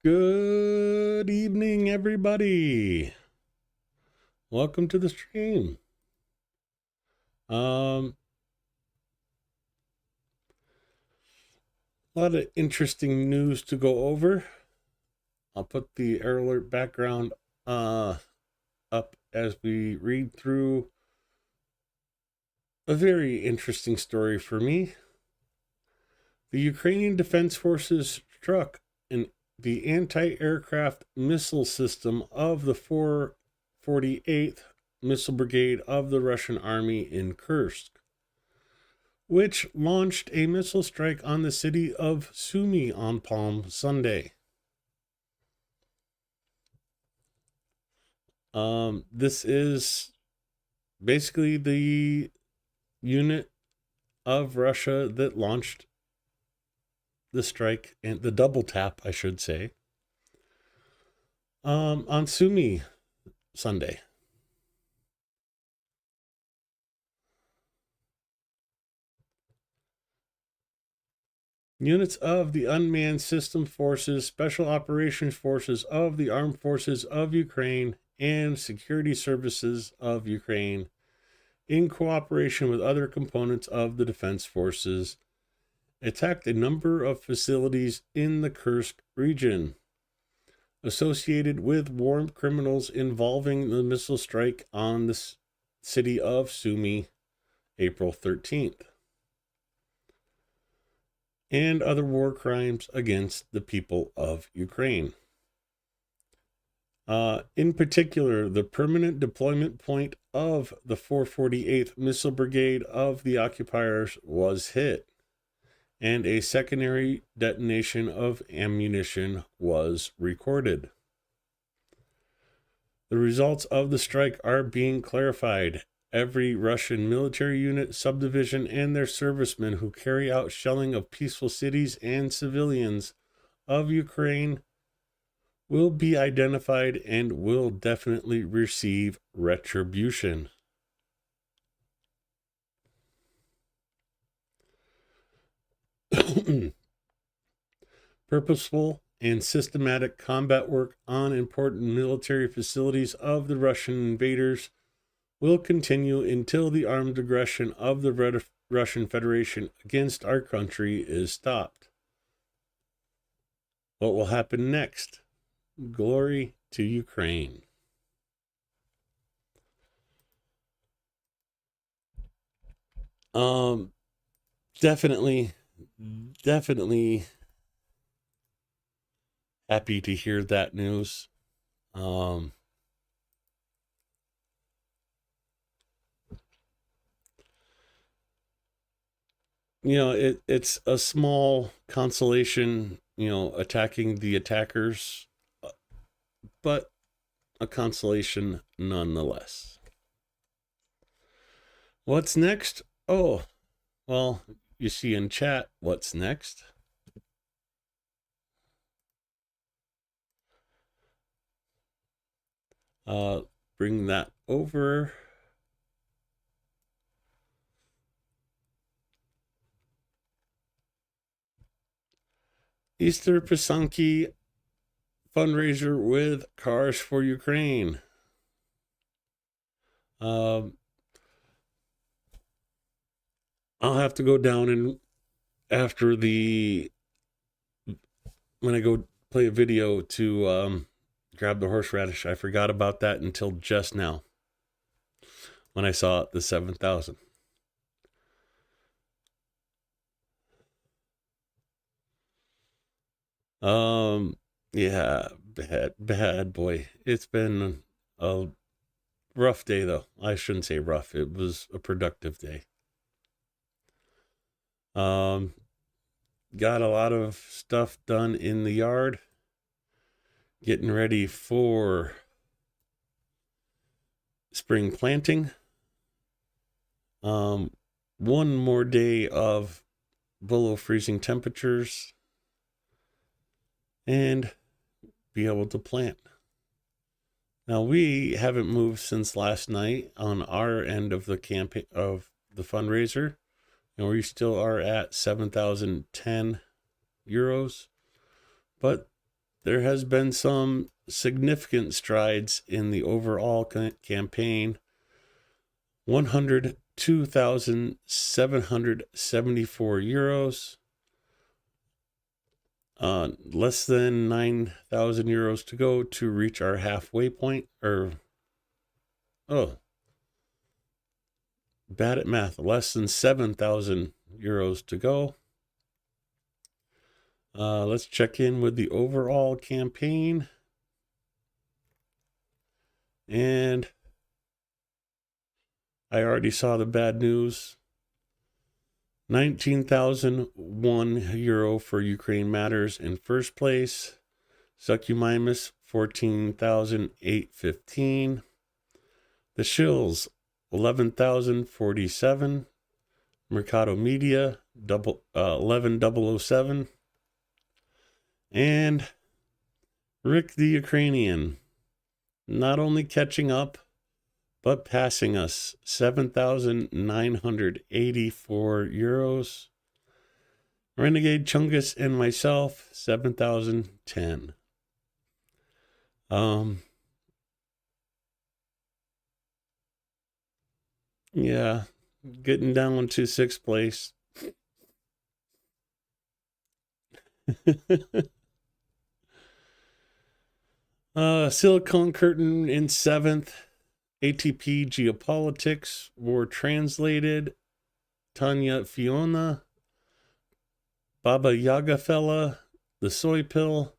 Good evening, everybody. Welcome to the stream. A lot of interesting news to go over. I'll put the air alert background up as we read through a very interesting story for me. The Ukrainian Defense Forces struck the anti-aircraft missile system of the 448th Missile Brigade of the Russian Army in Kursk, which launched a missile strike on the city of Sumy on Palm Sunday. This is basically the unit of Russia that launched the strike and the double tap, I should say, on Sumy Sunday. Units of the Unmanned System Forces, Special Operations Forces of the Armed Forces of Ukraine, and Security Services of Ukraine, in cooperation with other components of the Defense Forces, attacked a number of facilities in the Kursk region associated with war criminals involving the missile strike on the city of Sumy April 13th, and other war crimes against the people of Ukraine. In particular, the permanent deployment point of the 448th Missile Brigade of the occupiers was hit, and a secondary detonation of ammunition was recorded. The results of the strike are being clarified. Every Russian military unit, subdivision, and their servicemen who carry out shelling of peaceful cities and civilians of Ukraine will be identified and will definitely receive retribution. Purposeful and systematic combat work on important military facilities of the Russian invaders will continue until the armed aggression of the Russian Federation against our country is stopped. What will happen next? Glory to Ukraine. Definitely happy to hear that news. It's a small consolation, attacking the attackers, but a consolation nonetheless. What's next? Oh, well, you see in chat what's next. Bring that over. Easter Pisanki fundraiser with Cars for Ukraine. I'll have to go down and when I go play a video to grab the horseradish. I forgot about that until just now when I saw the 7,000. Yeah, bad boy. It's been a rough day, though. I shouldn't say rough. It was a productive day. Got a lot of stuff done in the yard, getting ready for spring planting. One more day of below freezing temperatures and be able to plant. Now, we haven't moved since last night on our end of the campaign of the fundraiser, and we still are at 7,010 euros. But there has been some significant strides in the overall campaign. 102,774 euros. Less than 9,000 euros to go to reach our halfway point. Bad at math. Less than 7,000 euros to go. Let's check in with the overall campaign. And I already saw the bad news. 19,001 euro for Ukraine Matters in first place. Succumimus, 14,815. The Shills, 11,047. Mercado Media, 11,007. And Rick the Ukrainian, not only catching up, but passing us, 7,984 euros. Renegade Chungus and myself, 7,010. Yeah, getting down to sixth place. Silicon Curtain in seventh. ATP Geopolitics, War Translated, Tanya Fiona, Baba Yaga Fella, The Soy Pill,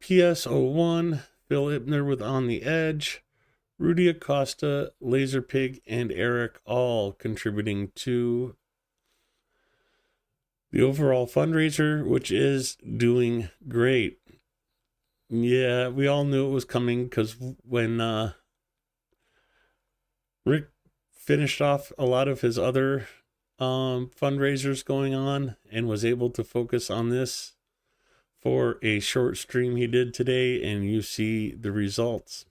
PS01, Phil Ipner with On the Edge, Rudy Acosta, Laser Pig, and Eric all contributing to the overall fundraiser, which is doing great. Yeah, we all knew it was coming because when Rick finished off a lot of his other fundraisers going on and was able to focus on this for a short stream he did today, and you see the results.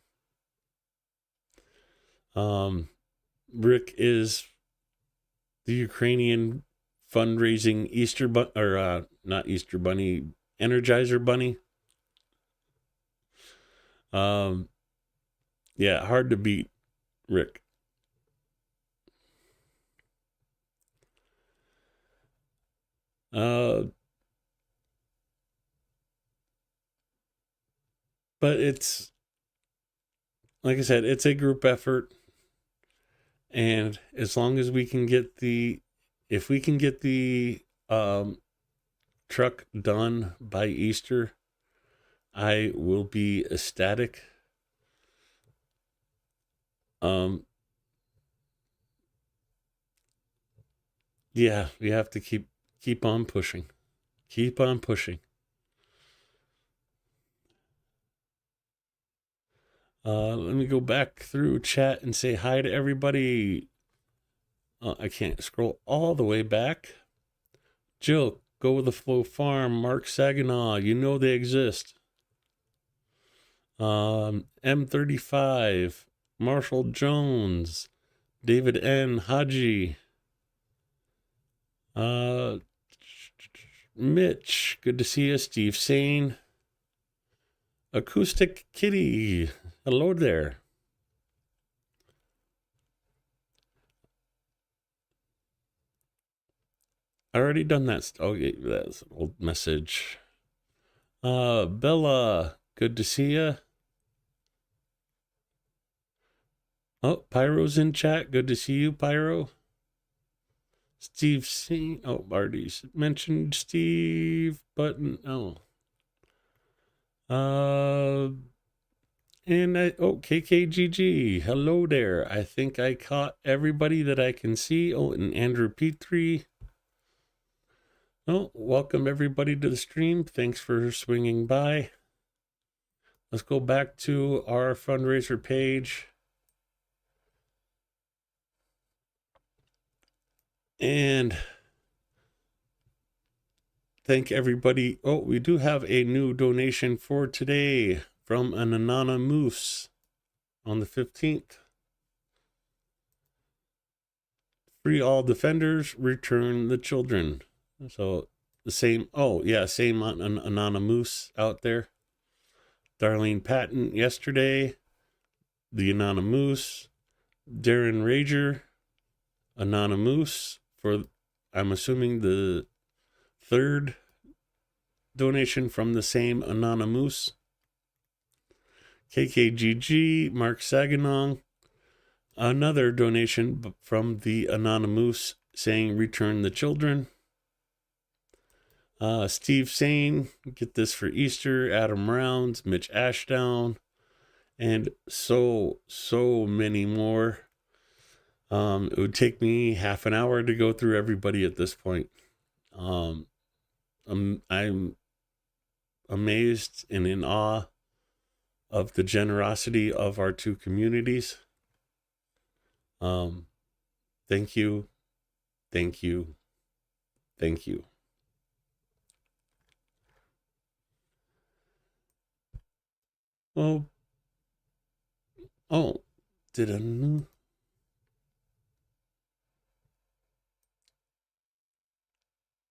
Rick is the Ukrainian fundraising not Easter Bunny, Energizer Bunny. Yeah, hard to beat Rick. But it's, like I said, it's a group effort. And as long as we can get if we can get the truck done by Easter, I will be ecstatic. Yeah, we have to keep on pushing. Keep on pushing. Let me go back through chat and say hi to everybody. I can't scroll all the way back. Jill, Go With The Flow Farm, Mark Saginaw, you know they exist. M35, Marshall Jones, David N. Haji, Mitch, good to see you. Steve Sane, Acoustic Kitty, hello there. I already done that. Okay, that's an old message. Bella, good to see you. Oh, Pyro's in chat. Good to see you, Pyro. Steve Sane. Oh, already mentioned Steve, but no. KKGG, hello there. I think I caught everybody that I can see. Oh, and Andrew P3. Oh, welcome everybody to the stream. Thanks for swinging by. Let's go back to our fundraiser page. And thank everybody. Oh, we do have a new donation for today from an anonymous on the 15th. Free all defenders, return the children. So the same, same anonymous out there. Darlene Patton yesterday, the anonymous, Darren Rager, anonymous for, I'm assuming, the third donation from the same anonymous. KKGG, Mark Saganong, another donation from the anonymous saying return the children. Steve Sane, get this for Easter. Adam Rounds, Mitch Ashdown, and so many more. It would take me half an hour to go through everybody at this point. I'm amazed and in awe of the generosity of our two communities. Thank you. Thank you. Thank you.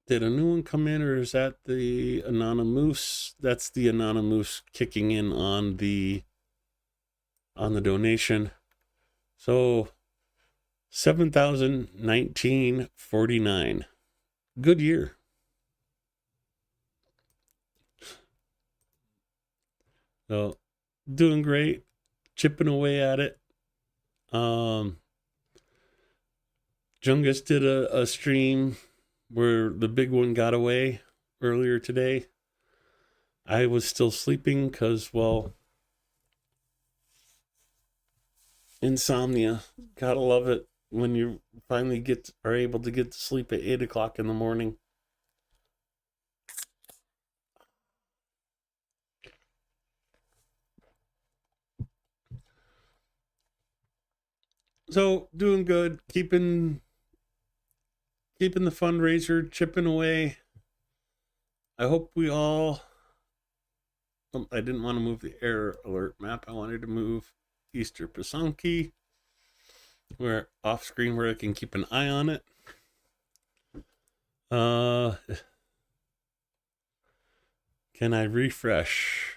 Did a new one come in, or is that the anonymous? That's the anonymous kicking in on the donation. So 7,019.49. Good year. So doing great, chipping away at it. Jungus did a stream where the big one got away earlier today. I was still sleeping because, well, insomnia. Gotta love it when you finally are able to get to sleep at 8 o'clock in the morning. So doing good, keeping the fundraiser, chipping away. I hope we all, I didn't want to move the error alert map. I wanted to move Easter Pasunky, where off screen where I can keep an eye on it. Can I refresh?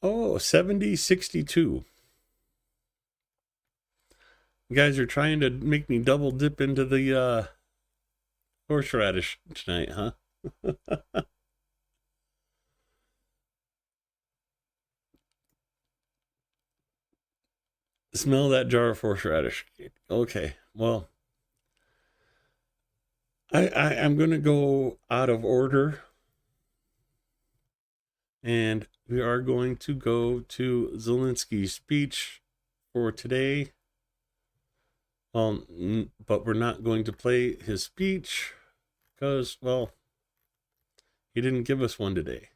Oh, 7062. You guys are trying to make me double dip into the horseradish tonight, huh? Smell that jar of horseradish. Okay, well, I'm going to go out of order. And we are going to go to Zelensky's speech for today. But we're not going to play his speech because, well, he didn't give us one today.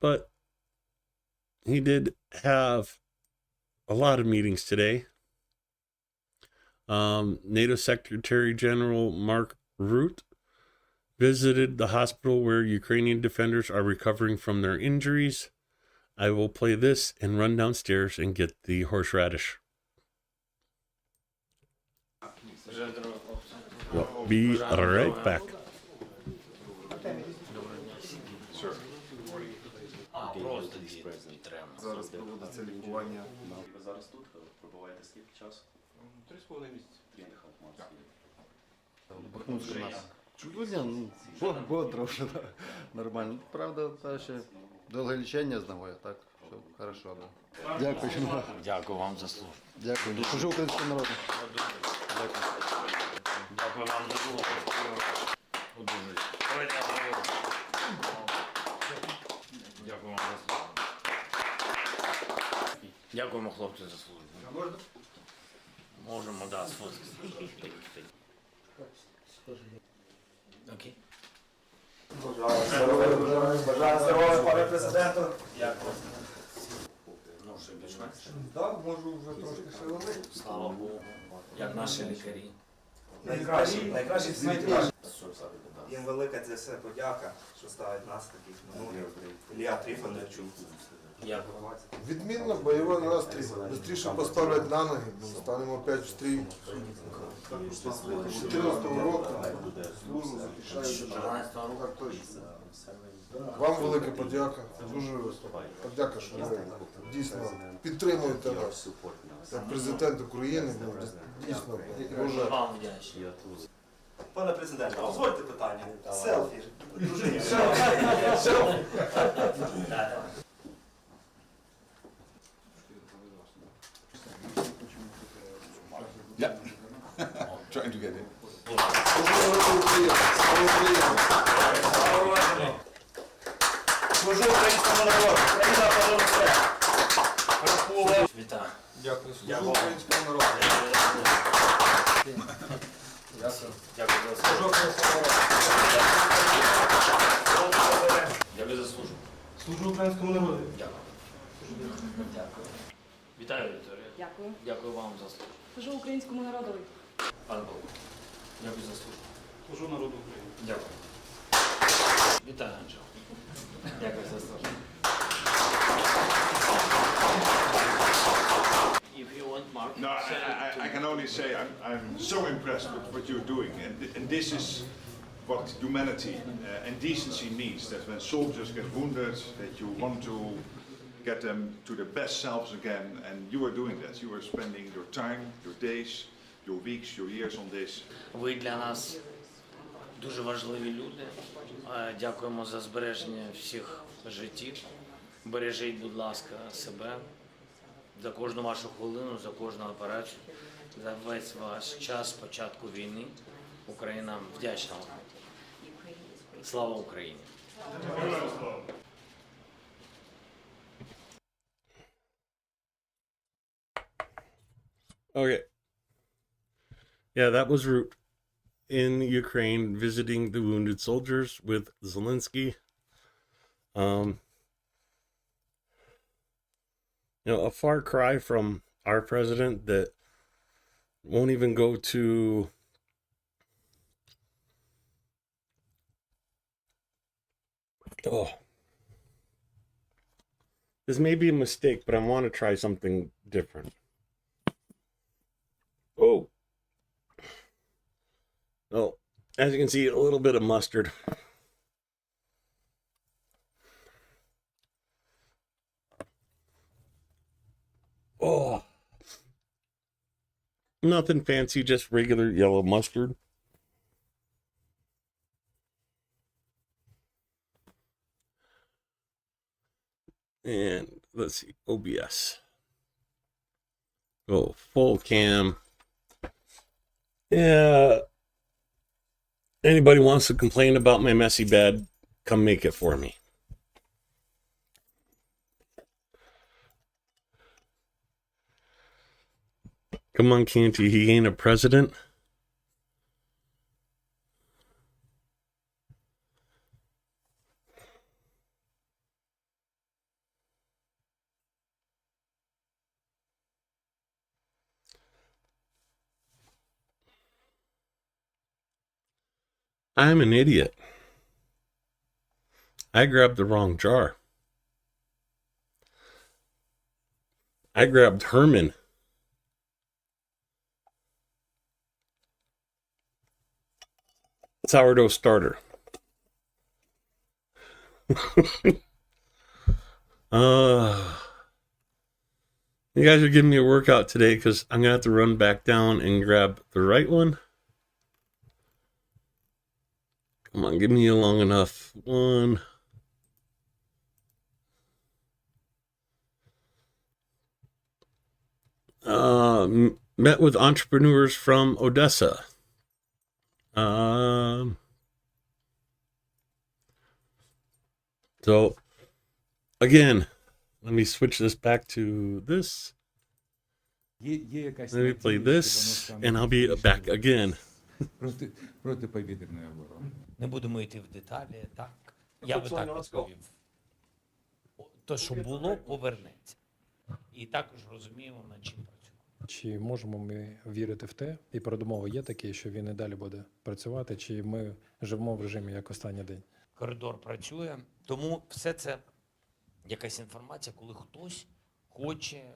But he did have a lot of meetings today. NATO Secretary General Mark Rutte visited the hospital where Ukrainian defenders are recovering from their injuries. I will play this and run downstairs and get the horseradish. We'll be right back. Зараз проводиться лікування. Ви зараз тут пробуваєте скільки часу? 3,5 місяці. Бахмутська нас. Бодро вже, нормально. Правда, та ще довге лічення з ногою, так, все хорошо, да. Дякую. Дякую вам за службу. Дякую. Служу українському народу. Дякую. Дякую вам за службу. Дякую вам за службу. Дякуємо, хлопці, за службу. Можемо, да, сфоткати. Окей. Бажаю здоров'я, пане президенту. Ну, вже більш-менш. Так, можу вже трошки шевелити. Слава Богу. Як наші лікарі. Найкращі світі. Їм велика це все подяка, що ставить нас таких минулих. Ілля Трифоновичу. Дякую. Відмінно, бойовий настрій. Бистріше поставлять на ноги, бо станемо опять в стрій. З 14-го року служу захищаю. 14-го року. Так точно. Вам велика подяка. Дуже подяка, що ви дійсно підтримуєте нас. Як президент України, дійсно, дуже. Вам вдячний. Пане президенте, дозвольте питання. Селфі. Дружині. Trying to get in. Служу українському народу. Україна понад все. Вітаю. Дякую. Служу українському народу. Дякую за службу. Дякую за службу. Служу українському народу. Дякую. Дякую. Вітаю, Вікторія. Дякую. Дякую вам за службу. Служу українському народові. Пане Богу. Дякую за службу. Служу народу України. Дякую. Вітаю, Анджело. Дякую за службу. If you want, Mark, No, I can only say I'm so impressed with what you're doing, and this is what humanity and decency means. That when soldiers get wounded, that you want to get them to their best selves again, and you are doing that. You are spending your time, your days, your weeks, your years on this. Ви для нас дуже важливі люди. Дякуємо за збереження всіх життів. Бережіть, будь ласка, себе. За кожну вашу хвилину, за кожну операцію, за весь ваш час початку війни. Україна вдячна вам. Слава Україні! Okay. Yeah, that was Root in Ukraine visiting the wounded soldiers with Zelensky. A far cry from our president that won't even go to this may be a mistake, but I want to try something different. As you can see, a little bit of mustard. Nothing fancy, just regular yellow mustard. And let's see, OBS. Go full cam. Yeah. Anybody wants to complain about my messy bed, come make it for me. Come on, Canty, he ain't a president. I'm an idiot. I grabbed the wrong jar. I grabbed Herman. Sourdough starter. You guys are giving me a workout today because I'm going to have to run back down and grab the right one. Come on, give me a long enough one. Met with entrepreneurs from Odessa. So again, let me switch this back to this. Let me play this, and I'll be back again. Протиповітряної оборони. Не будемо йти в деталі, так? Я би так відповів. То, що було, повернеться. і також розуміємо, над чим працюємо. Чи можемо ми вірити в те, і передумови є такі, що він і далі буде працювати, чи ми живемо в режимі як останній день? Коридор працює, тому все це якась інформація, коли хтось хоче,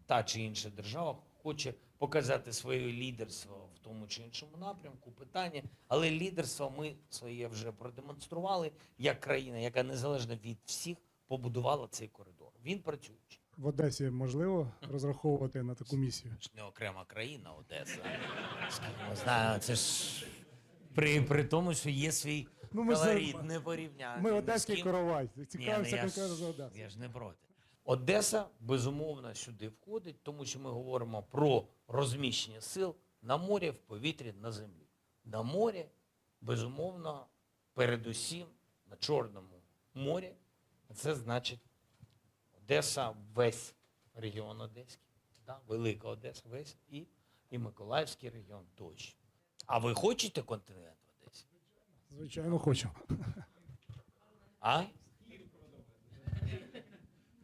та чи інша держава хоче показати своє лідерство в тому чи іншому напрямку, питання, але лідерство ми своє вже продемонстрували як країна, яка незалежно від всіх побудувала цей коридор. Він працюючий. В Одесі можливо розраховувати на таку місію? Це ж не окрема країна Одеса. Скільки ми знаємо, це ж при тому, що є свій Ну, колорит, не порівняти. Ми ні з одеський ким. коровай. Ні, Цікавимося я конкретно ж- за Одесу. Я ж не проти. Одеса, безумовно, сюди входить, тому що ми говоримо про розміщення сил на морі, в повітрі, на землі. На морі, безумовно, передусім на Чорному морі. Це значить Одеса, весь регіон Одеський, да? Велика Одеса, весь і Миколаївський регіон тощо. А ви хочете континент в Одесі? Звичайно, хочу. А?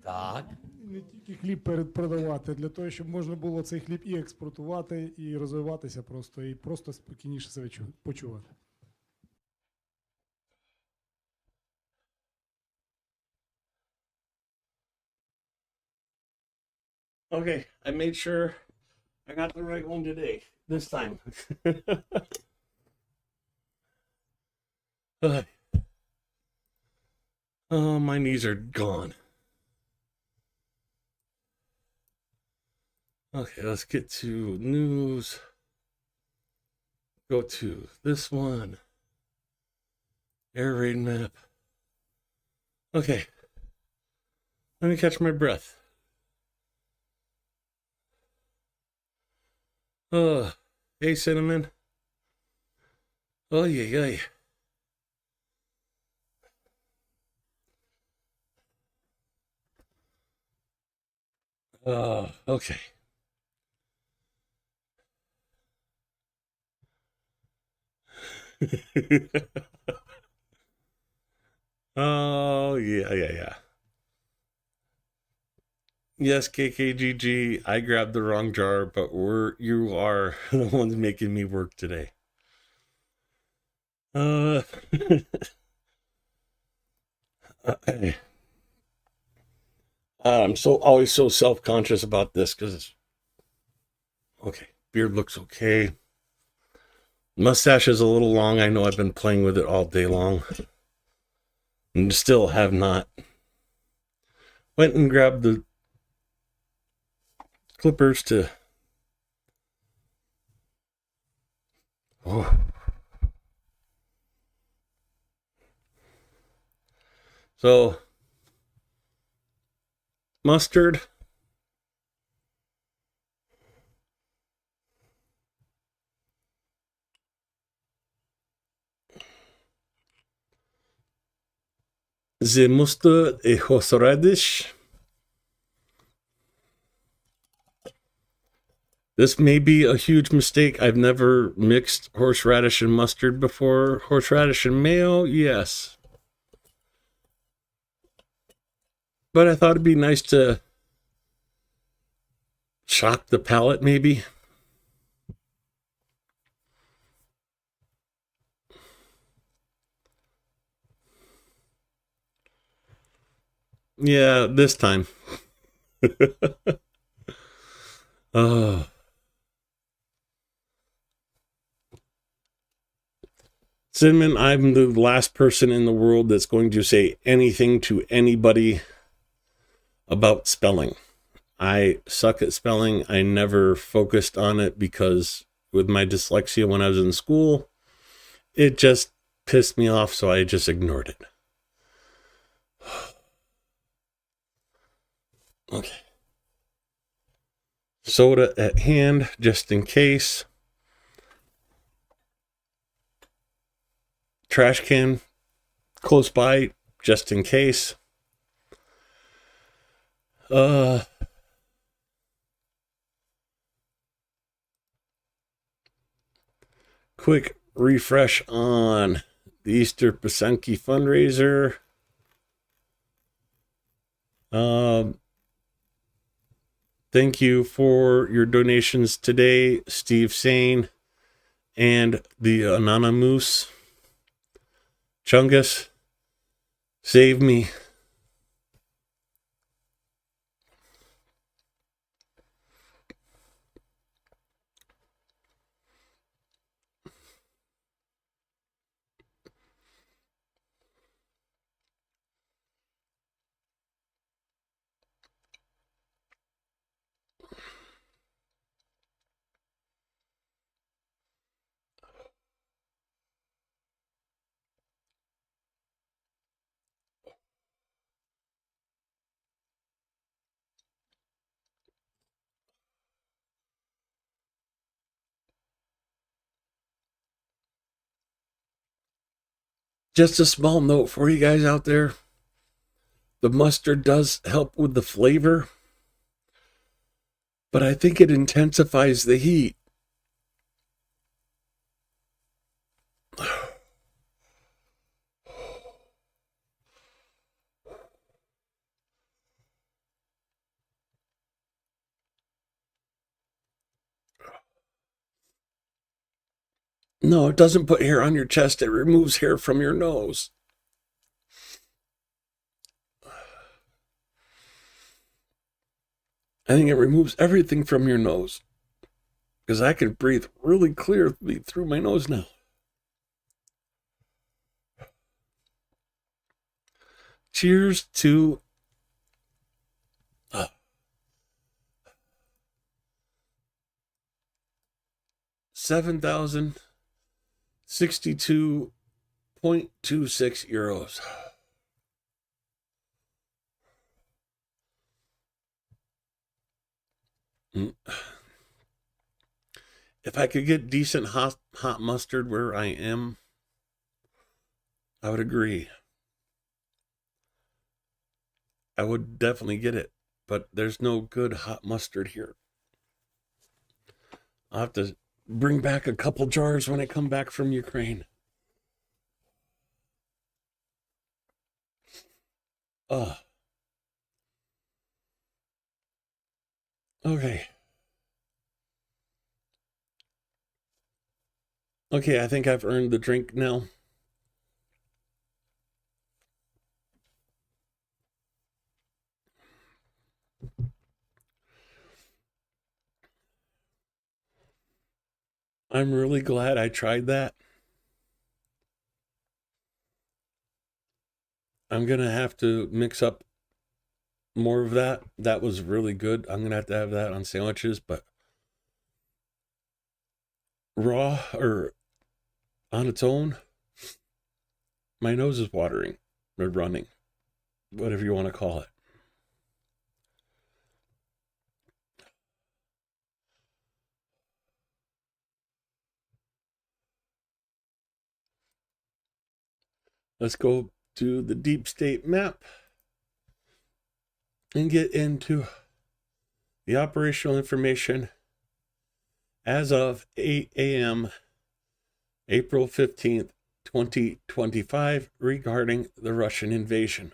Так. Не тільки хліб продавати, для того, щоб можна було цей хліб і експортувати, і розвиватися просто, і просто спокійніше себе почувати. Okay, I made sure I got the right one today. This time. Oh, my knees are gone. Okay, let's get to news. Go to this one. Air raid map. Okay. Let me catch my breath. Hey, Cinnamon. Oh, yeah. Okay. Oh, yeah. Yes, KKGG, I grabbed the wrong jar, but you are the ones making me work today. I'm always so self-conscious about this because it's okay. Beard looks okay. Mustache is a little long. I know I've been playing with it all day long. And still have not went and grabbed the clippers to So mustard, the mustard et horseradish. This may be a huge mistake. I've never mixed horseradish and mustard before. Horseradish and mayo, yes. But I thought it'd be nice to shock the palate, maybe. Yeah, this time. Oh. Cinnamon, I'm the last person in the world that's going to say anything to anybody about spelling. I suck at spelling. I never focused on it because with my dyslexia when I was in school, it just pissed me off, so I just ignored it. Okay. Soda at hand, just in case. Trash can close by, just in case. Quick refresh on the Easter Pasenki fundraiser. Thank you for your donations today, Steve Sane and the Anonymous. Chungus, save me. Just a small note for you guys out there. The mustard does help with the flavor, but I think it intensifies the heat. No, it doesn't put hair on your chest. It removes hair from your nose. I think it removes everything from your nose, because I can breathe really clearly through my nose now. Cheers to 7,062.26 euros. If I could get decent hot mustard where I am, I would agree. I would definitely get it, but there's no good hot mustard here. I'll have to bring back a couple jars when I come back from Ukraine. Okay. Okay, I think I've earned the drink now. I'm really glad I tried that. I'm going to have to mix up more of that. That was really good. I'm going to have that on sandwiches, but raw or on its own, my nose is watering or running, whatever you want to call it. Let's go to the deep state map and get into the operational information as of 8 a.m. April 15th, 2025 regarding the Russian invasion.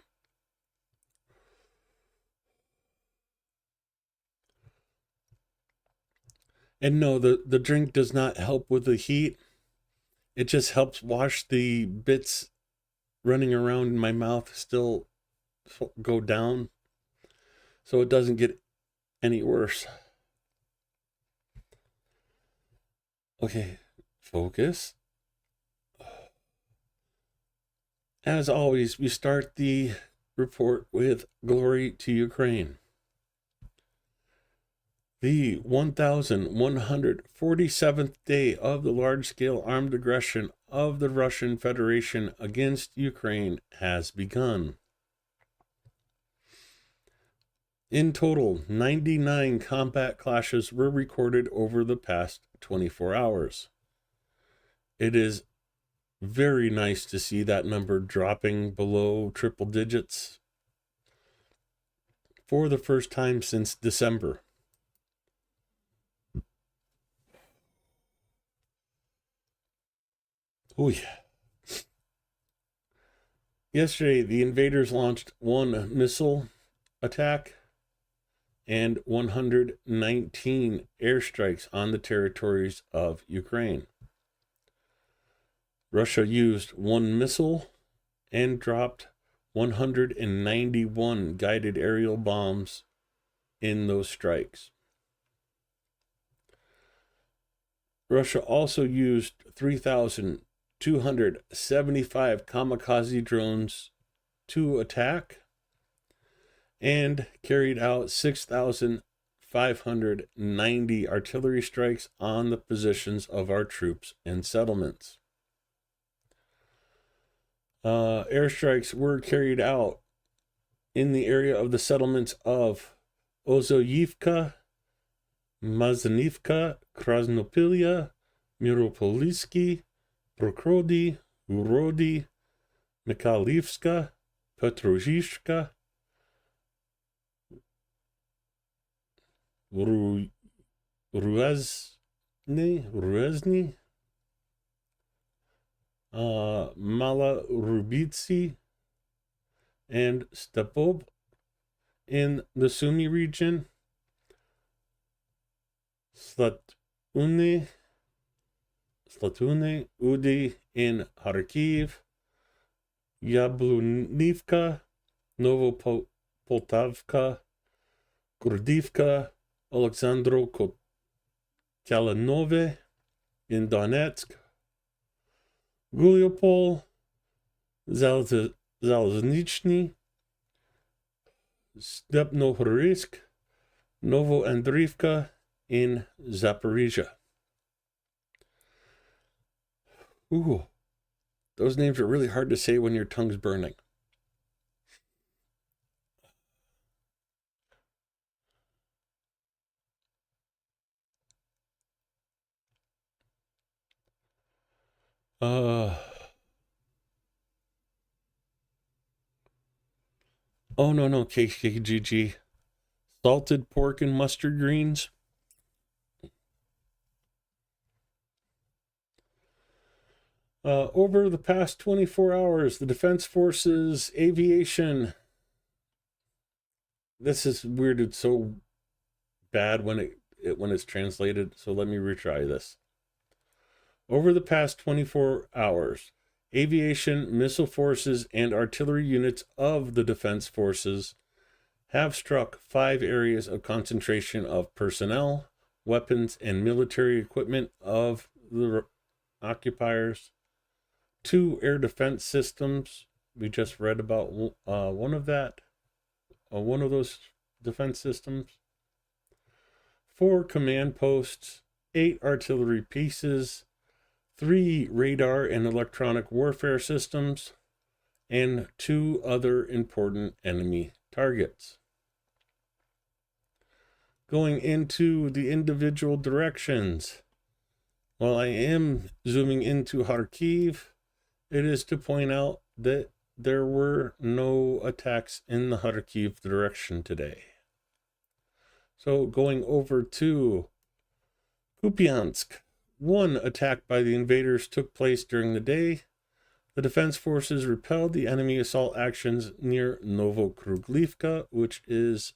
And no, the drink does not help with the heat. It just helps wash the bits running around in my mouth still go down, so it doesn't get any worse. Okay, focus. As always, we start the report with glory to Ukraine. The 1,147th day of the large-scale armed aggression of the Russian Federation against Ukraine has begun. In total, 99 combat clashes were recorded over the past 24 hours. It is very nice to see that number dropping below triple digits for the first time since December. Oh yeah. Yesterday, the invaders launched one missile attack and 119 airstrikes on the territories of Ukraine. Russia used 1 missile and dropped 191 guided aerial bombs in those strikes. Russia also used 3,275 kamikaze drones to attack and carried out 6,590 artillery strikes on the positions of our troops and settlements. Airstrikes were carried out in the area of the settlements of Ozoyivka, Mazanivka, Krasnopilya, Miropoliski, Prokrodi, Urodi, Mikhailivska, Petrozhishka, Ruezny, Malarubitsi, and Stepov in the Sumy region, Slatune, Udi in Kharkiv, Yablunivka, Novopoltavka, Gurdivka, Alexandro Kalanove in Donetsk, Guliopol, Zalznichny, Stepnohorsk, Novoandrivka in Zaporizhia. Ooh, those names are really hard to say when your tongue's burning. Oh, no, KKGG. Salted pork and mustard greens. Over the past 24 hours, the Defense Forces Aviation. This is weird. It's so bad when it's translated. So let me retry this. Over the past 24 hours, aviation, missile forces, and artillery units of the Defense Forces have struck 5 areas of concentration of personnel, weapons, and military equipment of the occupiers. 2 air defense systems. We just read about one of those defense systems. 4 command posts, 8 artillery pieces, 3 radar and electronic warfare systems, and 2 other important enemy targets. Going into the individual directions, while I am zooming into Kharkiv, it is to point out that there were no attacks in the Kharkiv direction today. So going over to Kupiansk, 1 attack by the invaders took place during the day. The Defense Forces repelled the enemy assault actions near Novokruglivka, which is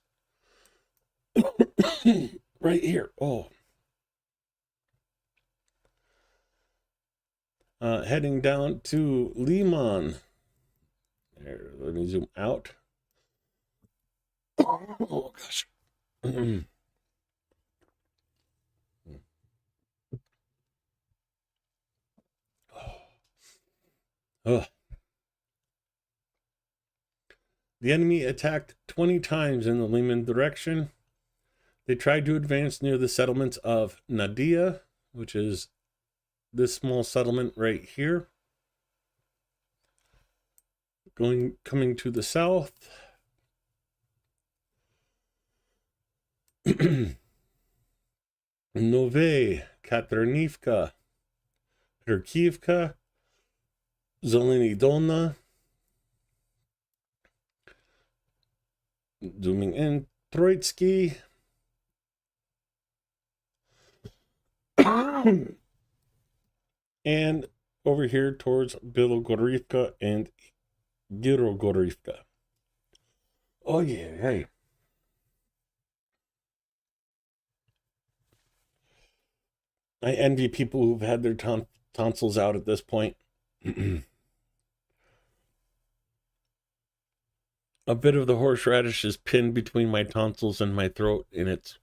right here. Heading down to Liman. There, let me zoom out. Oh, gosh. The enemy attacked 20 times in the Liman direction. They tried to advance near the settlements of Nadia, which is this small settlement right here. Coming to the south. Nove, Katernivka, Kharkivka, Zeleny Dolna. Zooming in, Troitsky. And over here towards Bilogorivka and Girogorivka. Oh yeah, hey. I envy people who've had their tonsils out at this point. A bit of the horseradish is pinned between my tonsils and my throat, and it's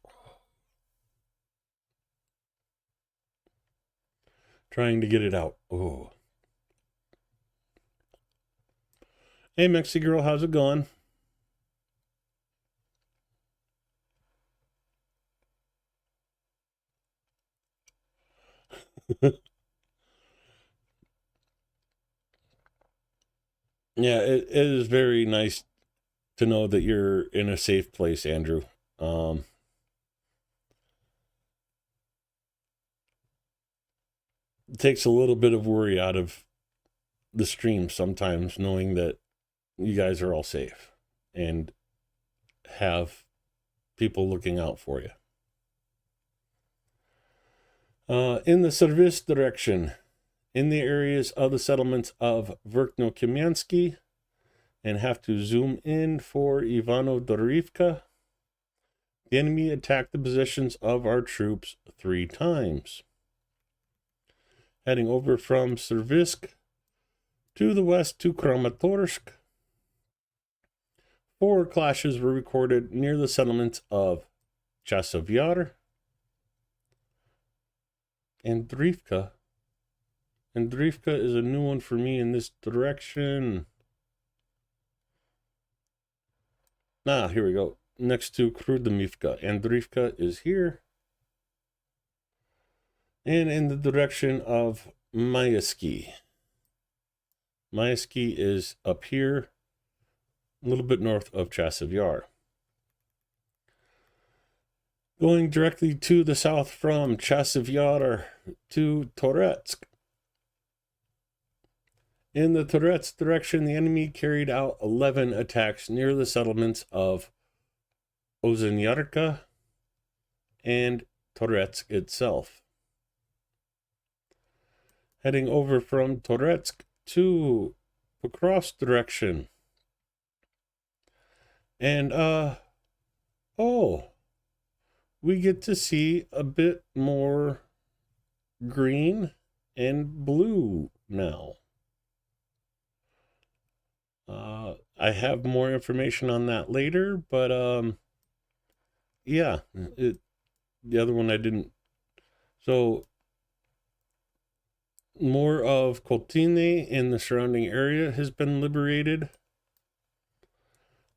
trying to get it out. Oh. Hey, Mexi girl, how's it going? Yeah, it is very nice to know that you're in a safe place, Andrew. It takes a little bit of worry out of the stream sometimes, knowing that you guys are all safe and have people looking out for you. In the service direction, in the areas of the settlements of Verkno-Kamiansky, and have to zoom in for Ivano-Dorivka, the enemy attacked the positions of our troops 3 times. Heading over from Servisk to the west to Kramatorsk, 4 clashes were recorded near the settlements of Chasov Yar and Drivka. And Drivka is a new one for me in this direction. Here we go. Next to Krudimivka. And Drivka is here. And in the direction of Mayaski. Mayaski is up here, a little bit north of Chasov Yar. Going directly to the south from Chasov Yar to Toretsk. In the Toretsk direction, the enemy carried out 11 attacks near the settlements of Ozanyarka and Toretsk itself. Heading over from Toretsk to Pokrovsk direction. And, we get to see a bit more green and blue now. I have more information on that later, but yeah, the other one I didn't. So more of Koltine in the surrounding area has been liberated.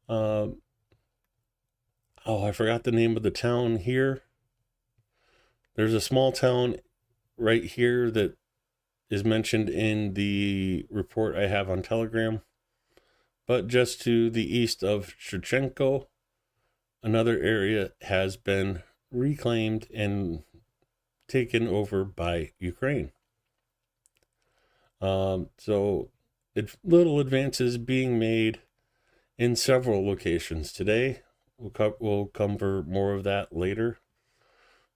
I forgot the name of the town here. There's a small town right here that is mentioned in the report I have on Telegram. But just to the east of Shevchenko, another area has been reclaimed and taken over by Ukraine. So little advances being made in several locations today. We'll cover more of that later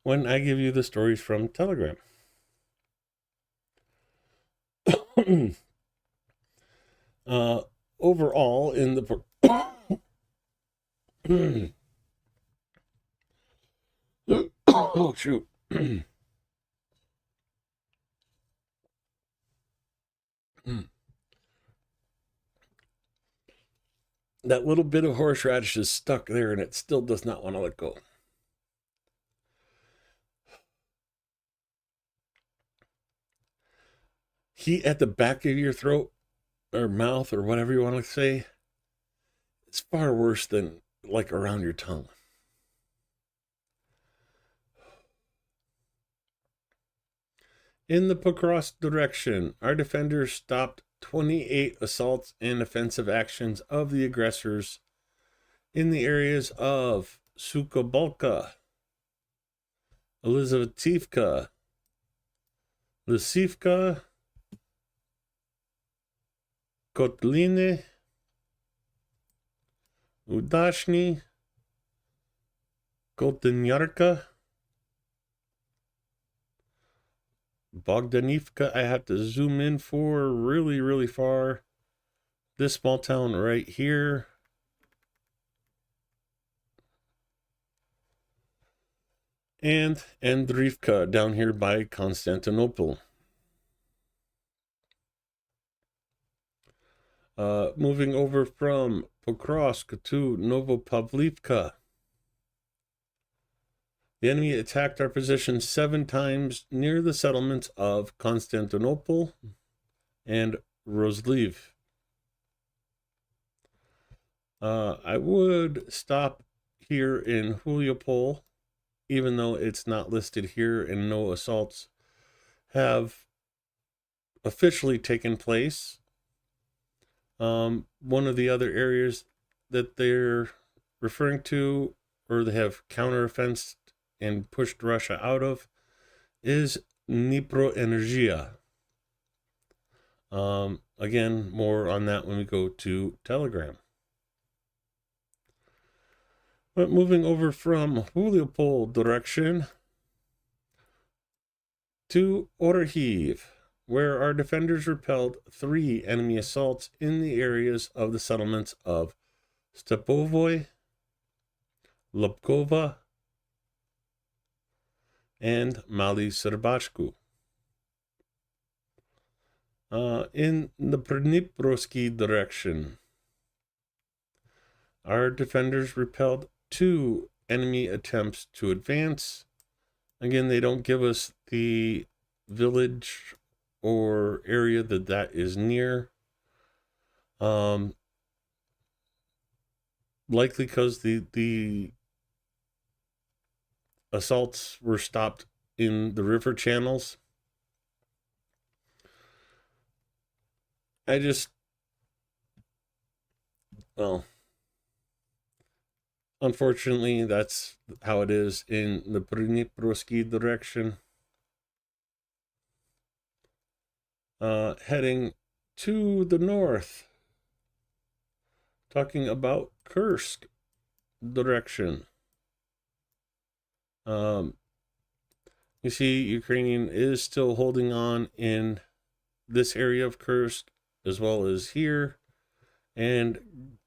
when I give you the stories from Telegram. Overall, in the oh shoot. That little bit of horseradish is stuck there and it still does not want to let go. Heat at the back of your throat or mouth or whatever you want to say, it's far worse than like around your tongue. In the Pokrovsk direction, our defenders stopped 28 assaults and offensive actions of the aggressors in the areas of Sukobolka, Elizavetivka, Lysivka, Kotline, Udashny, Koltanyarka, Bogdanivka. I have to zoom in for really, really far. This small town right here. and Andrivka down here by Constantinople. Moving over from Pokrovsk to Novopavlivka. The enemy attacked our position 7 times near the settlements of Constantinople and Rozliv. I would stop here in Huliopol, even though it's not listed here and no assaults have officially taken place. One of the other areas that they're referring to, or they have counteroffensed and pushed Russia out of, is Dnipro-Energia. Again, more on that when we go to Telegram. But moving over from Huliopol direction to Orhiv, where our defenders repelled 3 enemy assaults in the areas of the settlements of Stepovoy, Lobkova, and Mali Serbachku. In the Pridniprovsky direction, our defenders repelled 2 enemy attempts to advance. Again, they don't give us the village or area that is near. Likely because the assaults were stopped in the river channels. Unfortunately, that's how it is in the Pridniprovsky direction. Heading to the north, talking about Kursk direction. You see, Ukrainian is still holding on in this area of Kursk, as well as here, and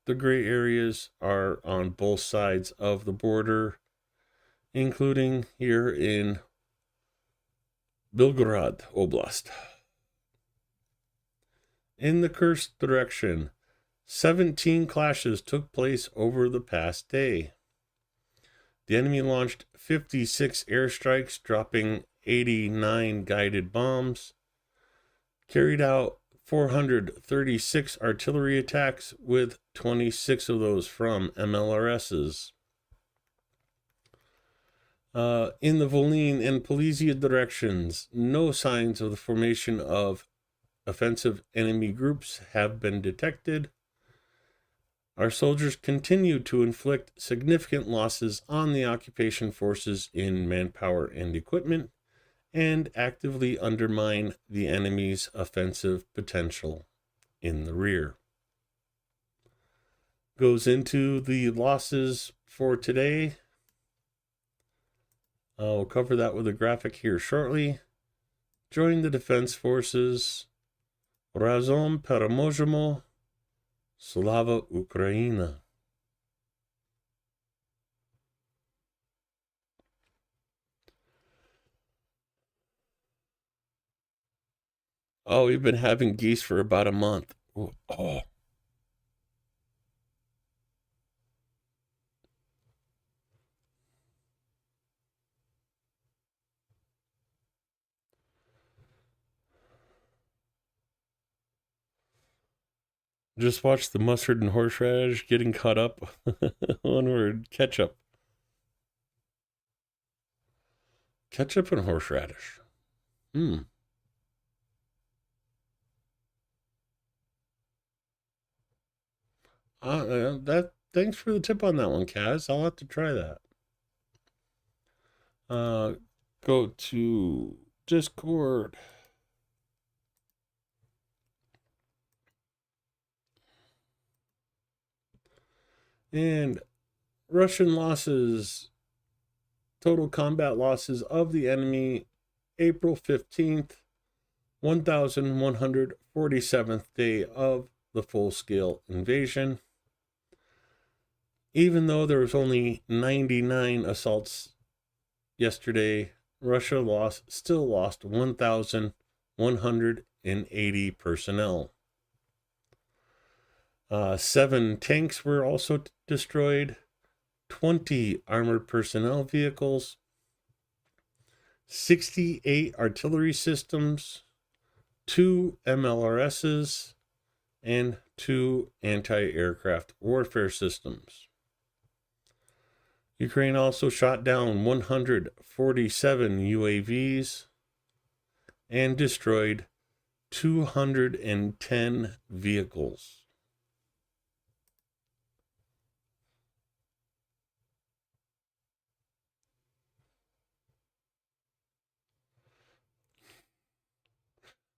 the gray areas are on both sides of the border, including here in Belgorod Oblast. In the Kursk direction, 17 clashes took place over the past day. The enemy launched 56 airstrikes, dropping 89 guided bombs, carried out 436 artillery attacks, with 26 of those from MLRSs. In the Volyn and Polizia directions, no signs of the formation of offensive enemy groups have been detected. Our soldiers continue to inflict significant losses on the occupation forces in manpower and equipment, and actively undermine the enemy's offensive potential in the rear. Goes into the losses for today. I'll cover that with a graphic here shortly. Join the defense forces. Razom Pereможемо. Slava Ukraina. Oh, we've been having geese for about a month. Oh. Just watch the mustard and horseradish getting cut up. One word, ketchup. Ketchup and horseradish. Thanks for the tip on that one, Kaz. I'll have to try that. Go to Discord. And Russian losses, total combat losses of the enemy, April 15th, 1,147th day of the full-scale invasion. Even though there was only 99 assaults yesterday, Russia still lost 1,180 personnel. 7 tanks were also destroyed, 20 armored personnel vehicles, 68 artillery systems, 2 MLRSs, and 2 anti-aircraft warfare systems. Ukraine also shot down 147 UAVs and destroyed 210 vehicles.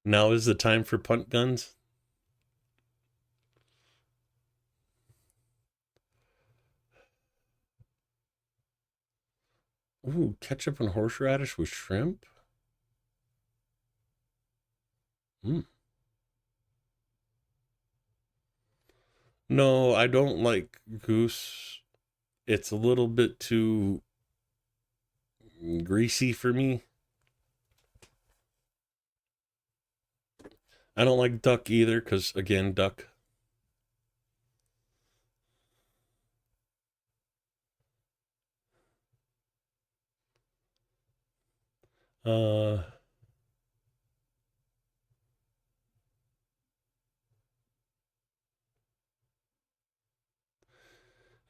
Now is the time for punt guns. Ooh, ketchup and horseradish with shrimp. No, I don't like goose. It's a little bit too greasy for me. I don't like duck either, because again, duck.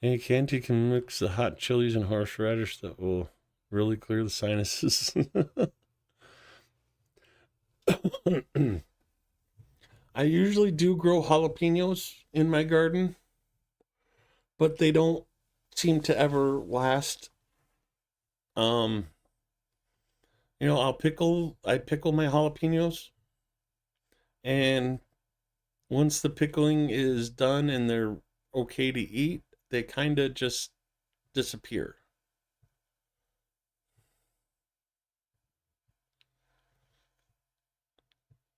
Hey, Canty can mix the hot chilies and horseradish that will really clear the sinuses. I usually do grow jalapenos in my garden, but they don't seem to ever last. I pickle my jalapenos, and once the pickling is done and they're okay to eat, they kind of just disappear.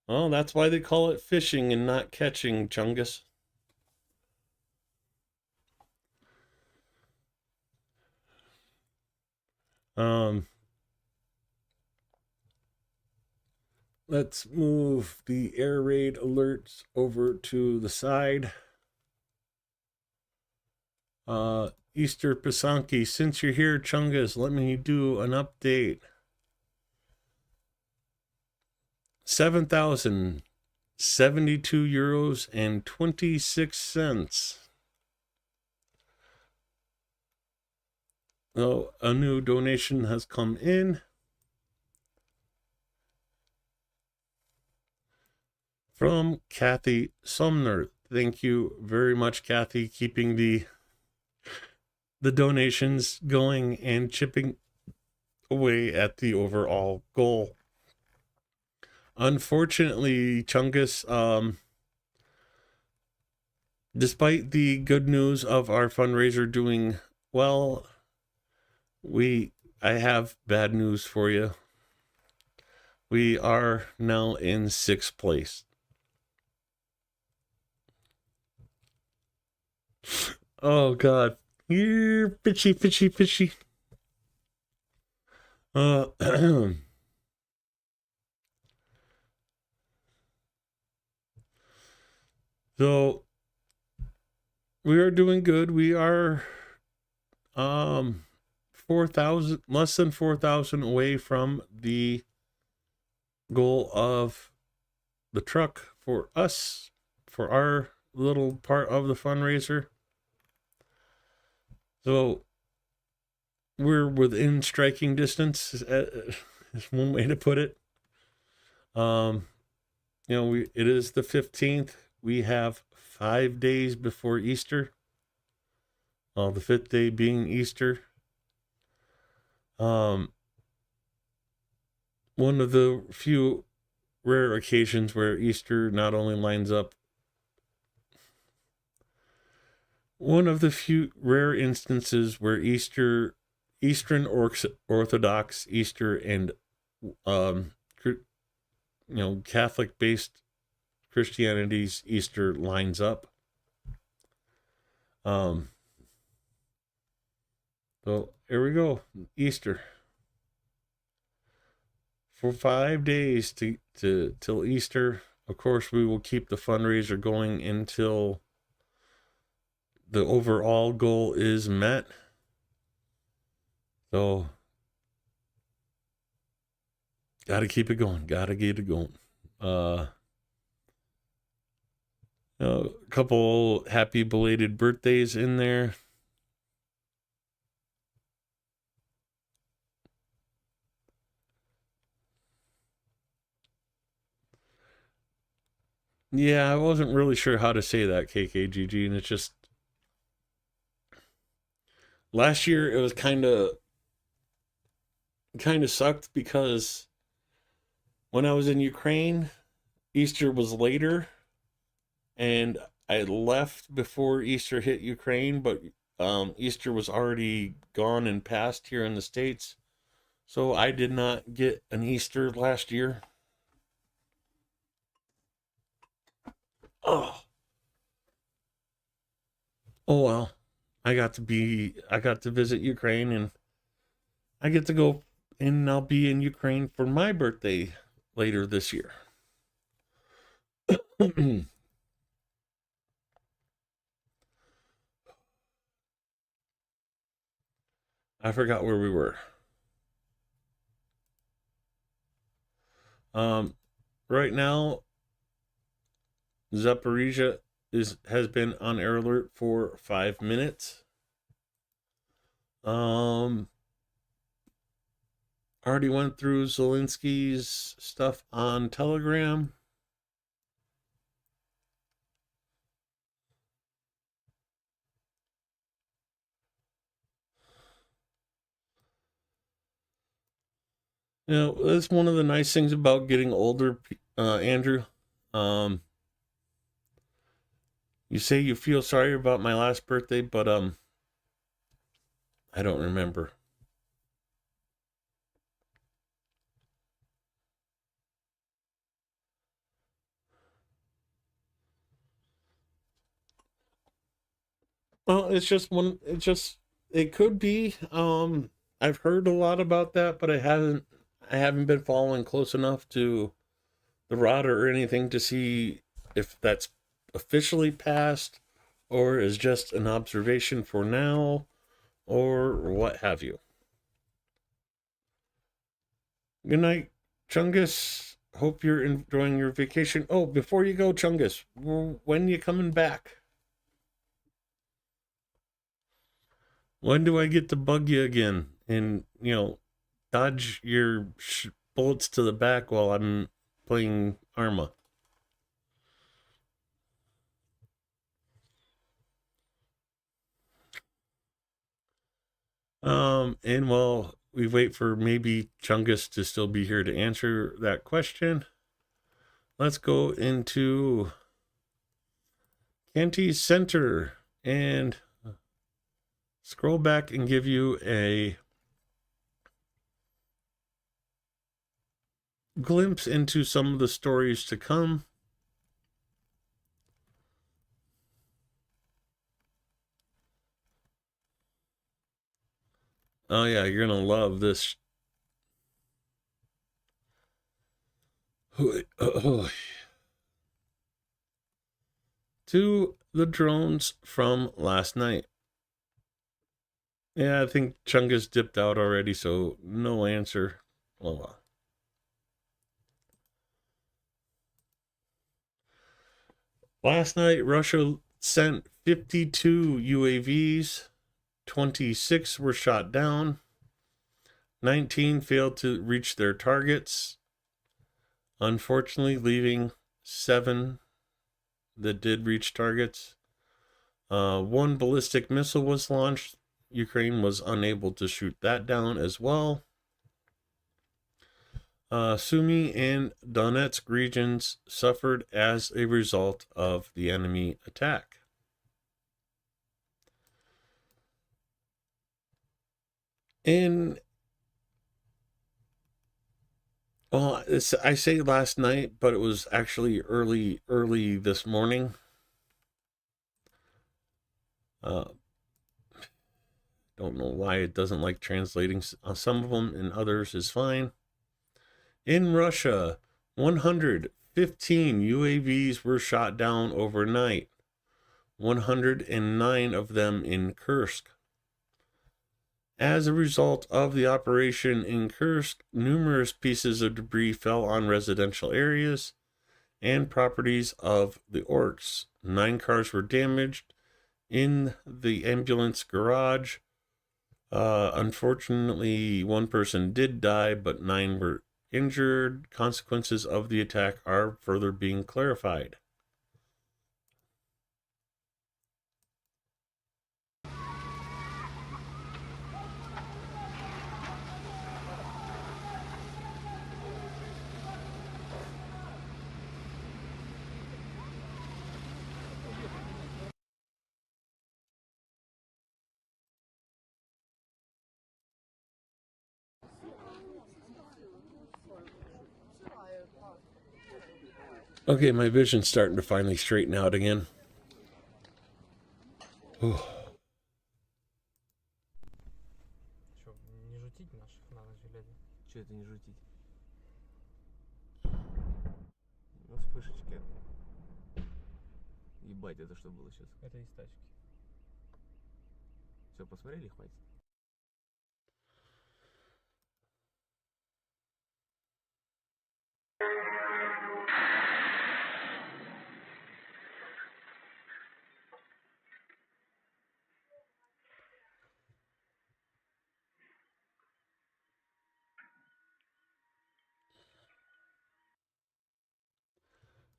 Oh, that's why they call it fishing and not catching, Chungus. Let's move the air raid alerts over to the side. Easter Pisanki, since you're here, Chungus, let me do an update. 7,072 euros and 26 cents. So a new donation has come in from Kathy Sumner. Thank you very much, Kathy, keeping the donations going and chipping away at the overall goal. Unfortunately, Chungus, despite the good news of our fundraiser doing well, I have bad news for you. We are now in 6th place. Oh God, you're fishy. So we are doing good. We are 4,000, less than 4,000 away from the goal of the truck for us, for our little part of the fundraiser. So we're within striking distance, is one way to put it. It is the 15th. We have 5 days before Easter. The 5th day being Easter. One of the few rare occasions where Easter not only lines up, one of the few rare instances where Eastern Orthodox Easter and Catholic-based Christianity's Easter lines up. So here we go, Easter. for 5 days to till Easter. Of course, we will keep the fundraiser going until the overall goal is met. So, gotta keep it going. Gotta get it going. A couple happy belated birthdays in there. Yeah, I wasn't really sure how to say that, KKGG, and it's just last year it was kind of sucked because when I was in Ukraine, Easter was later, and I left before Easter hit Ukraine, but Easter was already gone and past here in the States, so I did not get an Easter last year. Oh, oh well. I got to visit Ukraine, and I get to go, and I'll be in Ukraine for my birthday later this year. I forgot where we were. Right now, Zaporizhia has been on air alert for 5 minutes. Already went through Zelensky's stuff on Telegram. You know, that's one of the nice things about getting older, Andrew. You say you feel sorry about my last birthday, but I don't remember. Well, it could be. I've heard a lot about that, but I haven't been following close enough to the ROT or anything to see if that's officially passed or is just an observation for now or what have you. Good night, Chungus. Hope you're enjoying your vacation. Oh, before you go, Chungus, when you coming back? When do I get to bug you again and, dodge your bullets to the back while I'm playing Arma? And while we wait for maybe Chungus to still be here to answer that question, let's go into Canty's Center and scroll back and give you a glimpse into some of the stories to come. Oh yeah, you're gonna love this. To the drones from last night. Yeah, I think Chungus dipped out already, so no answer. Oh well. Last night, Russia sent 52 UAVs. 26 were shot down. 19 failed to reach their targets. Unfortunately, leaving 7 that did reach targets. 1 ballistic missile was launched. Ukraine was unable to shoot that down as well. Sumy and Donetsk regions suffered as a result of the enemy attack. I say last night, but it was actually early this morning. Don't know why it doesn't like translating. Some of them and others is fine. In Russia, 115 UAVs were shot down overnight, 109 of them in Kursk. As a result of the operation in Kursk, numerous pieces of debris fell on residential areas and properties of the orcs. 9 cars were damaged in the ambulance garage. Unfortunately, 1 person did die, but 9 were injured. Consequences of the attack are further being clarified. Okay, my vision's starting to finally straighten out again. Whew. Что, не жутить наших на ночь глядя? Че это не жутить? Ну, вспышечки. Ебать, это что было сейчас? Это из тачки. Все, посмотрели, хватит?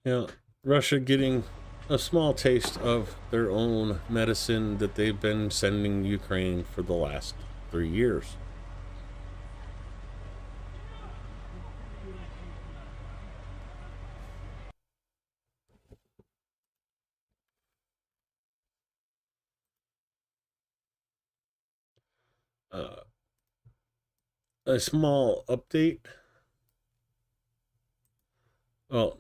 Yeah, Russia getting a small taste of their own medicine that they've been sending Ukraine for the last 3 years. A small update. Well,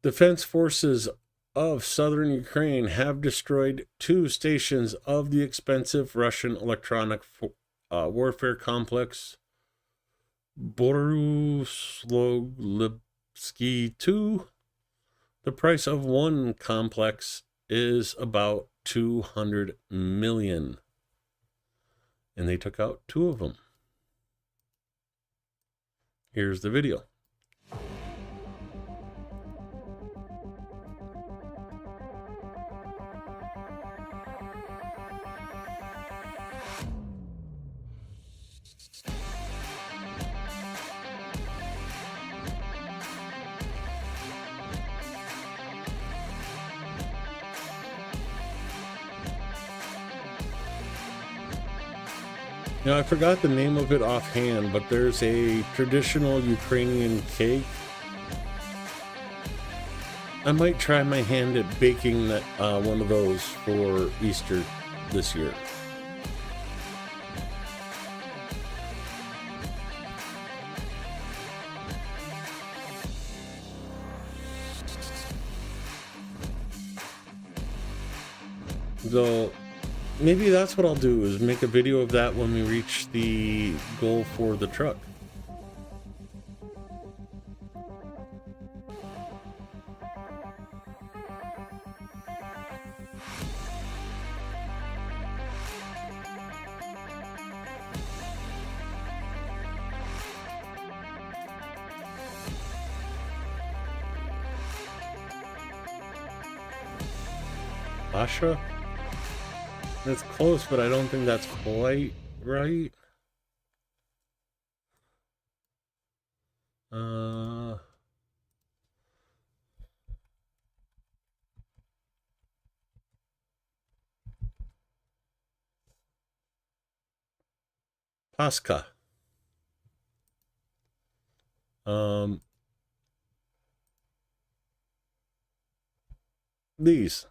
defense forces of southern Ukraine have destroyed 2 stations of the expensive Russian electronic warfare complex Boruslavsky 2. The price of 1 complex is about 200 million. And they took out 2 of them. Here's the video. Now, I forgot the name of it offhand, but there's a traditional Ukrainian cake. I might try my hand at baking that, one of those for Easter this year. So maybe that's what I'll do, is make a video of that when we reach the goal for the truck. Asha? That's close, but I don't think that's quite right. Pascha. These.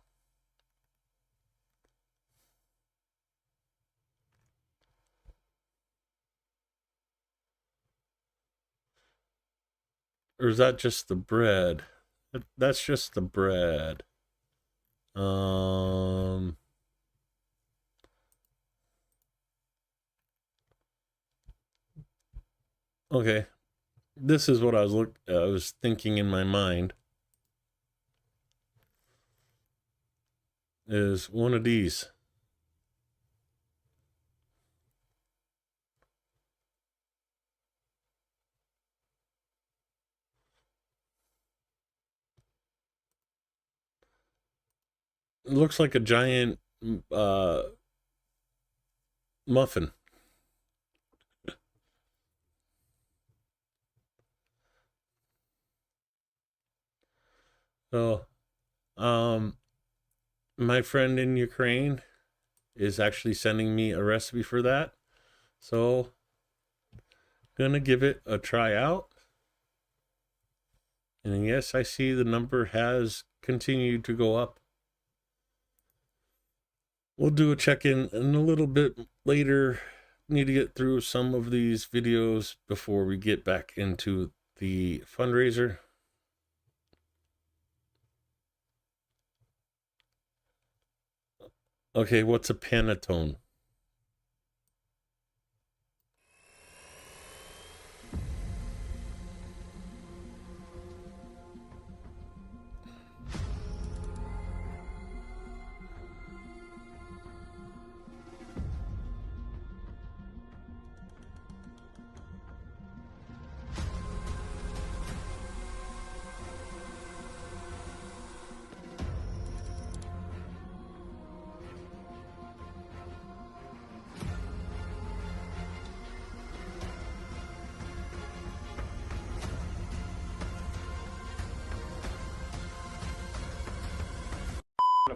Or is that just the bread? That's just the bread. Okay, this is what I was thinking in my mind. Is one of these. It looks like a giant muffin. So, my friend in Ukraine is actually sending me a recipe for that. So, gonna give it a try out. And yes, I see the number has continued to go up. We'll do a check-in a little bit later. Need to get through some of these videos before we get back into the fundraiser. Okay, what's a panettone?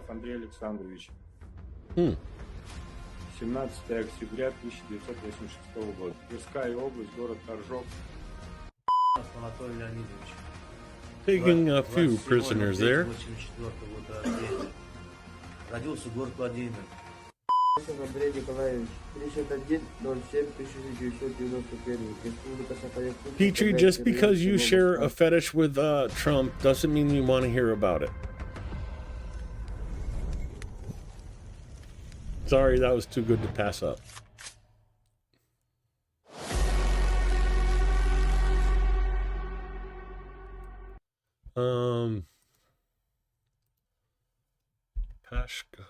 Андрей Александрович. 17 октября 1986 года. Тверская область, город Торжок. Анатолий Леонидович. Taking a few prisoners there. 84 года рождения. Родился город Владимир. Андрей Николаевич, 31.07.1991. Республика Саха-Якутия. Petrie, just because you share a fetish with Trump doesn't mean you want to hear about it. Sorry, that was too good to pass up. Pashka.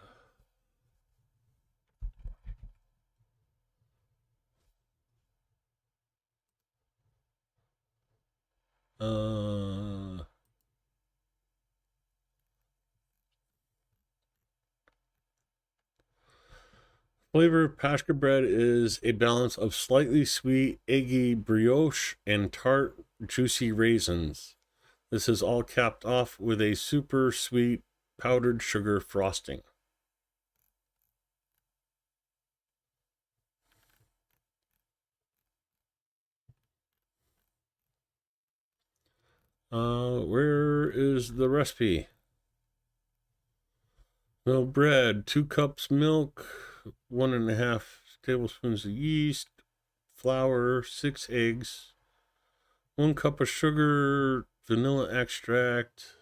Flavor of Pashka bread is a balance of slightly sweet, eggy brioche and tart, juicy raisins. This is all capped off with a super sweet powdered sugar frosting. Where is the recipe? No bread, 2 cups milk, 1.5 tablespoons of yeast, flour, 6 eggs, 1 cup of sugar, vanilla extract,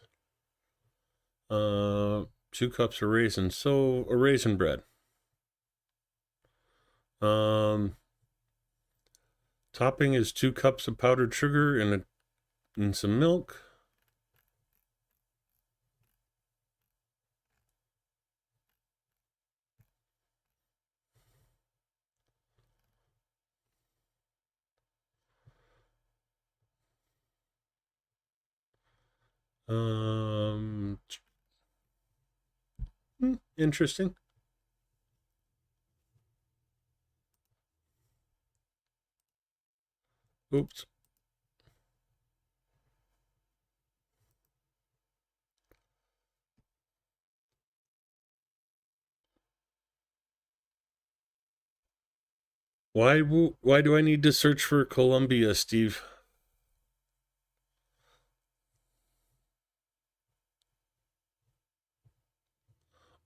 2 cups of raisins. So a raisin bread. Topping is 2 cups of powdered sugar and some milk. Interesting. Oops. Why do I need to search for Colombia, Steve?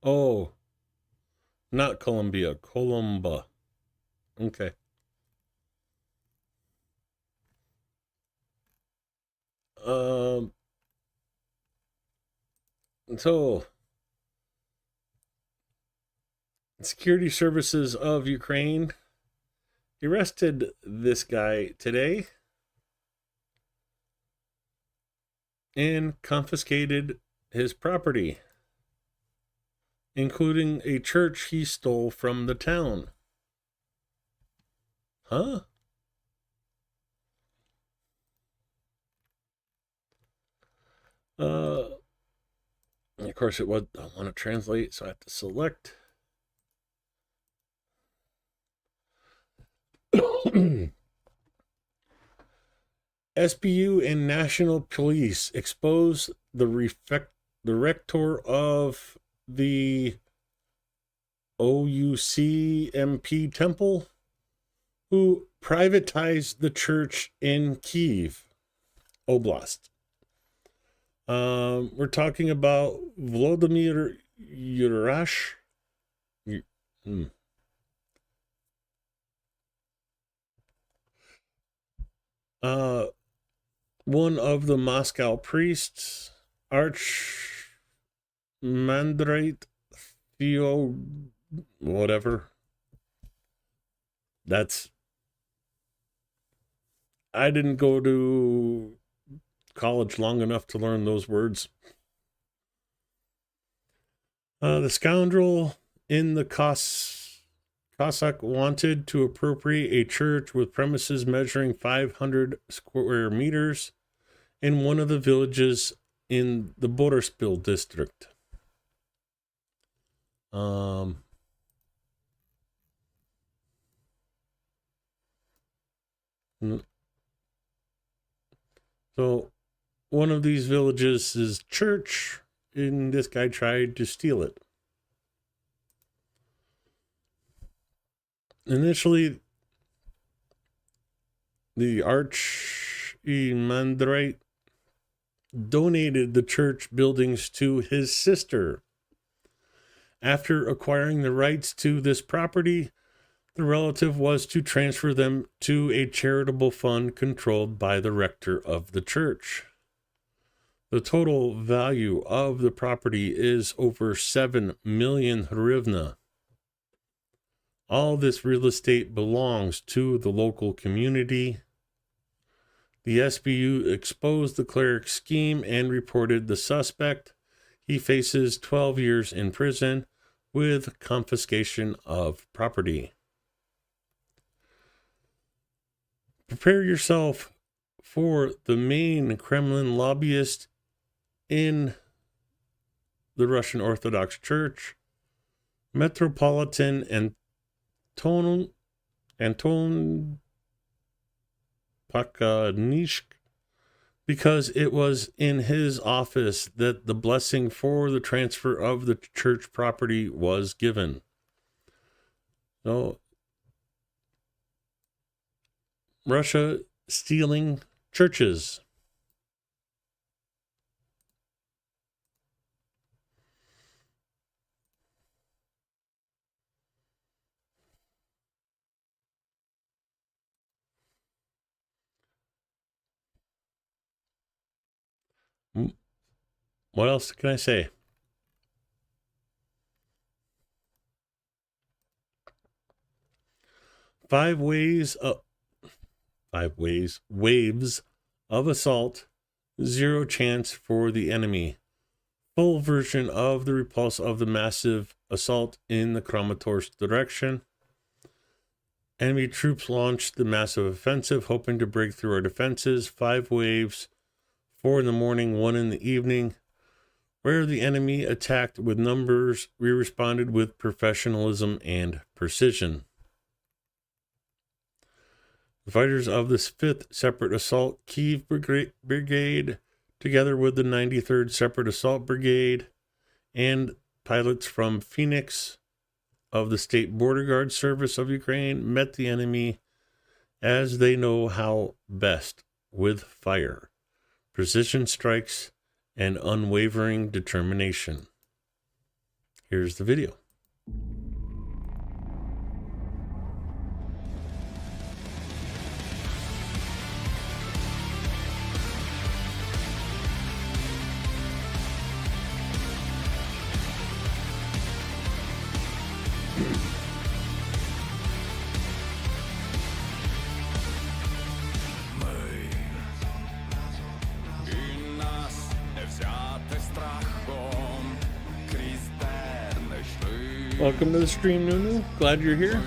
Oh, not Colombia, Columba. Okay. So security services of Ukraine arrested this guy today and confiscated his property, including a church he stole from the town. Huh? Of course it would. I want to translate, so I have to select. SBU and National Police expose the rector of the OUCMP temple, who privatized the church in Kiev Oblast. We're talking about Volodymyr Yurash. One of the Moscow priests, Archimandrite Theo, whatever. I didn't go to college long enough to learn those words. The scoundrel in the Cossack wanted to appropriate a church with premises measuring 500 square meters in one of the villages in the Boryspil district. So one of these villages is church, and this guy tried to steal it. Initially, the Archimandrite donated the church buildings to his sister. After acquiring the rights to this property, the relative was to transfer them to a charitable fund controlled by the rector of the church. The total value of the property is over 7 million hryvnia. All this real estate belongs to the local community. The SBU exposed the cleric scheme and reported the suspect. He faces 12 years in prison with confiscation of property. Prepare yourself for the main Kremlin lobbyist in the Russian Orthodox Church, Metropolitan Anton Pakanishk, because it was in his office that the blessing for the transfer of the church property was given. So, Russia stealing churches. What else can I say? Waves of assault, zero chance for the enemy. Full version of the repulse of the massive assault in the Kramatorsk direction. Enemy troops launched the massive offensive, hoping to break through our defenses. 5 waves, 4 in the morning, 1 in the evening. Where the enemy attacked with numbers, we responded with professionalism and precision. The fighters of the 5th Separate Assault Kiev Brigade, together with the 93rd Separate Assault Brigade, and pilots from Phoenix of the State Border Guard Service of Ukraine, met the enemy as they know how best, with fire, precision strikes, and unwavering determination. Here's the video. И нас Welcome to the stream, Nunu. Glad you're here.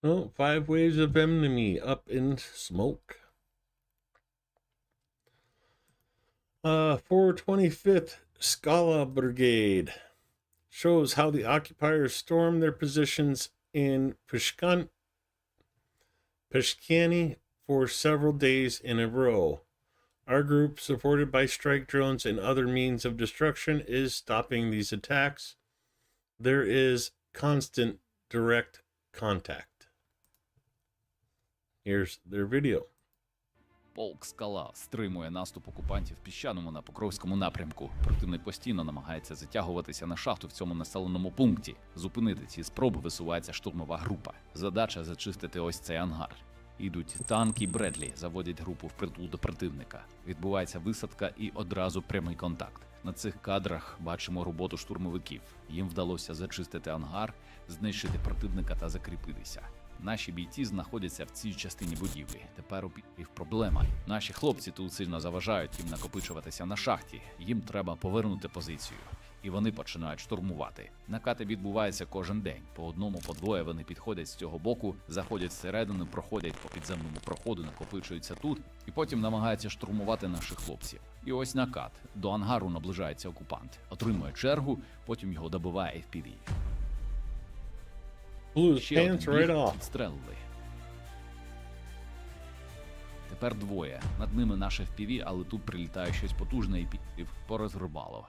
Oh, 5 waves of enemy up in smoke. 425th Scala Brigade shows how the occupiers stormed their positions in Pishkani for several days in a row. Our group, supported by strike drones and other means of destruction, is stopping these attacks. There is constant direct contact. Here's their video. Полк «Скала» стримує наступ окупантів в Піщаному на Покровському напрямку. Противник постійно намагається затягуватися на шахту в цьому населеному пункті. Зупинити ці спроби висувається штурмова група. Задача – зачистити ось цей ангар. Ідуть танки Бредлі, заводять групу впритул до противника. Відбувається висадка і одразу прямий контакт. На цих кадрах бачимо роботу штурмовиків. Їм вдалося зачистити ангар, знищити противника та закріпитися. Наші бійці знаходяться в цій частині будівлі. Тепер у підпів проблема. Наші хлопці тут сильно заважають їм накопичуватися на шахті. Їм треба повернути позицію. І вони починають штурмувати. Накати відбуваються кожен день. По одному, по двоє вони підходять з цього боку, заходять всередину, проходять по підземному проходу, накопичуються тут, і потім намагаються штурмувати наших хлопців. І ось накат. До ангару наближається окупант. Отримує чергу, потім його добиває FPV. Ще один біг підстрелили. Тепер двоє. Над ними наше FPV, але тут прилітає щось потужне і порозрубало.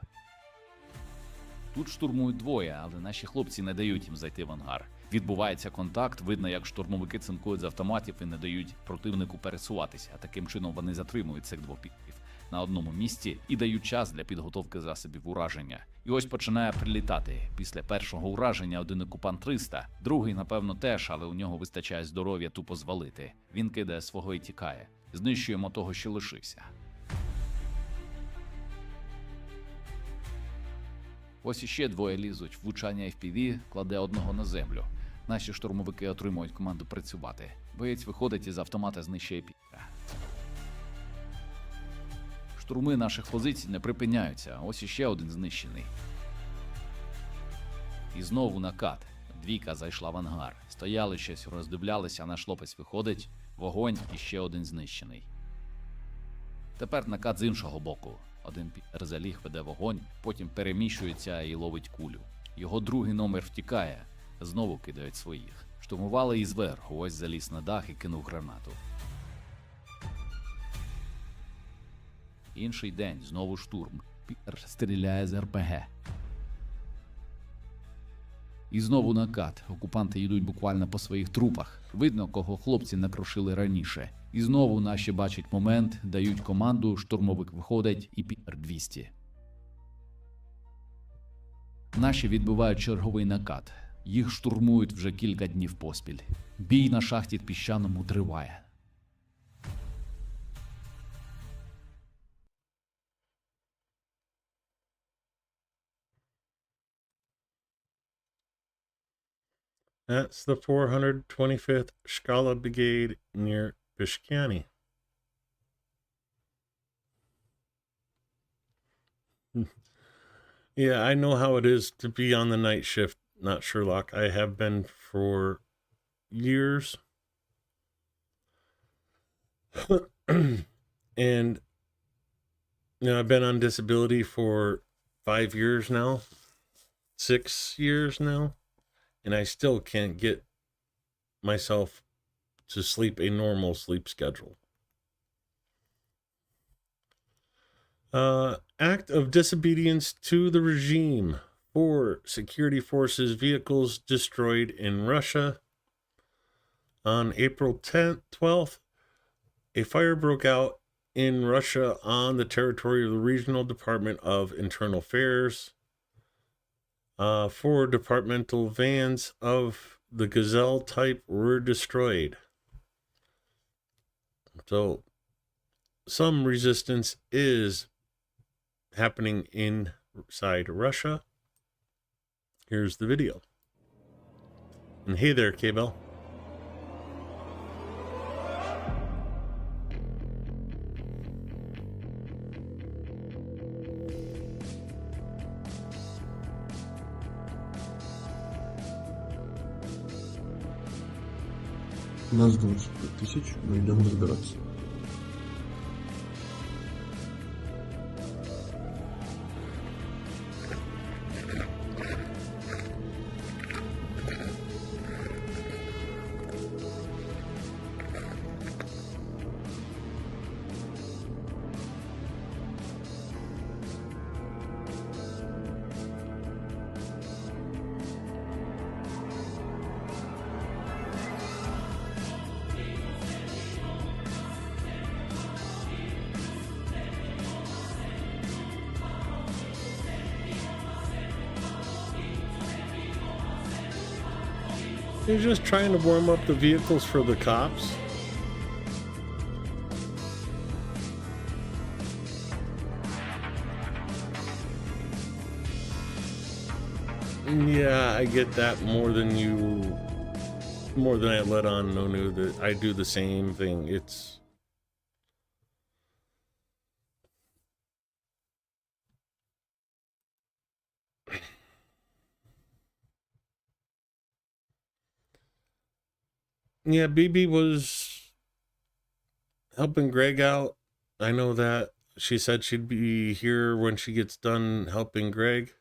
Тут штурмують двоє, але наші хлопці не дають їм зайти в ангар. Відбувається контакт, видно, як штурмовики цинкують з автоматів і не дають противнику пересуватися. Таким чином вони затримують цих двох підлітків на одному місці і дають час для підготовки засобів ураження. І ось починає прилітати. Після першого ураження один окупант 300, другий, напевно, теж, але у нього вистачає здоров'я тупо звалити. Він кидає свого і тікає. Знищуємо того, що лишився. Ось іще двоє лізуть. Влучання FPV кладе одного на землю. Наші штурмовики отримують команду працювати. Боєць виходить із автомата, знищує пітера. Штурми наших позицій не припиняються. Ось іще один знищений. І знову накат. Двійка зайшла в ангар. Стояли щось, роздивлялися, наш хлопець виходить. Вогонь і ще один знищений. Тепер накат з іншого боку. Один пітер заліг, веде вогонь, потім переміщується і ловить кулю. Його другий номер втікає. Знову кидають своїх. Штурмували і зверху. Ось заліз на дах і кинув гранату. Інший день. Знову штурм. Пітер стріляє з РПГ. І знову накат. Окупанти йдуть буквально по своїх трупах. Видно, кого хлопці накрошили раніше. І знову наші бачать момент, дають команду, штурмовик виходить і пітер 200. Наші відбивають черговий накат. Їх штурмують вже кілька днів поспіль. Бій на шахті Піщаному триває. That's the 425th Shkala Brigade near Pishkani. Yeah, I know how it is to be on the night shift, not Sherlock. I have been for years. And, I've been on disability for 5 years now, 6 years now. And I still can't get myself to sleep a normal sleep schedule. Act of disobedience to the regime. 4 security forces vehicles destroyed in Russia. On April 12th, a fire broke out in Russia on the territory of the Regional Department of Internal Affairs. 4 departmental vans of the Gazelle type were destroyed. So some resistance is happening inside Russia. Here's the video. And hey there, K-Bell. Нас 25 тысяч, мы идем разбираться. They're just trying to warm up the vehicles for the cops. Yeah, I get that more than I let on, Nonu, that I do the same thing. It's yeah, BB was helping Greg out. I know that. She said she'd be here when she gets done helping Greg.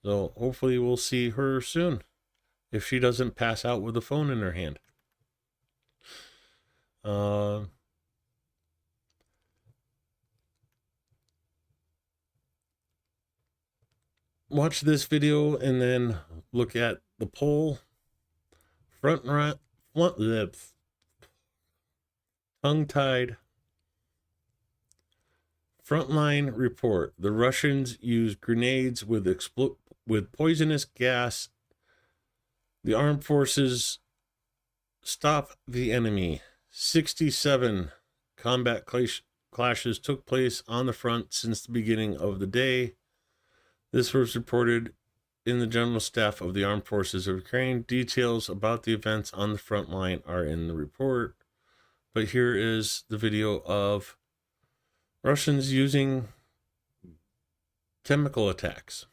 So hopefully we'll see her soon, if she doesn't pass out with the phone in her hand. Watch this video and then look at the poll. Tongue-tied. Frontline report. The Russians used grenades with poisonous gas. The armed forces stop the enemy. 67 combat clashes took place on the front since the beginning of the day. This was reported in the General Staff of the Armed Forces of Ukraine. Details about the events on the front line are in the report. But here is the video of Russians using chemical attacks.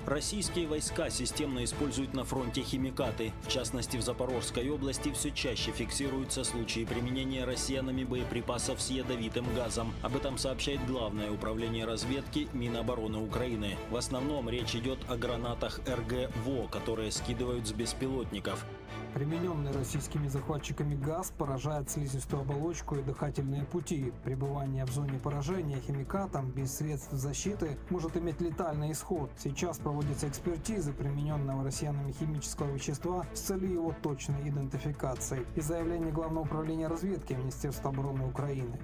Российские войска системно используют на фронте химикаты. В частности, в Запорожской области все чаще фиксируются случаи применения россиянами боеприпасов с ядовитым газом. Об этом сообщает Главное управление разведки Минобороны Украины. В основном речь идет о гранатах РГ-ВО, которые скидывают с беспилотников. Примененный российскими захватчиками газ поражает слизистую оболочку и дыхательные пути. Пребывание в зоне поражения химикатом без средств защиты может иметь летальный исход. Сейчас проводятся экспертизы примененного россиянами химического вещества с целью его точной идентификации. И заявление Главного управления разведки Министерства обороны Украины.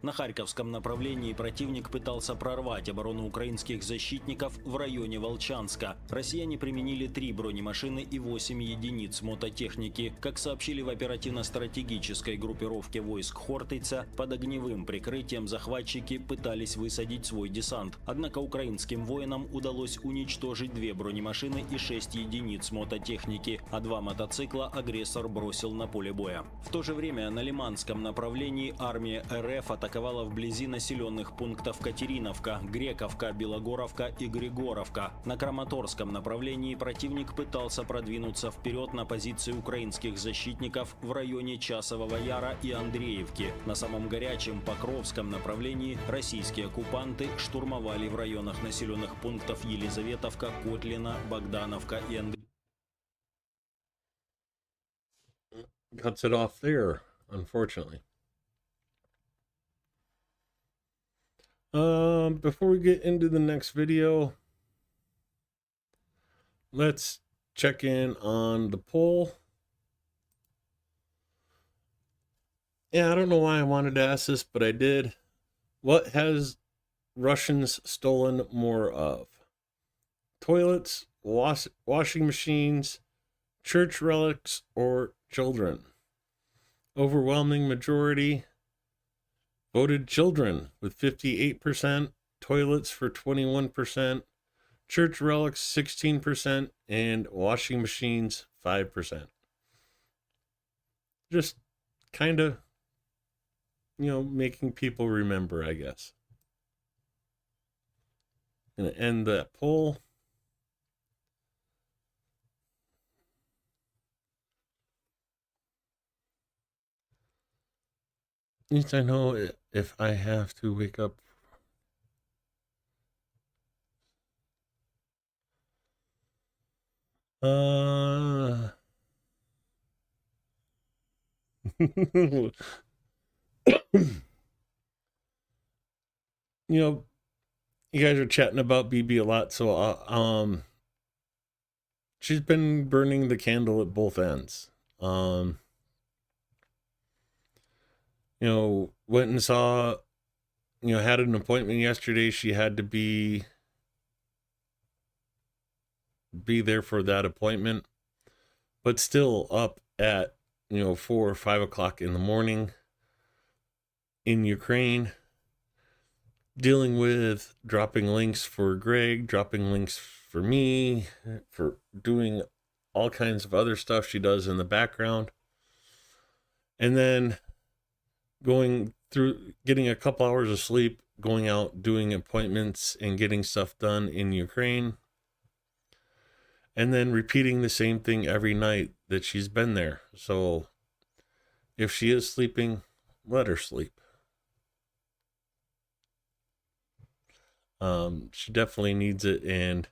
На Харьковском направлении противник пытался прорвать оборону украинских защитников в районе Волчанска. Россияне применили 3 бронемашины и 8 единиц мототехники. Как сообщили в оперативно-стратегической группировке войск Хортиця, под огневым прикрытием захватчики пытались высадить свой десант. Однако украинским воинам удалось уничтожить 2 бронемашины и 6 единиц мототехники, а 2 мотоцикла агрессор бросил на поле боя. В то же время на Лиманском направлении армия РФ атаковала вблизи населенных пунктов Катериновка, Грековка, Белогоровка и Григоровка. На Краматорском направлении противник пытался продвинуться вперед на позиции украинских защитников в районе Часового Яра и Андреевки. На самом горячем Покровском направлении российские оккупанты штурмовали в районах населенных пунктов Елизаветовка, Котлина, Богдановка и Андреевка. Cuts it off there, unfortunately. Before we get into the next video, let's check in on the poll. Yeah, I don't know why I wanted to ask this, but I did. What has Russians stolen more of? Toilets, washing machines, church relics, or children? Overwhelming majority voted children with 58%, toilets for 21%, church relics 16%, and washing machines 5%. Just kind of, making people remember, I guess. Gonna end that poll. At least I know if I have to wake up. You guys are chatting about BB a lot, so she's been burning the candle at both ends. Went and saw, had an appointment yesterday. She had to be there for that appointment, but still up at, 4 or 5 o'clock in the morning in Ukraine, dealing with dropping links for Greg, dropping links for me, for doing all kinds of other stuff she does in the background. And then going through, getting a couple hours of sleep, going out, doing appointments and getting stuff done in Ukraine. And then repeating the same thing every night that she's been there. So if she is sleeping, let her sleep. She definitely needs it, and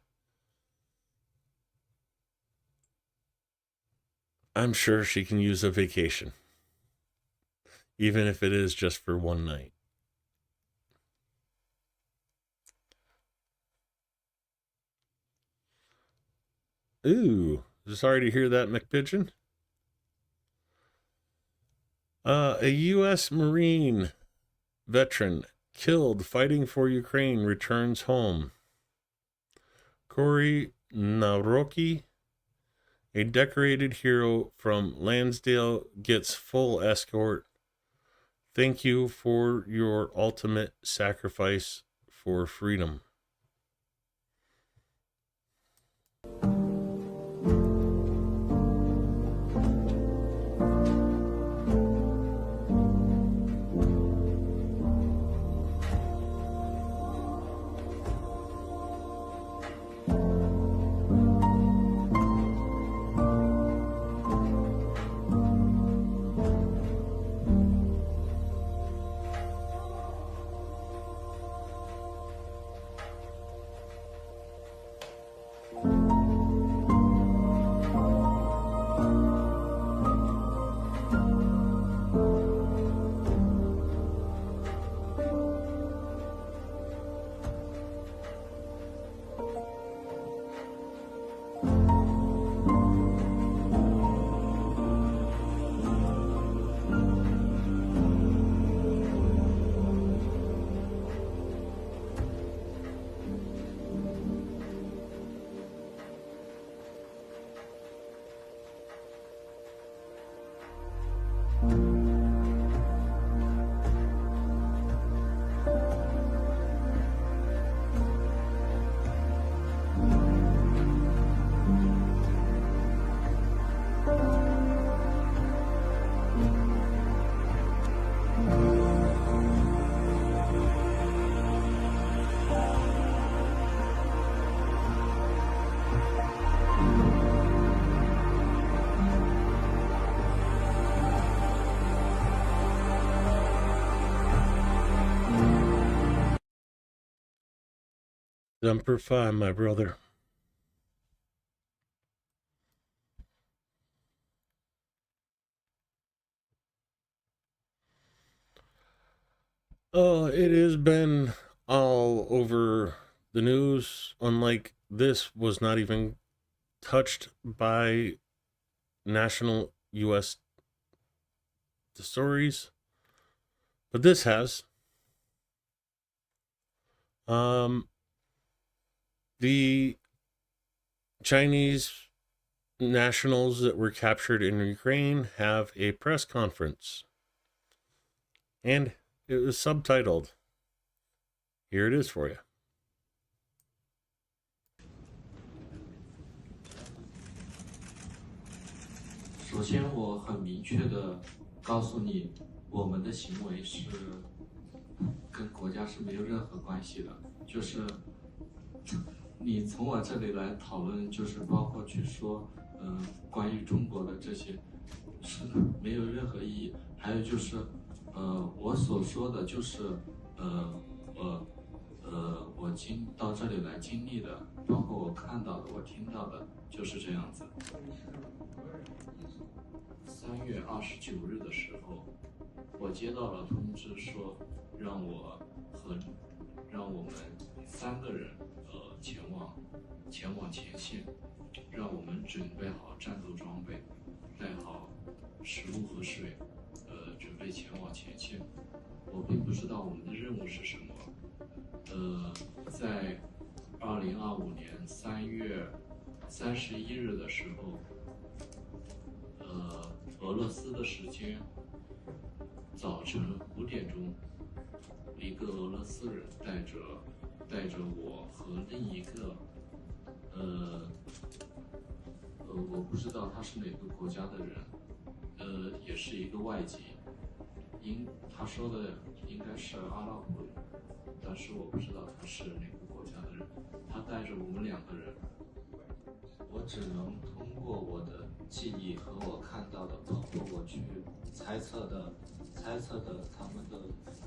I'm sure she can use a vacation, even if it is just for one night. Ooh, sorry to hear that, McPigeon. A U.S. Marine veteran killed fighting for Ukraine returns home. Corey Naroki, a decorated hero from Lansdale, gets full escort. Thank you for your ultimate sacrifice for for freedom. Semper Fi, my brother. It has been all over the news. Unlike this, was not even touched by national U.S. stories, but this has. The Chinese nationals that were captured in Ukraine have a press conference, and it was subtitled. Here it is for you. 首先，我很明确的告诉你，我们的行为是跟国家是没有任何关系的。就是你从我这里来讨论，就是包括去说，关于中国的这些，是没有任何意义。还有就是，我所说的就是，我到这里来经历的，包括我看到的、我听到的，就是这样子。3月29日的时候，我接到了通知说，让我们3个人前往前线，让我们准备好战斗装备，带好食物和水，准备前往前线。我并不知道我们的任务是什么。在2025年3月31日的时候，俄罗斯的时间早晨5点钟，一个俄罗斯人带着我和另一个，我不知道他是哪个国家的人，也是一个外籍，他说的应该是阿拉伯人，但是我不知道他是哪个国家的人。他带着我们2个人，我只能通过我的记忆和我看到的，包括我去猜测的他们的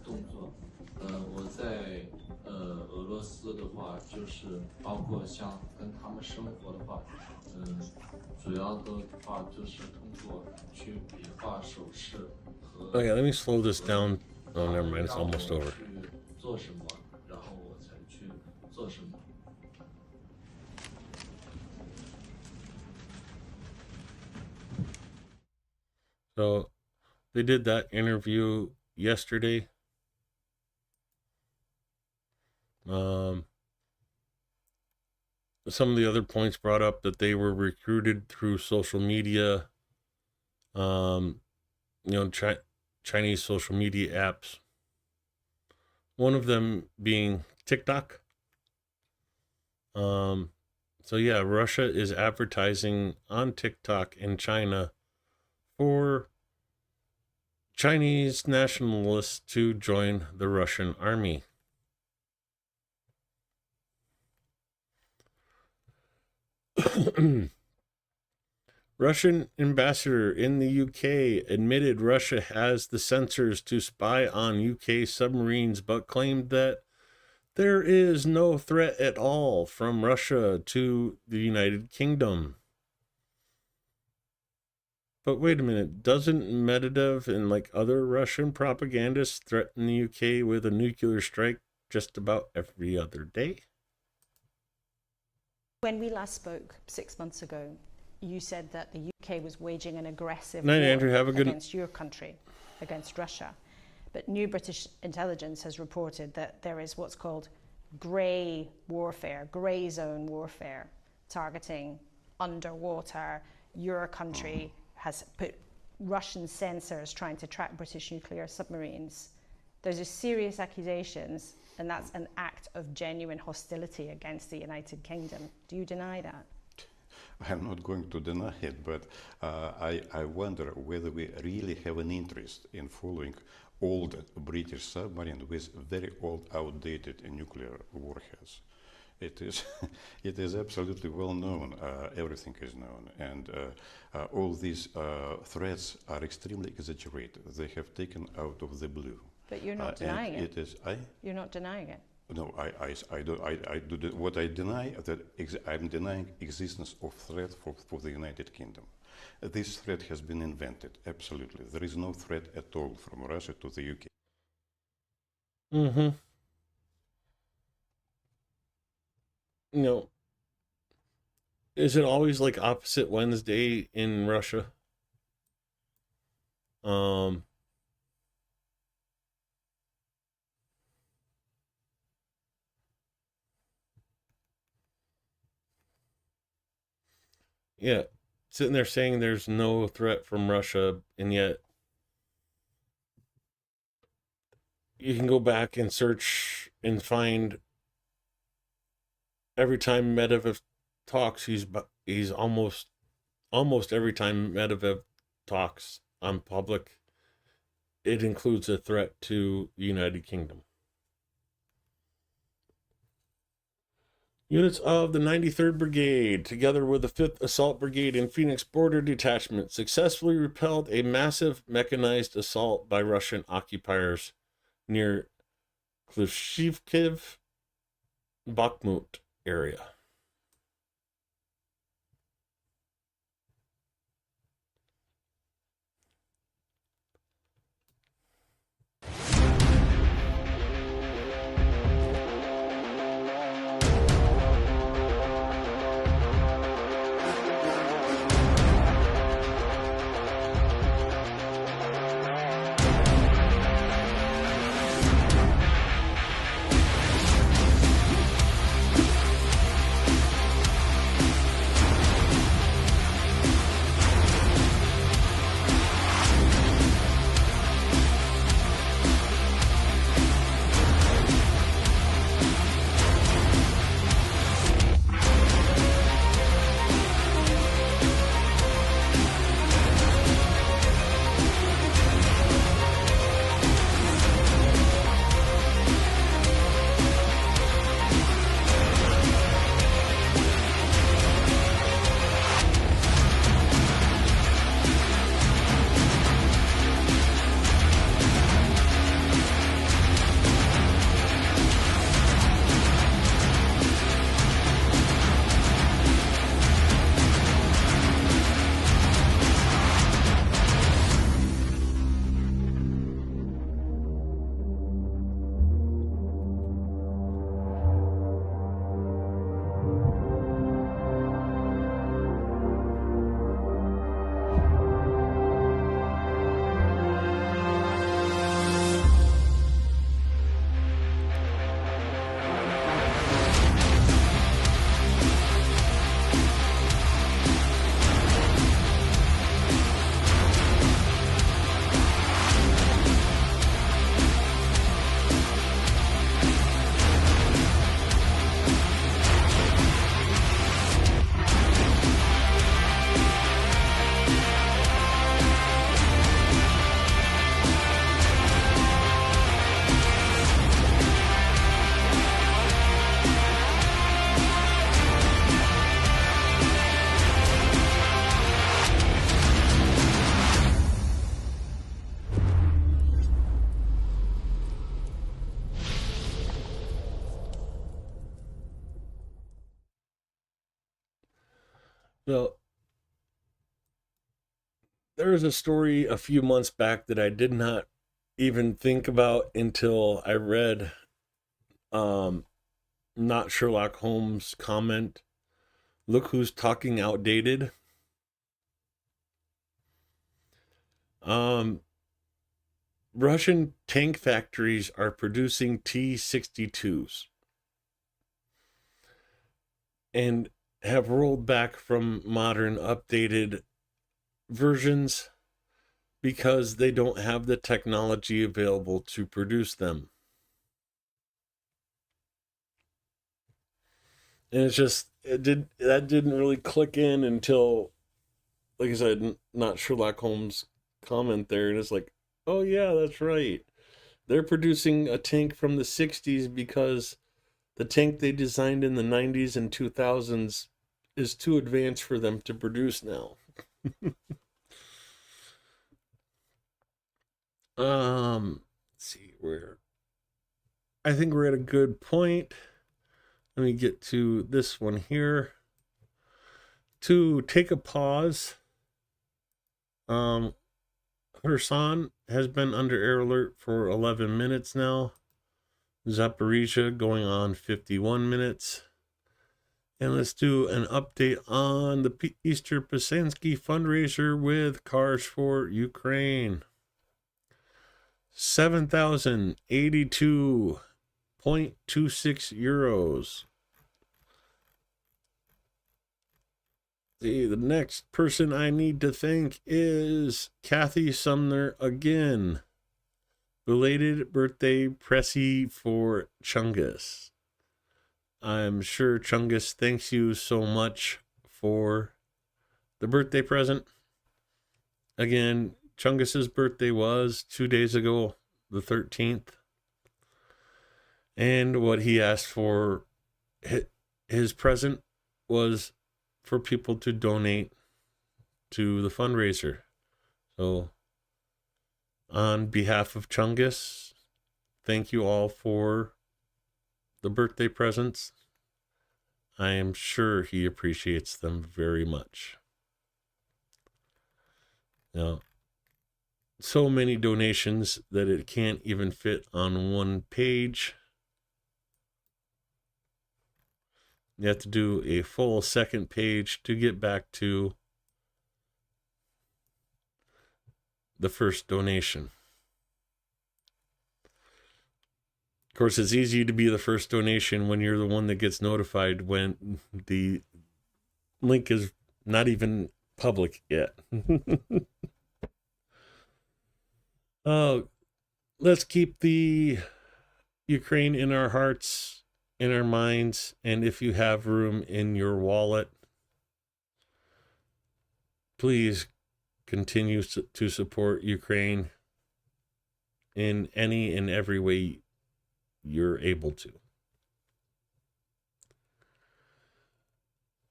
动作。我在俄罗斯的话，就是包括像跟他们生活的话，主要的话就是通过去比划手势和。Oh yeah, let me slow this down. Oh, never mind, it's almost over. 做什么，然后我才去做什么。So they did that interview yesterday. Some of the other points brought up that they were recruited through social media, Chinese social media apps. One of them being TikTok. So yeah, Russia is advertising on TikTok in China for Chinese nationalists to join the Russian army. Russian ambassador in the UK admitted Russia has the sensors to spy on UK submarines, but claimed that there is no threat at all from Russia to the United Kingdom. But wait a minute, doesn't Medvedev and like other Russian propagandists threaten the UK with a nuclear strike just about every other day? When we last spoke 6 months ago, you said that the UK was waging an aggressive Night, war Andrew. Have a good against your country, against Russia. But new British intelligence has reported that there is what's called grey warfare, grey zone warfare, targeting underwater. Your country has put Russian sensors trying to track British nuclear submarines. Those are serious accusations, and that's an act of genuine hostility against the United Kingdom. Do you deny that? I'm not going to deny it, but I wonder whether we really have an interest in following old British submarine with very old, outdated nuclear warheads. It is absolutely well known. Everything is known, and all these threats are extremely exaggerated. They have taken out of the blue. But you're not denying it. You're not denying it. No, I do what I deny, that I'm denying existence of threat for the United Kingdom. This threat has been invented, absolutely. There is no threat at all from Russia to the UK. Mm-hmm. No. Is it always like opposite Wednesday in Russia? Yeah, sitting there saying there's no threat from Russia, and yet you can go back and search and find every time Medvedev talks, he's almost every time Medvedev talks on public, it includes a threat to the United Kingdom. Units of the 93rd Brigade, together with the 5th Assault Brigade and Phoenix Border Detachment, successfully repelled a massive mechanized assault by Russian occupiers near Klishivkiv, Bakhmut area. So there was a story a few months back that I did not even think about until I read not Sherlock Holmes' comment, "Look who's talking outdated." Russian tank factories are producing T-62s and have rolled back from modern updated versions because they don't have the technology available to produce them. And it's just, that didn't really click in until, like I said, not Sherlock Holmes' comment there. And it's like, oh yeah, that's right. They're producing a tank from the 60s because the tank they designed in the 90s and 2000s is too advanced for them to produce now. Let's see where. I think we're at a good point. Let me get to this one here. To take a pause, Kherson has been under air alert for 11 minutes now. Zaporizhia going on 51 minutes. And let's do an update on the Easter Pasansky fundraiser with Cars for Ukraine. 7,082.26 euros. The next person I need to thank is Kathy Sumner again. Belated birthday Pressy for Chungus. I'm sure Chungus thanks you so much for the birthday present. Again, Chungus's birthday was 2 days ago, the 13th. And what he asked for, his present was for people to donate to the fundraiser. So, on behalf of Chungus, thank you all for the birthday presents. I am sure he appreciates them very much. Now, so many donations that it can't even fit on one page. You have to do a full second page to get back to the first donation. Of course, it's easy to be the first donation when you're the one that gets notified when the link is not even public yet. Let's keep the Ukraine in our hearts, in our minds, and if you have room in your wallet, please continue to support Ukraine in any and every way you're able to.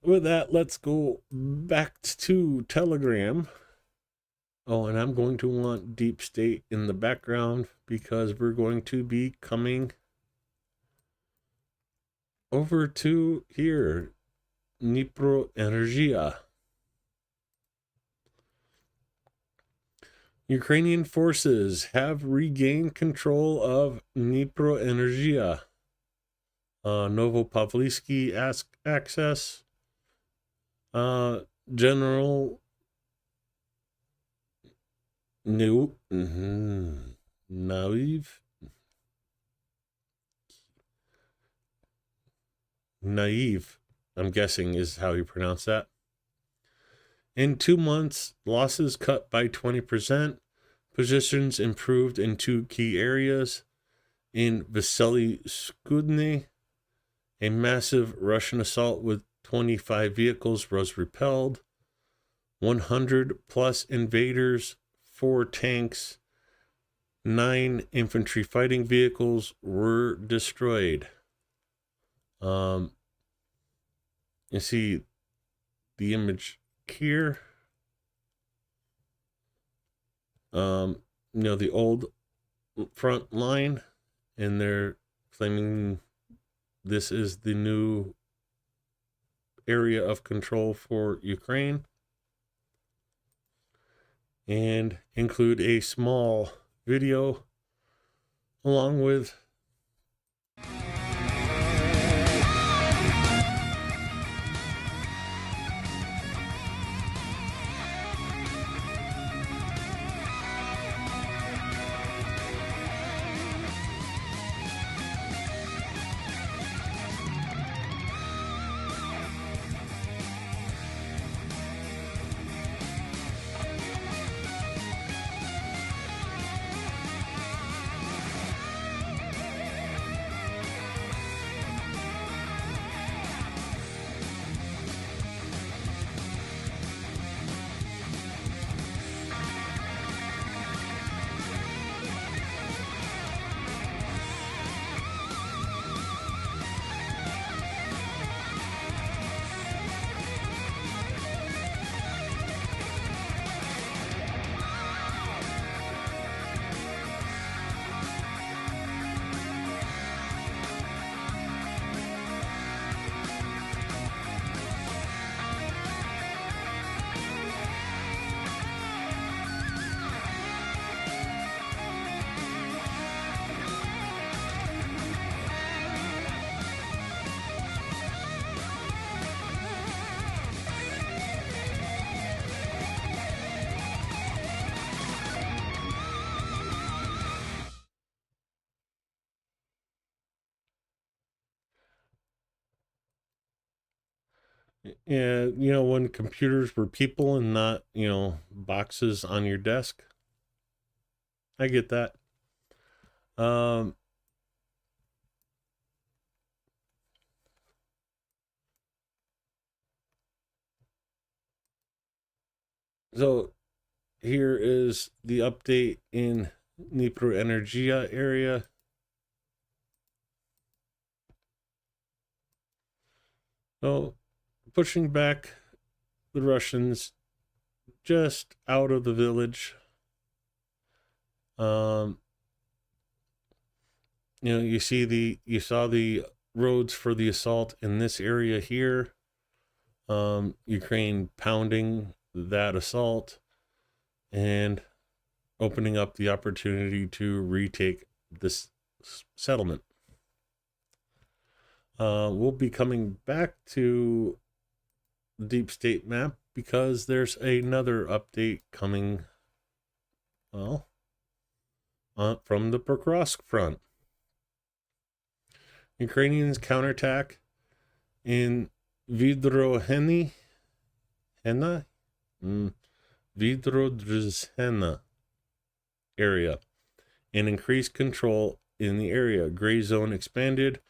With that, let's go back to Telegram. Oh, and I'm going to want Deep State in the background because we're going to be coming over to here, Dnipro Energia. Ukrainian forces have regained control of Dnipro Energia. Novopavlivsky access. General Naive, I'm guessing is how you pronounce that. In 2 months, losses cut by 20%. Positions improved in 2 key areas. In Vasily Skudny, a massive Russian assault with 25 vehicles was repelled. 100 plus invaders, 4 tanks, 9 infantry fighting vehicles were destroyed. You see the image here. The old front line, and they're claiming this is the new area of control for Ukraine, and include a small video along with when computers were people and not, boxes on your desk. I get that. So here is the update in Dnipro Energia area. So pushing back the Russians just out of the village. You saw the roads for the assault in this area here. Ukraine pounding that assault and opening up the opportunity to retake this settlement. We'll be coming back to the deep state map because there's another update coming, from the Pokrovsk front. Ukrainians counterattack in Vidroheny Vidrodrzhena area and increased control in the area. Gray zone expanded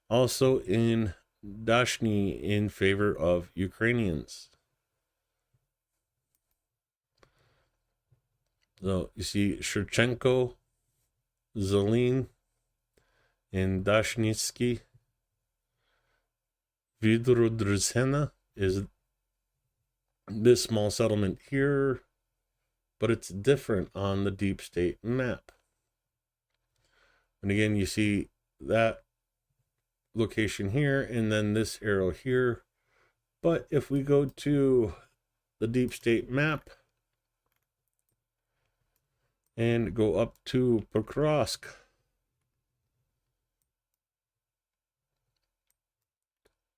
also in Dashny in favor of Ukrainians. So you see Shevchenko, Zelin, and Dashnitsky. Vidrodrzhena is this small settlement here, but it's different on the deep state map. And again, you see that location here and then this arrow here. But if we go to the deep state map and go up to Pokrovsk,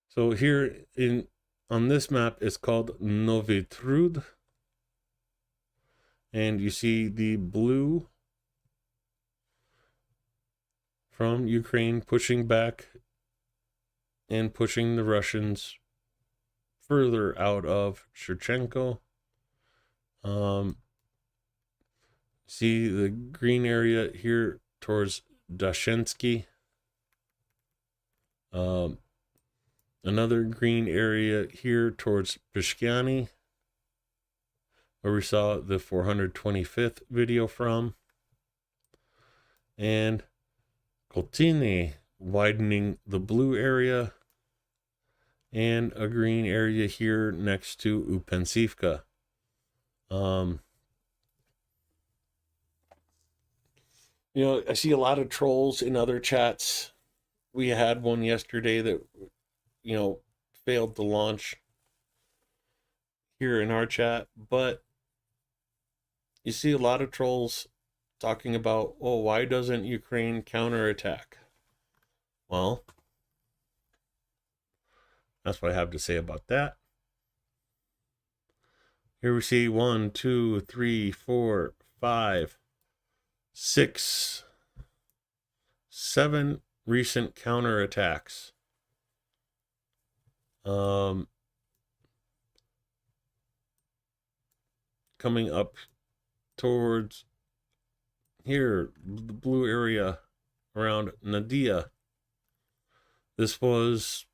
so here on this map it's called Novy Trud, and you see the blue from Ukraine pushing back and pushing the Russians further out of Shevchenko. See the green area here towards Dashensky. Another green area here towards Pishkyani, where we saw the 425th video from. And Koltine widening the blue area, and a green area here next to Upensivka. I see a lot of trolls in other chats. We had one yesterday that, failed to launch here in our chat, but you see a lot of trolls talking about, oh, why doesn't Ukraine counterattack? Well, that's what I have to say about that. Here we see 1, 2, 3, 4, 5, 6, 7 recent counterattacks. Coming up towards here, the blue area around Nadia. This was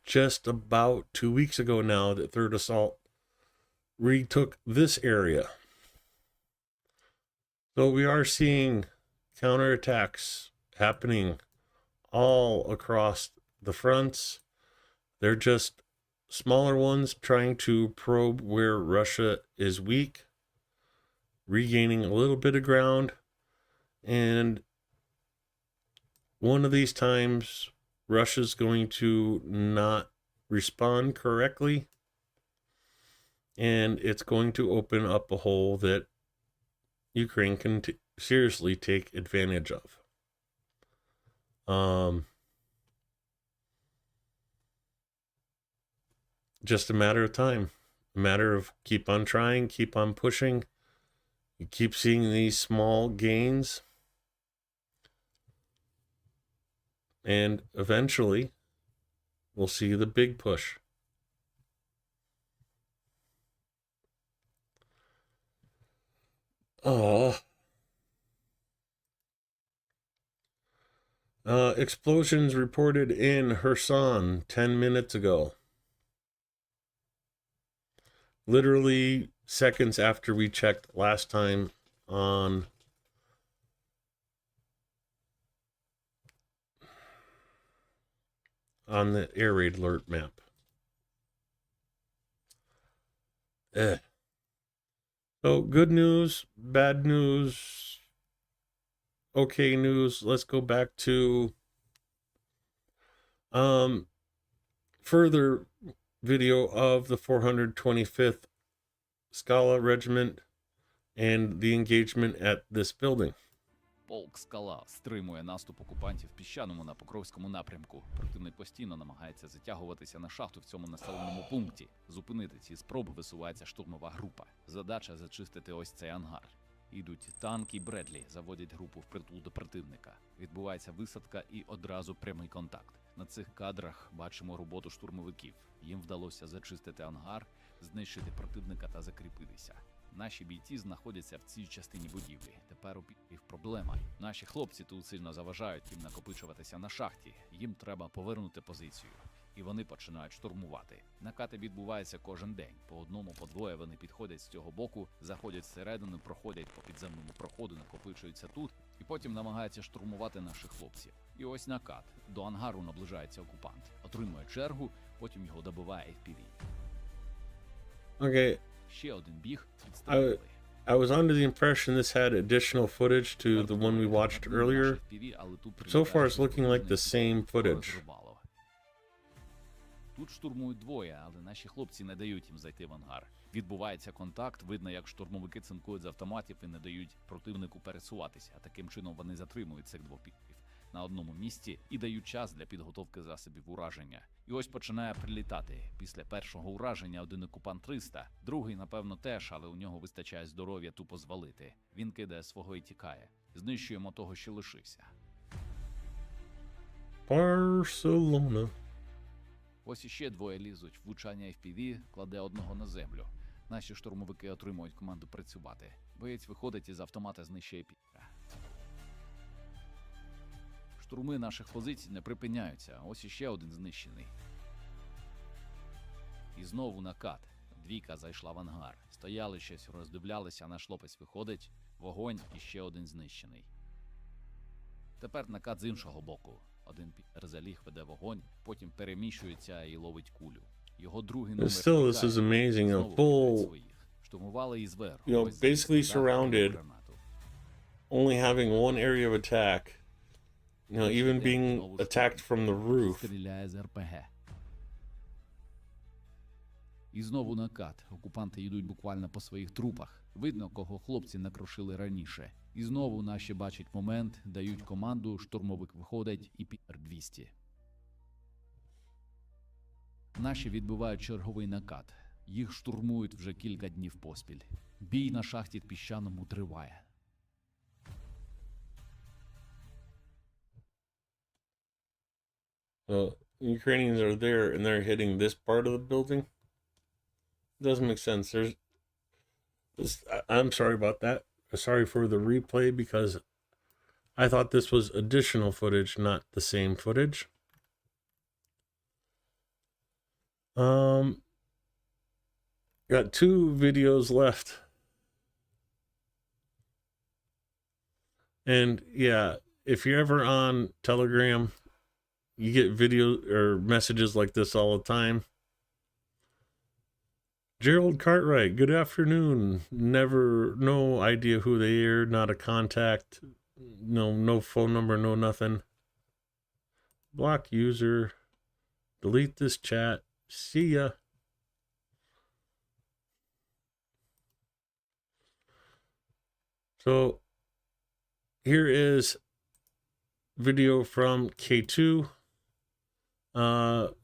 just about 2 weeks ago now that Third Assault retook this area. So we are seeing counterattacks happening all across the fronts. They're just smaller ones trying to probe where Russia is weak, regaining a little bit of ground. And one of these times, Russia's going to not respond correctly, and it's going to open up a hole that Ukraine can seriously take advantage of. Just a matter of time, a matter of keep on trying, keep on pushing. You keep seeing these small gains, and eventually we'll see the big push. Explosions reported in Kherson 10 minutes ago. Literally seconds after we checked last time on the air raid alert map. So good news, bad news, okay news. Let's go back to further video of the 425th Scala Regiment and the engagement at this building. Полк «Скала» стримує наступ окупантів в Піщаному на Покровському напрямку. Противник постійно намагається затягуватися на шахту в цьому населеному пункті. Зупинити ці спроби висувається штурмова група. Задача – зачистити ось цей ангар. Ідуть танки і Бредлі, заводять групу впритул до противника. Відбувається висадка і одразу прямий контакт. На цих кадрах бачимо роботу штурмовиків. Їм вдалося зачистити ангар, знищити противника та закріпитися. Наші бійці знаходяться в цій частині будівлі. Тепер опів проблема. Наші хлопці тут сильно заважають їм накопичуватися на шахті. Їм треба повернути позицію. І вони починають штурмувати. Накати відбуваються кожен день. По одному, по двоє вони підходять з цього боку, заходять всередину, проходять по підземному проходу, накопичуються тут, і потім намагаються штурмувати наших хлопців. І ось накат. До ангару наближається окупант. Отримує чергу, потім його добиває FPV. Okay. Ще один біг. I was under the impression this had additional footage to the one we watched earlier. So far it's looking like the same footage. Тут штурмують двоє, але наші хлопці не дають їм зайти в ангар. Відбувається контакт, видно, як штурмовики цинкують з автоматів і не дають противнику пересуватися. Таким чином вони затримують цих двох бійців на одному місці і дають час для підготовки засобів ураження. І ось починає прилітати. Після першого ураження один окупант 300, другий, напевно, теж, але у нього вистачає здоров'я тупо звалити. Він кидає свого і тікає. Знищуємо того, що лишився. Барселона. Ось іще двоє лізуть. Влучання FPV кладе одного на землю. Наші штурмовики отримують команду працювати. Боєць виходить із автомата, знищує піка. Штурми наших позицій не припиняються. Ось іще один знищений. І знову накат. Двійка зайшла в ангар. Стояли щось, роздивлялися, наш хлопець виходить. Вогонь і ще один знищений. Тепер накат з іншого боку. Один пікер заліг, веде вогонь, потім переміщується і ловить кулю. Його другий номер Still, this is amazing. A full, штурмували і зверху. you know, basically surrounded, only having one area of attack. You know, even being attacked from the roof. Стріляє з РПГ. І знову накат. Окупанти йдуть буквально по своїх трупах. Видно, кого хлопці накрошили раніше. І знову наші бачать момент, дають команду, штурмовик виходить і Пітер 200. Наші відбивають черговий накат. Їх штурмують вже кілька днів поспіль. Бій на шахті Піщаному триває. Ukrainians are there and they're hitting this part of the building. Doesn't make sense. I'm sorry about that. Sorry for the replay because I thought this was additional footage, not the same footage. Got 2 videos left. And yeah, if you're ever on Telegram, you get video or messages like this all the time. Gerald Cartwright, good afternoon. Never, no idea who they are, not a contact, no phone number, no nothing. Block user, delete this chat, see ya. So here is video from K2.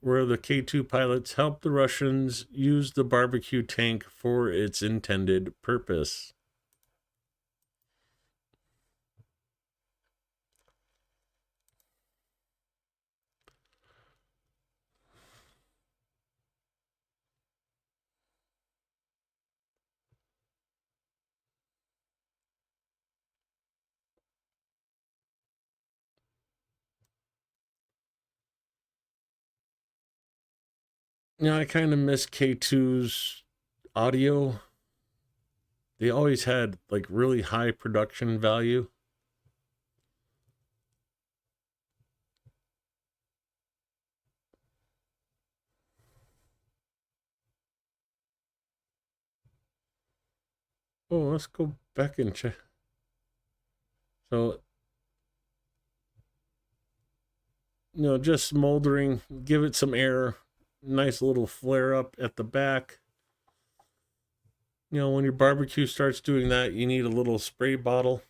Where the K2 pilots helped the Russians use the barbecue tank for its intended purpose. Yeah, I kind of miss K2's audio. They always had like really high production value. Oh, let's go back and check. So, just smoldering, give it some air. Nice little flare up at the back. When your barbecue starts doing that, you need a little spray bottle.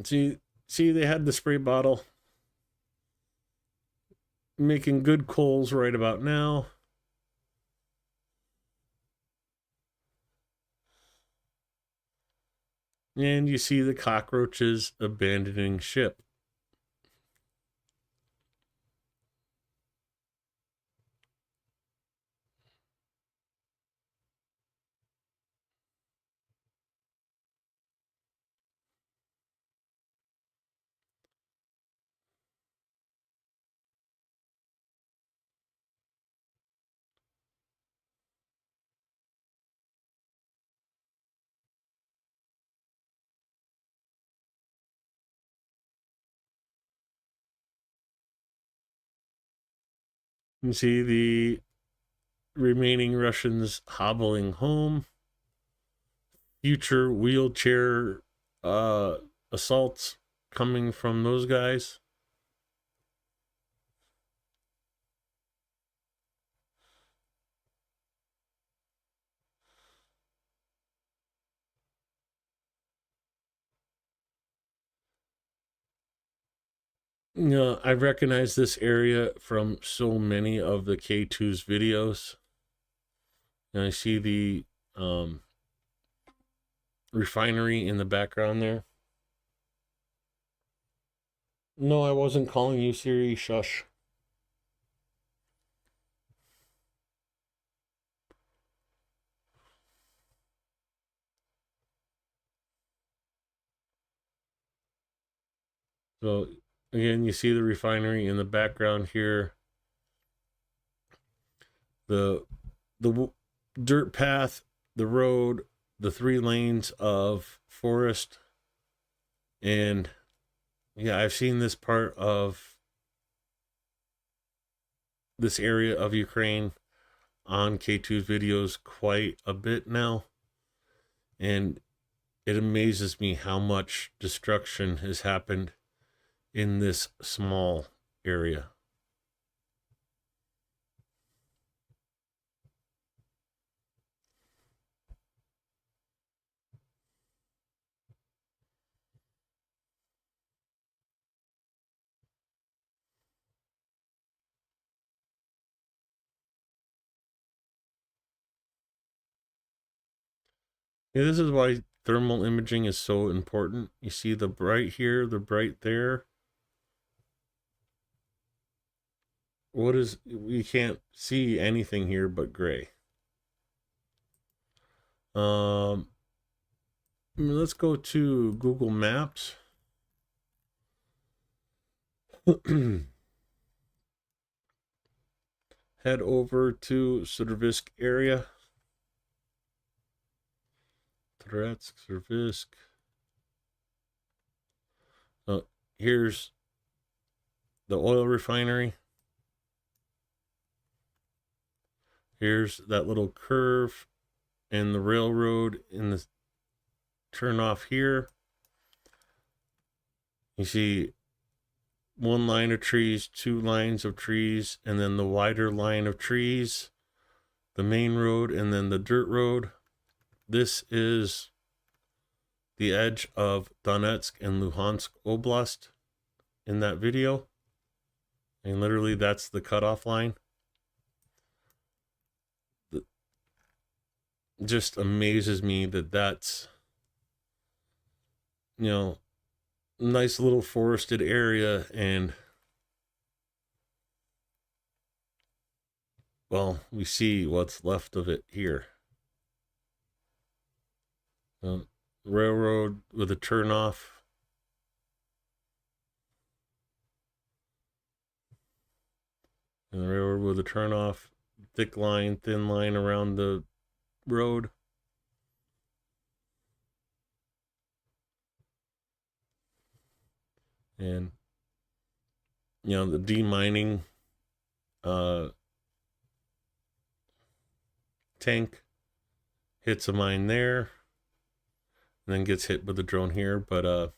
See, they had the spray bottle. Making good coals right about now. And you see the cockroaches abandoning ship. You see the remaining Russians hobbling home. Future wheelchair assaults coming from those guys. I recognize this area from so many of the K2's videos. And I see the refinery in the background there. No, I wasn't calling you Siri. Shush. So again, you see the refinery in the background here. The dirt path, the road, the 3 lanes of forest. And yeah, I've seen this part of this area of Ukraine on K2's videos quite a bit now. And it amazes me how much destruction has happened in this small area. Yeah, this is why thermal imaging is so important. You see the bright here, the bright there. What is, we can't see anything here but gray. Let's go to Google Maps. Head over to Sudervisk area. Toretsk, Sudervisk. Here's the oil refinery. Here's that little curve and the railroad in the turn off here. You see one line of trees, two lines of trees, and then the wider line of trees, the main road, and then the dirt road. This is the edge of Donetsk and Luhansk Oblast in that video. And literally that's the cutoff line. It just amazes me that that's, you know, nice little forested area, and well, we see what's left of it here. Railroad with a turnoff. And the railroad with a turnoff. Thick line, thin line around the road. And, you know, the demining tank hits a mine there and then gets hit with the drone here. But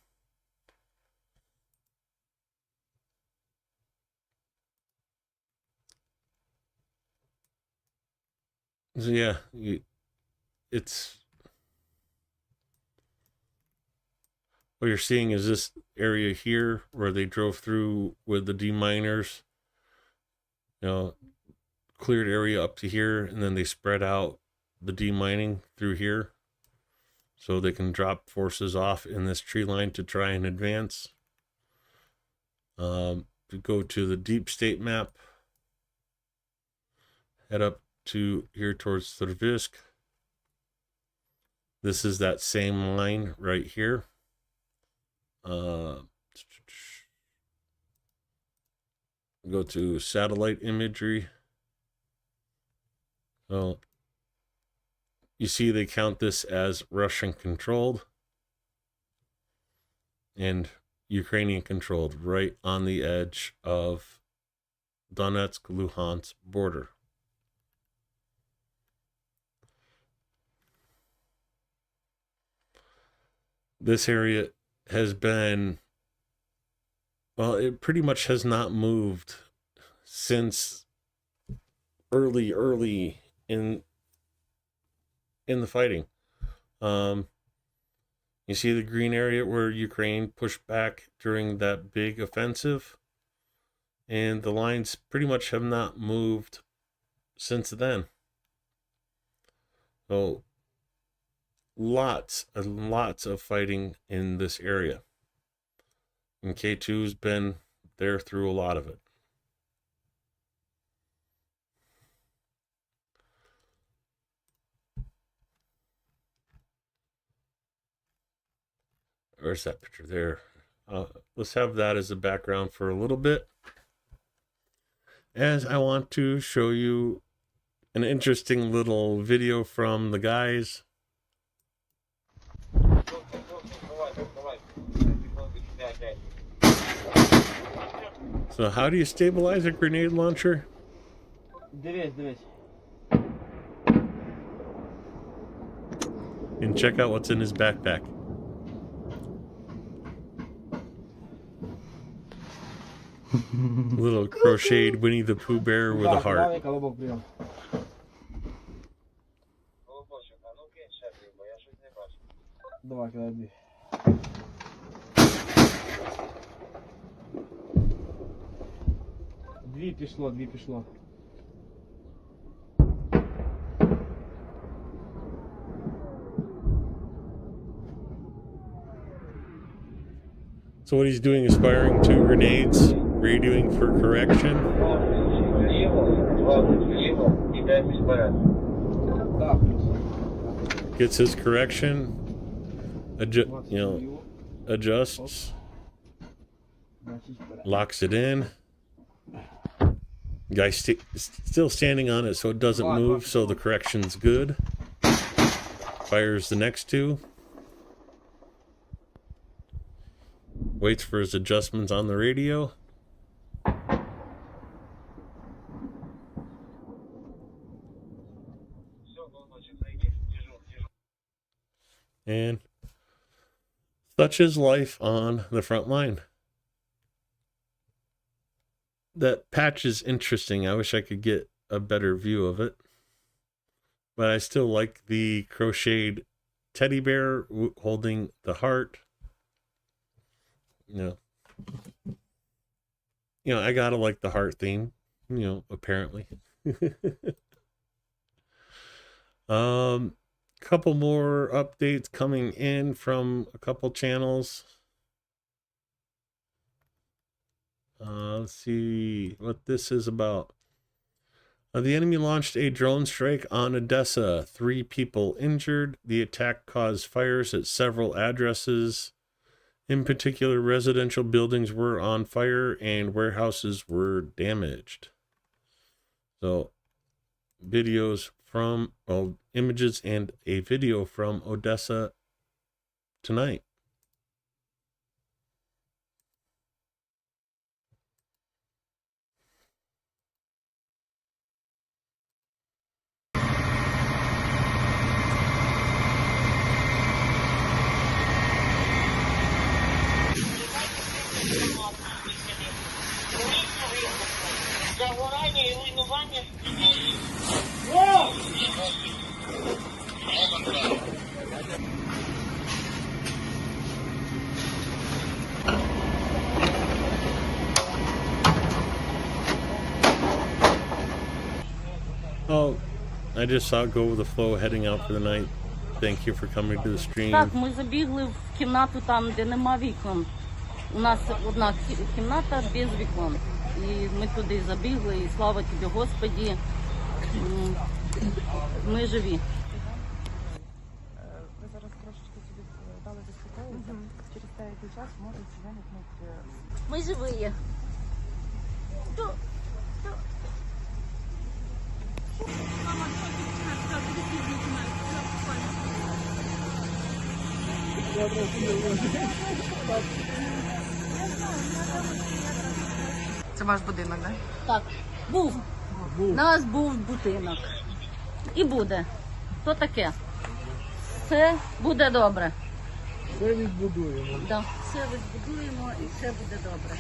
so yeah, it's, what you're seeing is this area here where they drove through with the deminers, you know, cleared area up to here, and then they spread out the demining through here so they can drop forces off in this tree line to try and advance. To go to the deep state map, head up to here towards Sudervisk. This is that same line right here. Go to satellite imagery. So you see they count this as Russian controlled and Ukrainian controlled, right on the edge of Donetsk-Luhansk border. This area has been, well, it pretty much has not moved since early in the fighting. You see the green area where Ukraine pushed back during that big offensive, and the lines pretty much have not moved since then. So lots and lots of fighting in this area, and K2's been there through a lot of it. Where's that picture there? Let's have that as a background for a little bit, as I want to show you an interesting little video from the guys. So how do you stabilize a grenade launcher? And check out what's in his backpack. Little crocheted Winnie the Pooh bear with a heart. Давай, клади. Дві пішло. So what he's doing is firing 2 grenades, radioing for correction. Gets his correction, adjusts, locks it in. Guy's still standing on it so it doesn't move, so the correction's good. Fires the next 2. Waits for his adjustments on the radio. And such is life on the front line. That patch is interesting. I wish I could get a better view of it. But I still like the crocheted teddy bear holding the heart. I gotta like the heart theme, apparently. Couple more updates coming in from a couple channels. Let's see what this is about. The enemy launched a drone strike on Odessa. 3 people injured. The attack caused fires at several addresses. In particular, residential buildings were on fire and warehouses were damaged. So, images and a video from Odessa tonight. Oh, I just saw Go With The Flow heading out for the night. Thank you for coming to the stream. Так, ми забігли в кімнату там, де нема вікон. У нас одна кімната без вікон. І ми туди забігли, і слава тобі, Господі, ми живі. Ви зараз трошечки собі дали заспокоїтися. Через деякий час можуть виникнути... Ми живі. Це ваш будинок, так? Так, був. У нас був будинок. І буде. То таке. Все буде добре. Все відбудуємо. Так, все відбудуємо і все буде добре.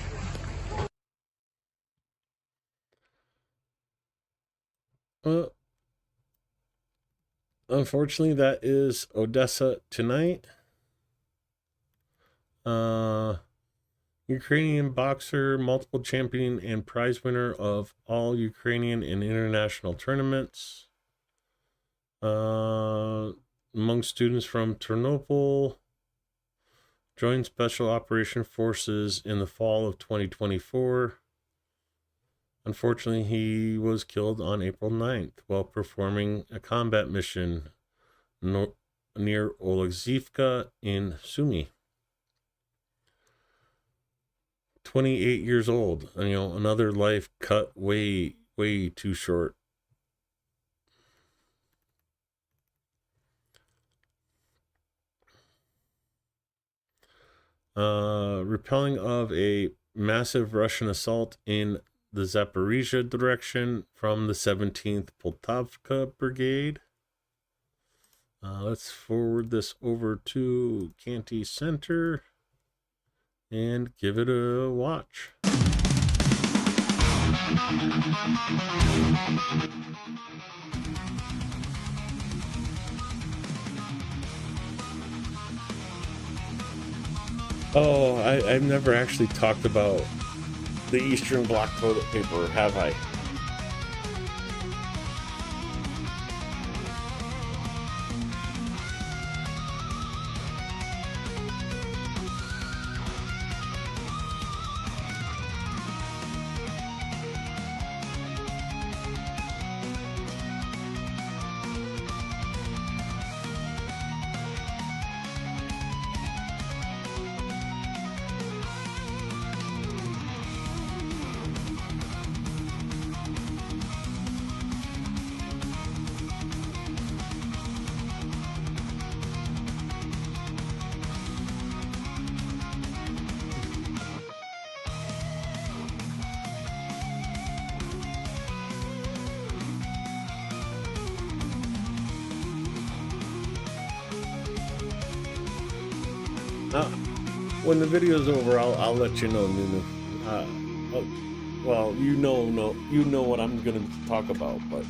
Unfortunately, that is Odessa tonight. Ukrainian boxer, multiple champion and prize winner of all Ukrainian and international tournaments. Among students from Ternopil, joined Special Operation Forces in the fall of 2024. Unfortunately, he was killed on April 9th while performing a combat mission near Oleksivka in Sumy. 28 years old. Another life cut way, way too short. Repelling of a massive Russian assault in the Zaporizhia direction from the 17th Poltavka Brigade. Let's forward this over to Canty Center and give it a watch. Oh, I've never actually talked about the Eastern Bloc toilet paper, have I? When the video's over, I'll let you know, Nunu. Well, you know what I'm gonna talk about, but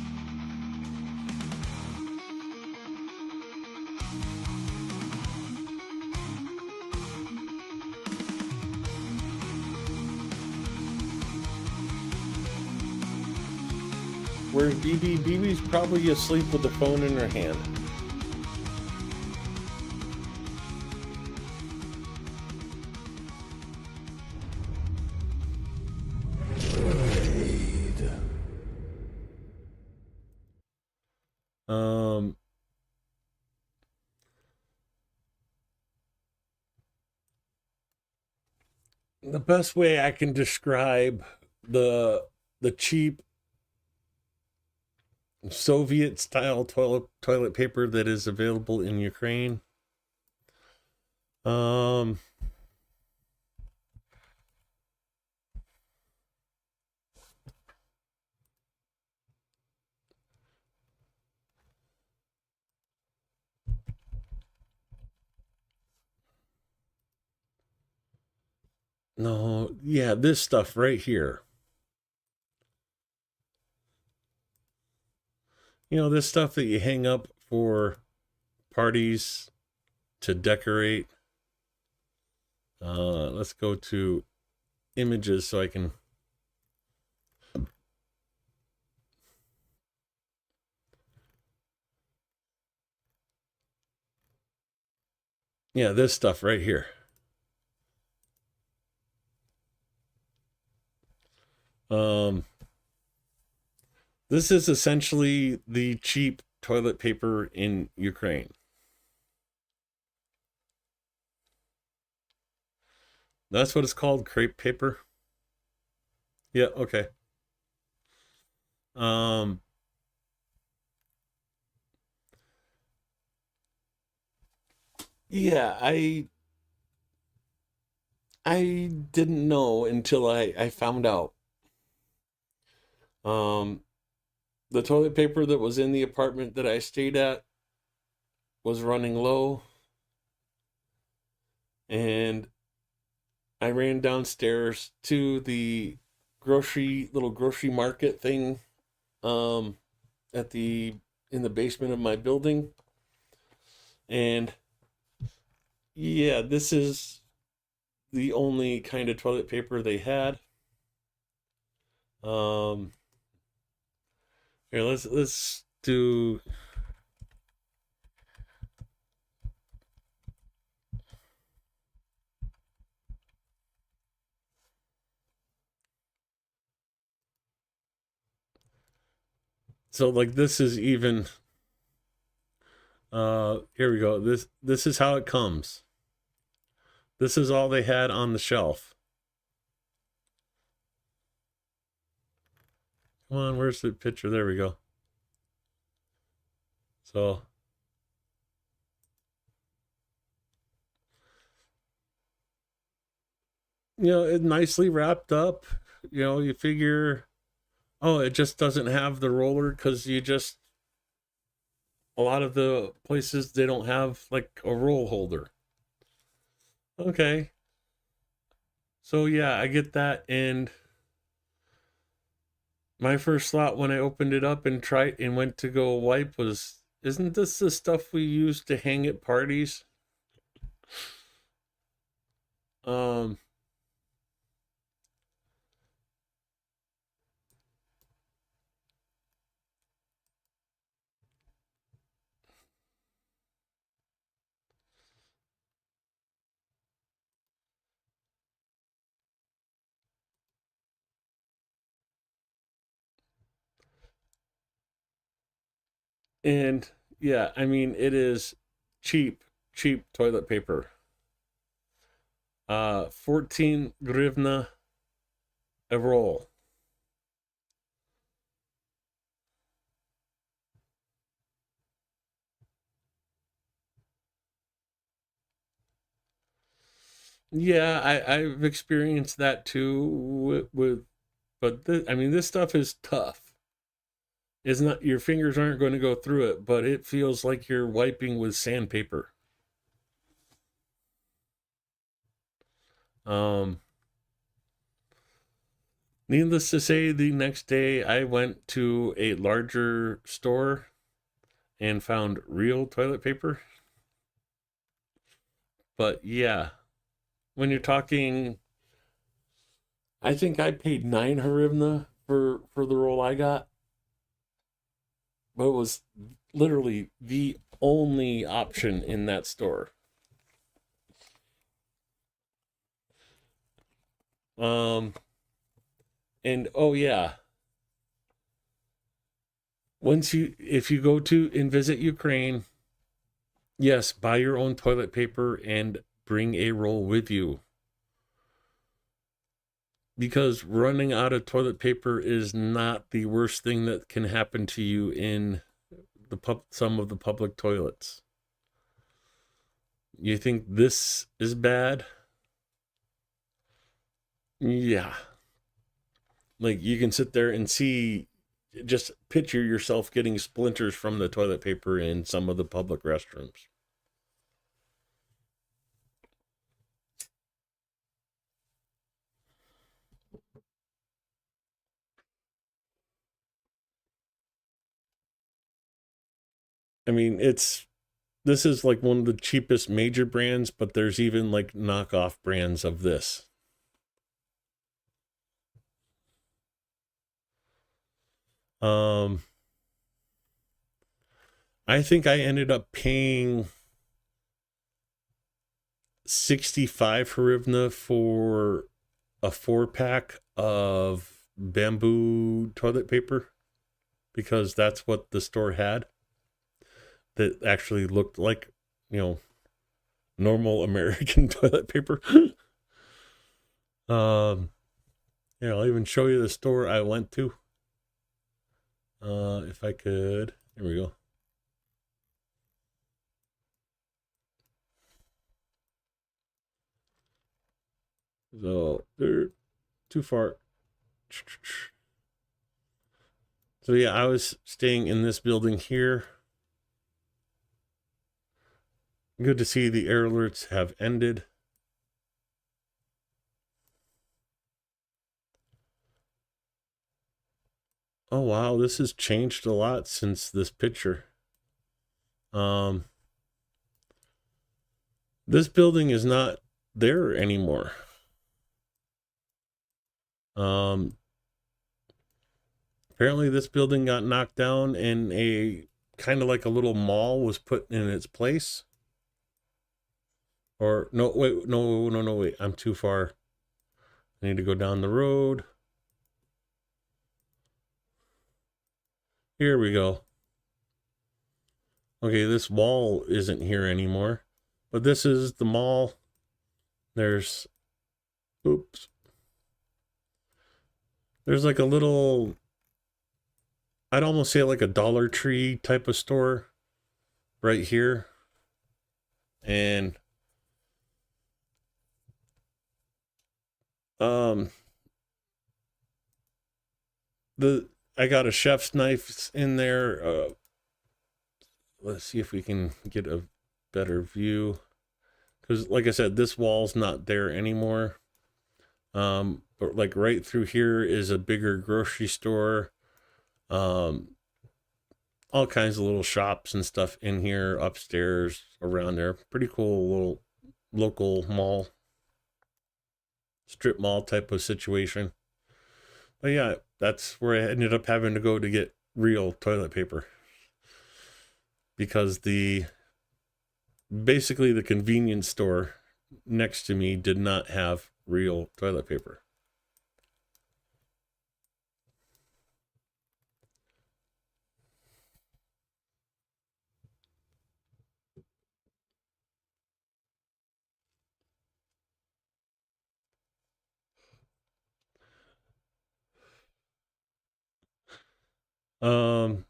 where's BB? BB's probably asleep with the phone in her hand. The best way I can describe the cheap Soviet style toilet paper that is available in Ukraine. No, yeah, this stuff right here. You know, this stuff that you hang up for parties to decorate. Let's go to images so I can. Yeah, this stuff right here. This is essentially the cheap toilet paper in Ukraine. That's what it's called, crepe paper. Yeah, okay. Yeah, I didn't know until I found out. The toilet paper that was in the apartment that I stayed at was running low, and I ran downstairs to the little grocery market thing in the basement of my building. And yeah, this is the only kind of toilet paper they had. Here, let's do. So like this is even. Here we go. This is how it comes. This is all they had on the shelf. Come on, where's the picture? There we go. So it nicely wrapped up. You figure, oh, it just doesn't have the roller because a lot of the places they don't have like a roll holder. Okay. So yeah, I get that. And my first thought when I opened it up and went to go wipe was, isn't this the stuff we use to hang at parties? Um, and yeah, I mean, it is cheap toilet paper. 14 grivna a roll. Yeah, I've experienced that too but I mean, this stuff is tough. It's not, your fingers aren't going to go through it, but it feels like you're wiping with sandpaper. Um, Needless to say, the next day I went to a larger store and found real toilet paper. But yeah, when you're talking, I think I paid 9 hryvnia for the roll I got, but it was literally the only option in that store. Um, and oh yeah, if you go to and visit Ukraine, yes, buy your own toilet paper and bring a roll with you. Because running out of toilet paper is not the worst thing that can happen to you in some of the public toilets. You think this is bad? Yeah. Like, you can sit there and see, just picture yourself getting splinters from the toilet paper in some of the public restrooms. I mean, this is like one of the cheapest major brands, but there's even like knockoff brands of this. I think I ended up paying 65 hryvnia for a 4-pack of bamboo toilet paper, because that's what the store had that actually looked like, normal American toilet paper. I'll even show you the store I went to. If I could. Here we go. So they're too far. So yeah, I was staying in this building here. Good to see the air alerts have ended. Oh wow, this has changed a lot since this picture. This building is not there anymore. Apparently this building got knocked down and a kind of like a little mall was put in its place. Or no, wait, no, wait. I'm too far. I need to go down the road. Here we go. Okay, this wall isn't here anymore. But this is the mall. There's like a little, I'd almost say like a Dollar Tree type of store right here. And I got a chef's knife in there. Let's see if we can get a better view, because like I said, this wall's not there anymore. But like right through here is a bigger grocery store. All kinds of little shops and stuff in here, upstairs, around there. Pretty cool little local mall. strip mall type of situation. But yeah, that's where I ended up having to go to get real toilet paper, because basically the convenience store next to me did not have real toilet paper. Um,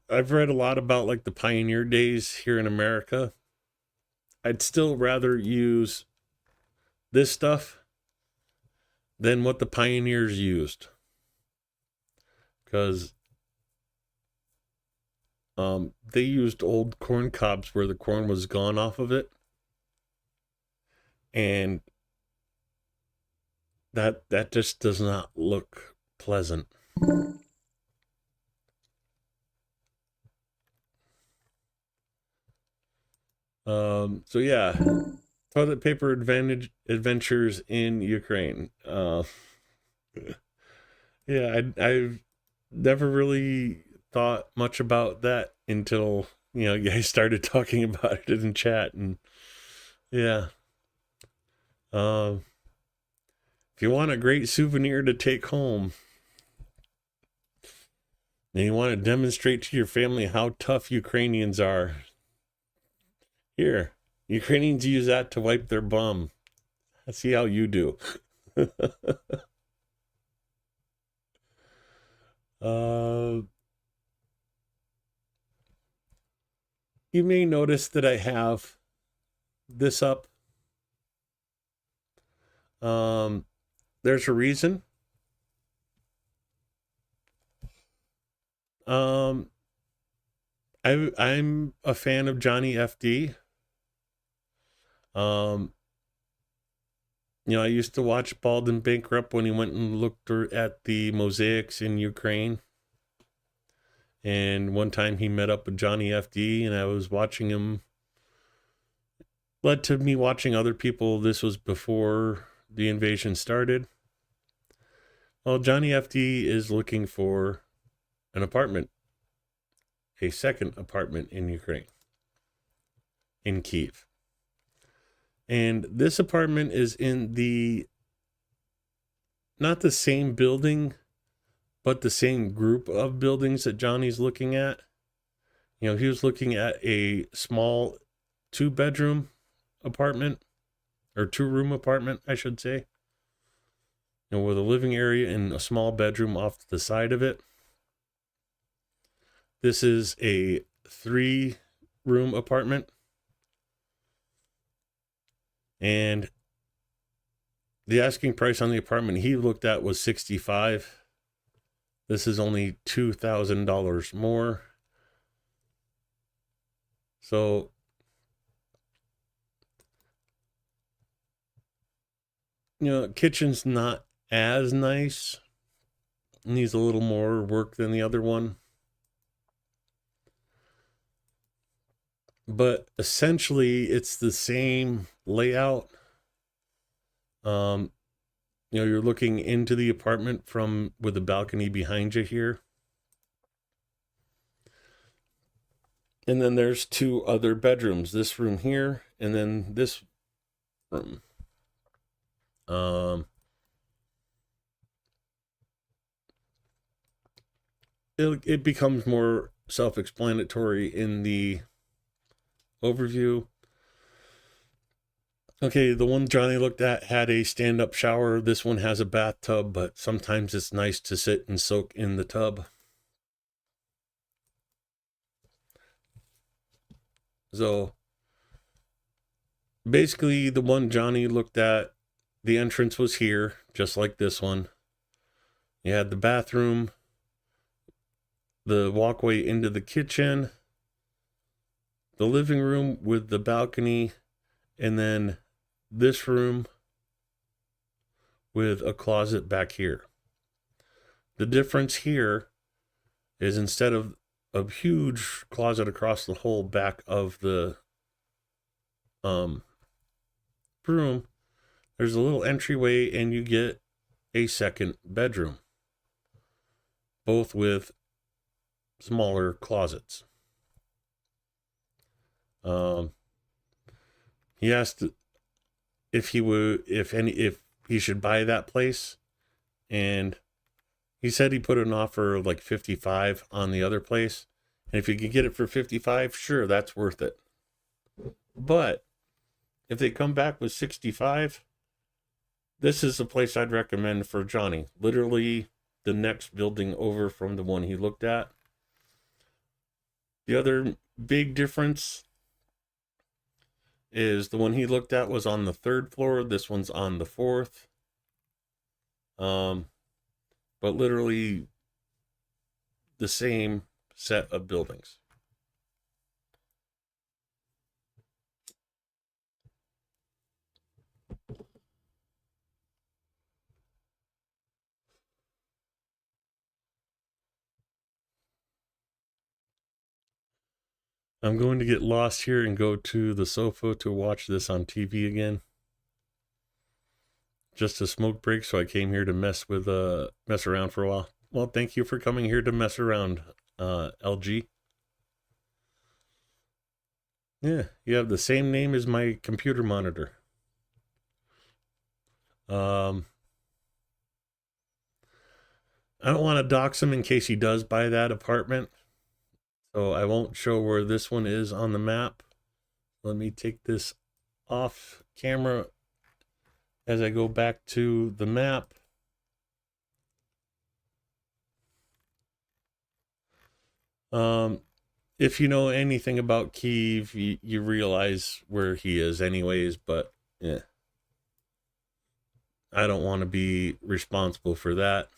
I've read a lot about like the pioneer days here in America. I'd still rather use this stuff than what the pioneers used, because they used old corn cobs where the corn was gone off of it, and that just does not look pleasant. So yeah, toilet paper adventures in Ukraine. Yeah, I've never really thought much about that until you guys started talking about it in chat, and yeah. If you want a great souvenir to take home, and you want to demonstrate to your family how tough Ukrainians are, here, Ukrainians use that to wipe their bum. Let's see how you do. You may notice that I have this up. There's a reason. I'm a fan of Johnny FD. I used to watch Bald and Bankrupt when he went and looked at the mosaics in Ukraine. And one time he met up with Johnny FD, and I was watching him. Led to me watching other people. This was before the invasion started. Well, Johnny FD is looking for an apartment, a second apartment in Ukraine, in Kyiv. And this apartment is in not the same building, but the same group of buildings that Johnny's looking at. He was looking at a small 2-bedroom apartment, or 2-room apartment, I should say, with a living area and a small bedroom off to the side of it. This is a 3-room apartment, and the asking price on the apartment he looked at was $65,000. This is only $2,000 more. So kitchen's not as nice. Needs a little more work than the other one. But essentially it's the same layout. You're looking into the apartment with a balcony behind you here. And then there's 2 other bedrooms, this room here, and then this room. It becomes more self-explanatory in the overview. Okay, the one Johnny looked at had a stand-up shower. This one has a bathtub, but sometimes it's nice to sit and soak in the tub. So basically, the one Johnny looked at, the entrance was here, just like this one. You had the bathroom, the walkway into the kitchen, the living room with the balcony, and then this room with a closet back here. The difference here is instead of a huge closet across the whole back of the room, there's a little entryway and you get a second bedroom, both with smaller closets. He asked if he should buy that place, and he said he put an offer of like 55 on the other place, and if you could get it for 55, sure, that's worth it. But if they come back with 65, this is the place I'd recommend for Johnny. Literally the next building over from the one he looked at. The other big difference is the one he looked at was on the 3rd floor. This one's on the 4th. But literally the same set of buildings. I'm going to get lost here and go to the sofa to watch this on TV again. Just a smoke break, so I came here to mess around for a while. Well, thank you for coming here to mess around, LG. Yeah, you have the same name as my computer monitor. I don't want to dox him in case he does buy that apartment. So I won't show where this one is on the map. Let me take this off camera as I go back to the map. If you know anything about Kiev, you realize where he is anyways, but yeah. I don't want to be responsible for that.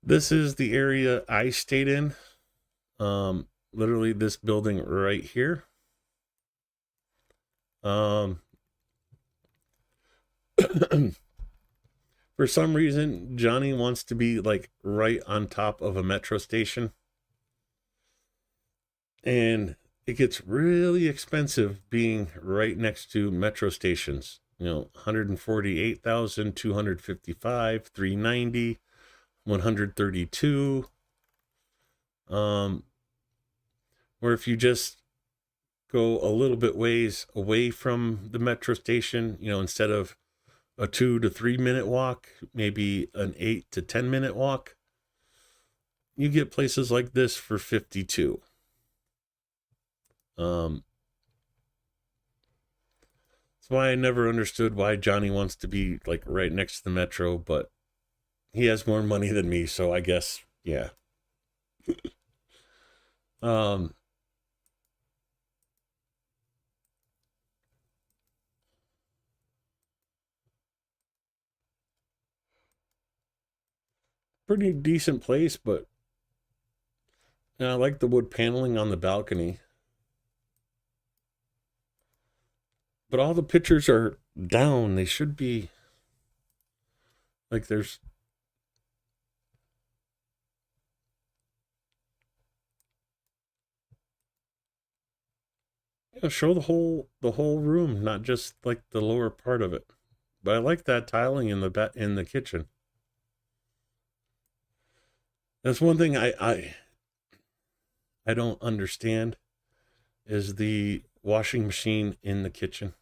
This is the area I stayed in. Literally this building right here. For some reason, Johnny wants to be like right on top of a metro station. And it gets really expensive being right next to metro stations. You know, 148,000, 255, 390, 132. Where if you just go a little bit ways away from the metro station, you know, instead of a 2 to 3 minute walk, maybe an 8 to 10 minute walk, you get places like this for 52. That's why I never understood why Johnny wants to be like right next to the metro, but he has more money than me, so I guess, yeah. Pretty decent place, but I like the wood paneling on the balcony. But all the pictures are down. They should be like there's show the whole room, not just like the lower part of it. But I like that tiling in the kitchen. That's one thing I don't understand is the washing machine in the kitchen.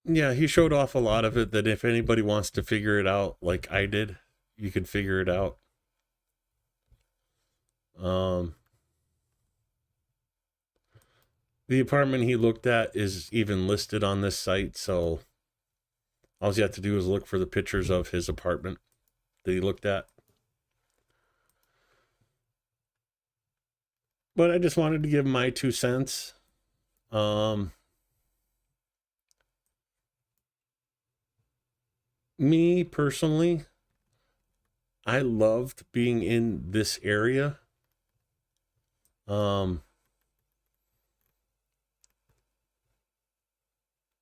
Yeah, he showed off a lot of it, that if anybody wants to figure it out like I did, you can figure it out. The apartment he looked at is even listed on this site, so all you have to do is look for the pictures of his apartment that he looked at. But I just wanted to give my 2 cents. Me personally, I loved being in this area.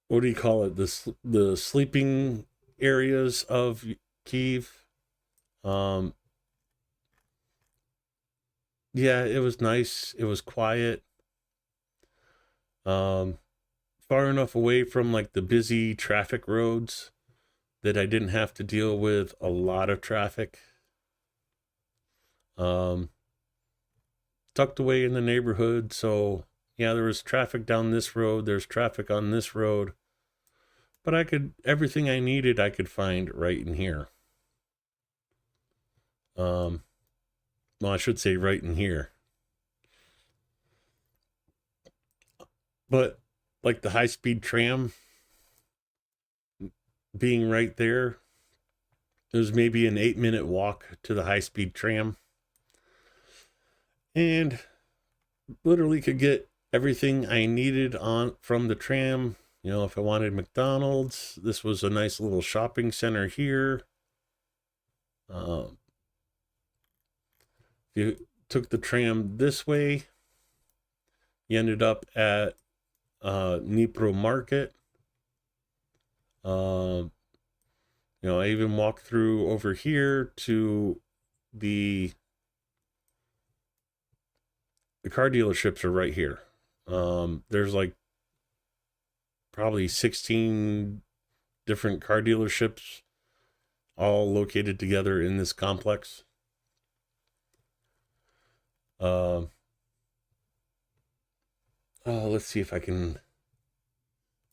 What do you call it? The sleeping areas of Kiev. Yeah, it was nice. It was quiet. Far enough away from like the busy traffic roads that I didn't have to deal with a lot of traffic. Tucked away in the neighborhood, so yeah, there was traffic down this road, there's traffic on this road, but everything I needed I could find right in here. Well, I should say right in here. But like the high-speed tram being right there, it was maybe an 8-minute walk to the high-speed tram. And literally could get everything I needed on from the tram. You know, if I wanted McDonald's, this was a nice little shopping center here. If you took the tram this way, you ended up at Dnipro Market. You know, I even walked through over here to the car dealerships are right here. There's like probably 16 different car dealerships all located together in this complex. Let's see if I can,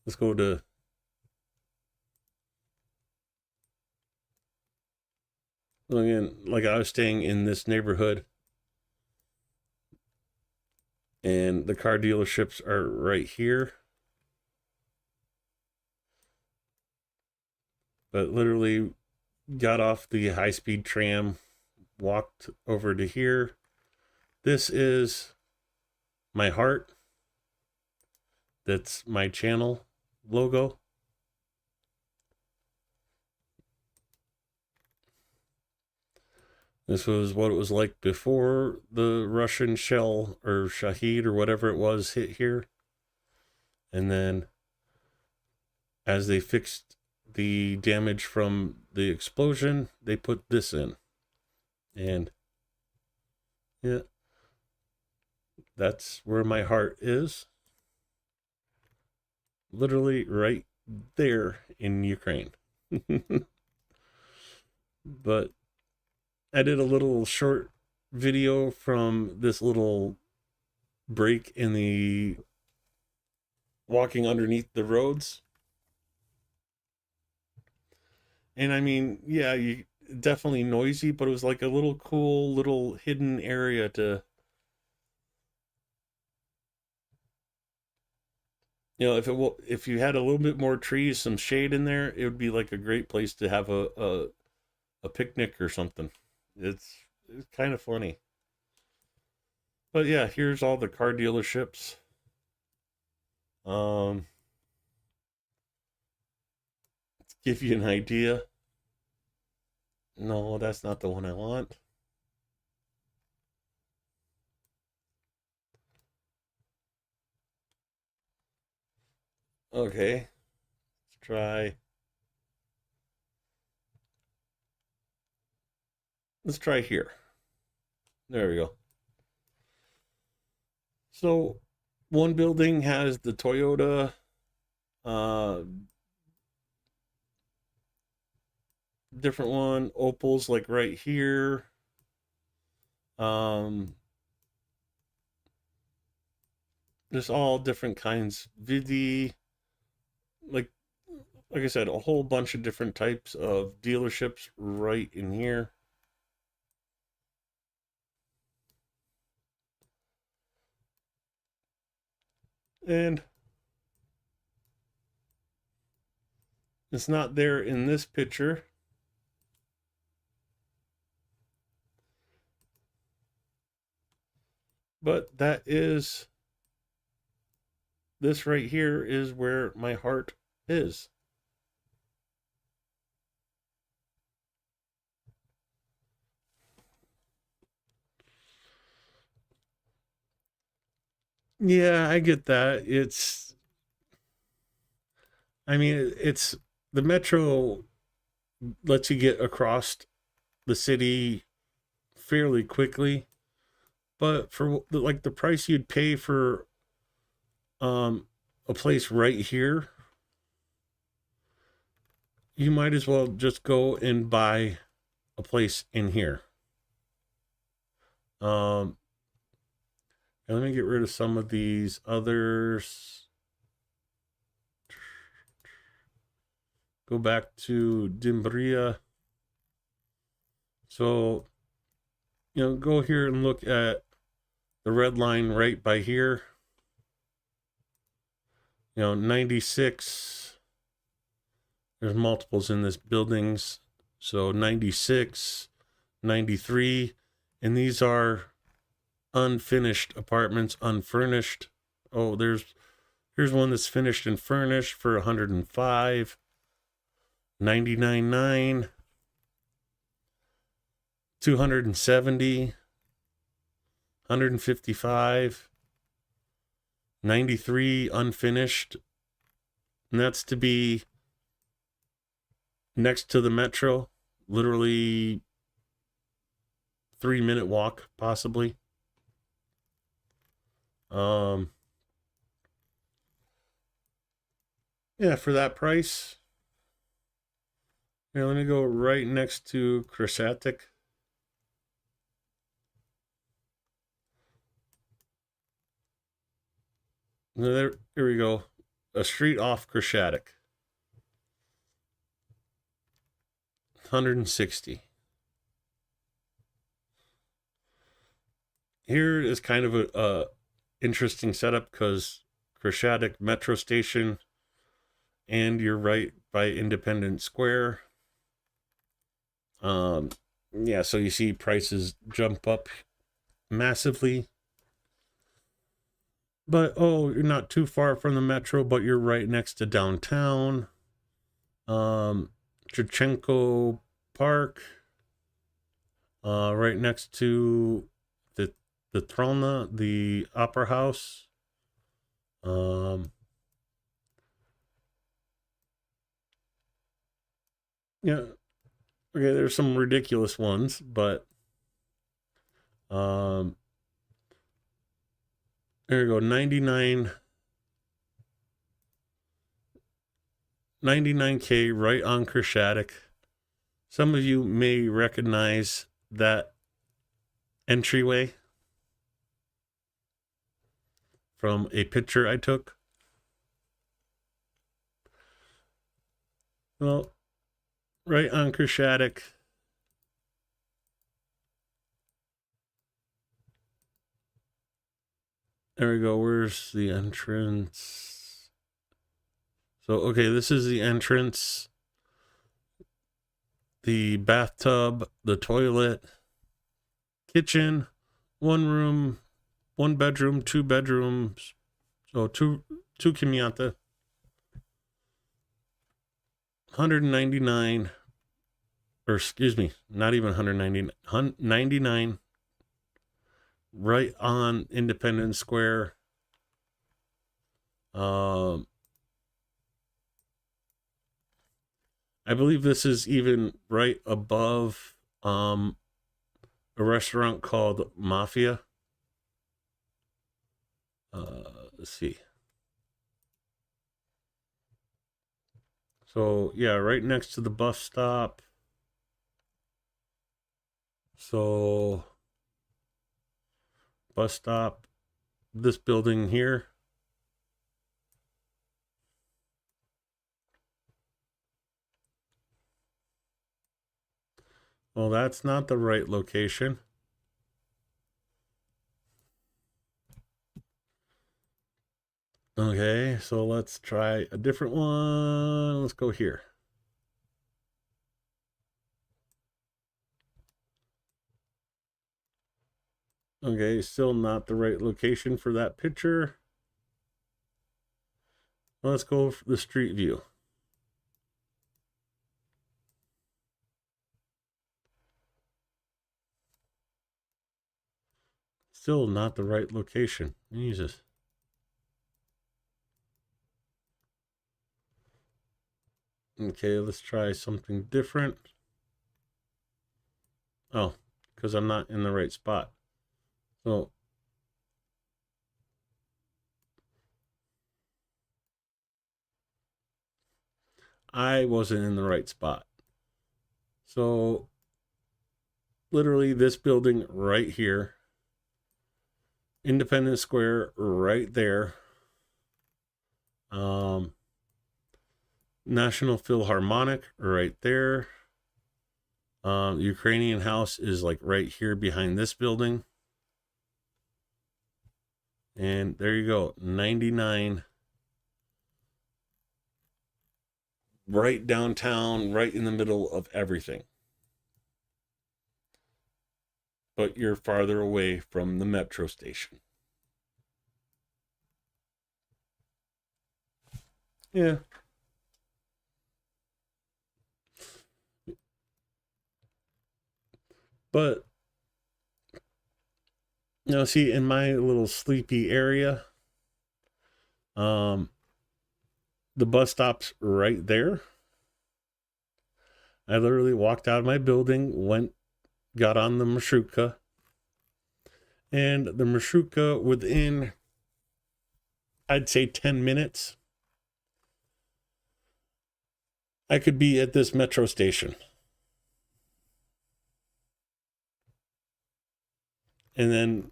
let's go to, again, like I was staying in this neighborhood and the car dealerships are right here. But literally got off the high-speed tram, walked over to here. This is my heart. That's my channel logo. This was what it was like before the Russian shell or Shahid or whatever it was hit here. And then as they fixed the damage from the explosion, they put this in. And yeah, that's where my heart is. Literally right there in Ukraine. But I did a little short video from this little break in the walking underneath the roads. And I mean, yeah, you definitely noisy, but it was like a little cool little hidden area to, you know, if you had a little bit more trees, some shade in there, it would be like a great place to have a picnic or something. It's kind of funny. But yeah, here's all the car dealerships. Let's give you an idea. No, that's not the one I want. Okay, let's try. Let's try here. There we go. So one building has the Toyota different one, Opals like right here. There's all different kinds. Vidi, like I said, a whole bunch of different types of dealerships right in here. And it's not there in this picture. But that is, this right here is where my heart is. Yeah, I get that. I mean, it's the metro lets you get across the city fairly quickly. But for like the price you'd pay for a place right here, you might as well just go and buy a place in here. And let me get rid of some of these others. Go back to Dimbria. So, go here and look at the red line right by here. 96. There's multiples in this buildings. So 96, 93, and these are unfinished apartments, unfurnished. Oh, here's one that's finished and furnished for 105, 99.9, 270, 155, 93 unfinished. And that's to be next to the metro, literally 3-minute walk, possibly. Yeah, for that price. Here, let me go right next to Krashatik. Here we go. A street off Krashatik. 160. Here is kind of a interesting setup because Krashatik metro station, and you're right by Independence Square. Yeah, so you see prices jump up massively. But you're not too far from the metro, but you're right next to downtown. Churchenko Park, right next to the Trona, the Opera House. Yeah, okay, there's some ridiculous ones, but there you go, 99K right on Krashatik. Some of you may recognize that entryway from a picture I took. Well, right on Krashatik. There we go. Where's the entrance? So, okay, this is the entrance. The bathtub, the toilet, kitchen, one room, one bedroom, 2 bedrooms. So two kimiata. 199, or excuse me, not even 199, 99, right on Independence Square. I believe this is even right above a restaurant called Mafia. Let's see. So, yeah, right next to the bus stop. So, bus stop, this building here. Well, that's not the right location. Okay, so let's try a different one. Let's go here. Okay, still not the right location for that picture. Let's go for the street view. Still not the right location. Jesus. Okay, let's try something different. Oh, because I'm not in the right spot. So I wasn't in the right spot. So literally this building right here, Independence Square right there, National Philharmonic right there. Ukrainian House is like right here behind this building. And there you go, 99. Right downtown, right in the middle of everything. But you're farther away from the metro station. Yeah. But, you know, see, in my little sleepy area, the bus stop's right there. I literally walked out of my building, got on the marshrutka, and the marshrutka within, I'd say 10 minutes, I could be at this metro station. And then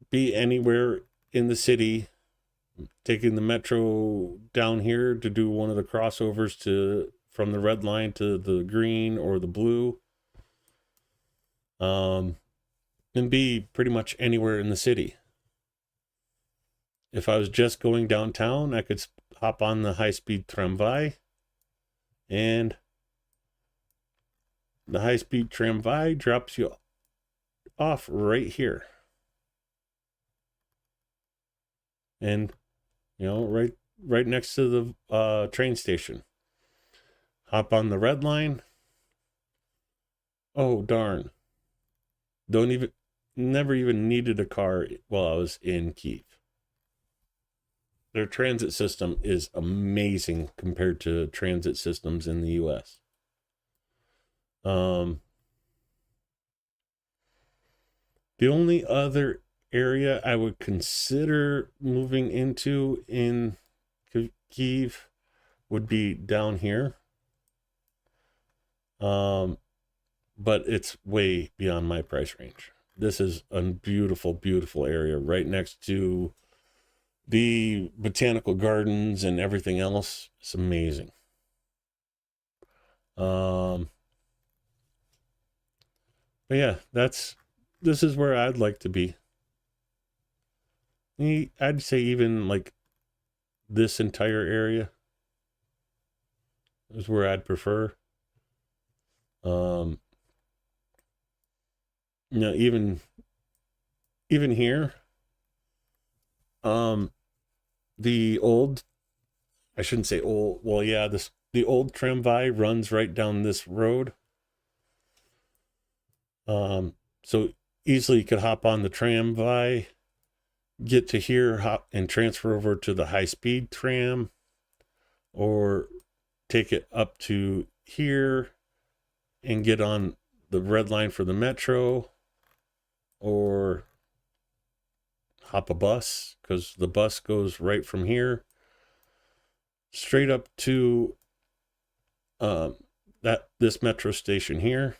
be anywhere in the city, taking the metro down here to do one of the crossovers from the red line to the green or the blue. And be pretty much anywhere in the city. If I was just going downtown, I could hop on the high-speed tramway, and the high-speed tramway drops you off right here. And, you know, right next to the train station. Hop on the red line. Oh, darn. Never even needed a car while I was in Kyiv. Their transit system is amazing compared to transit systems in the US. The only other area I would consider moving into in Kyiv would be down here. But it's way beyond my price range. This is a beautiful, beautiful area right next to the botanical gardens and everything else. It's amazing. But yeah, this is where I'd like to be. I'd say even like this entire area is where I'd prefer. You know, even here, the old, I shouldn't say old, well, yeah, the old tramway runs right down this road. So easily you could hop on the tramway, get to here, hop and transfer over to the high-speed tram, or take it up to here and get on the red line for the metro, or hop a bus, because the bus goes right from here straight up to this metro station here.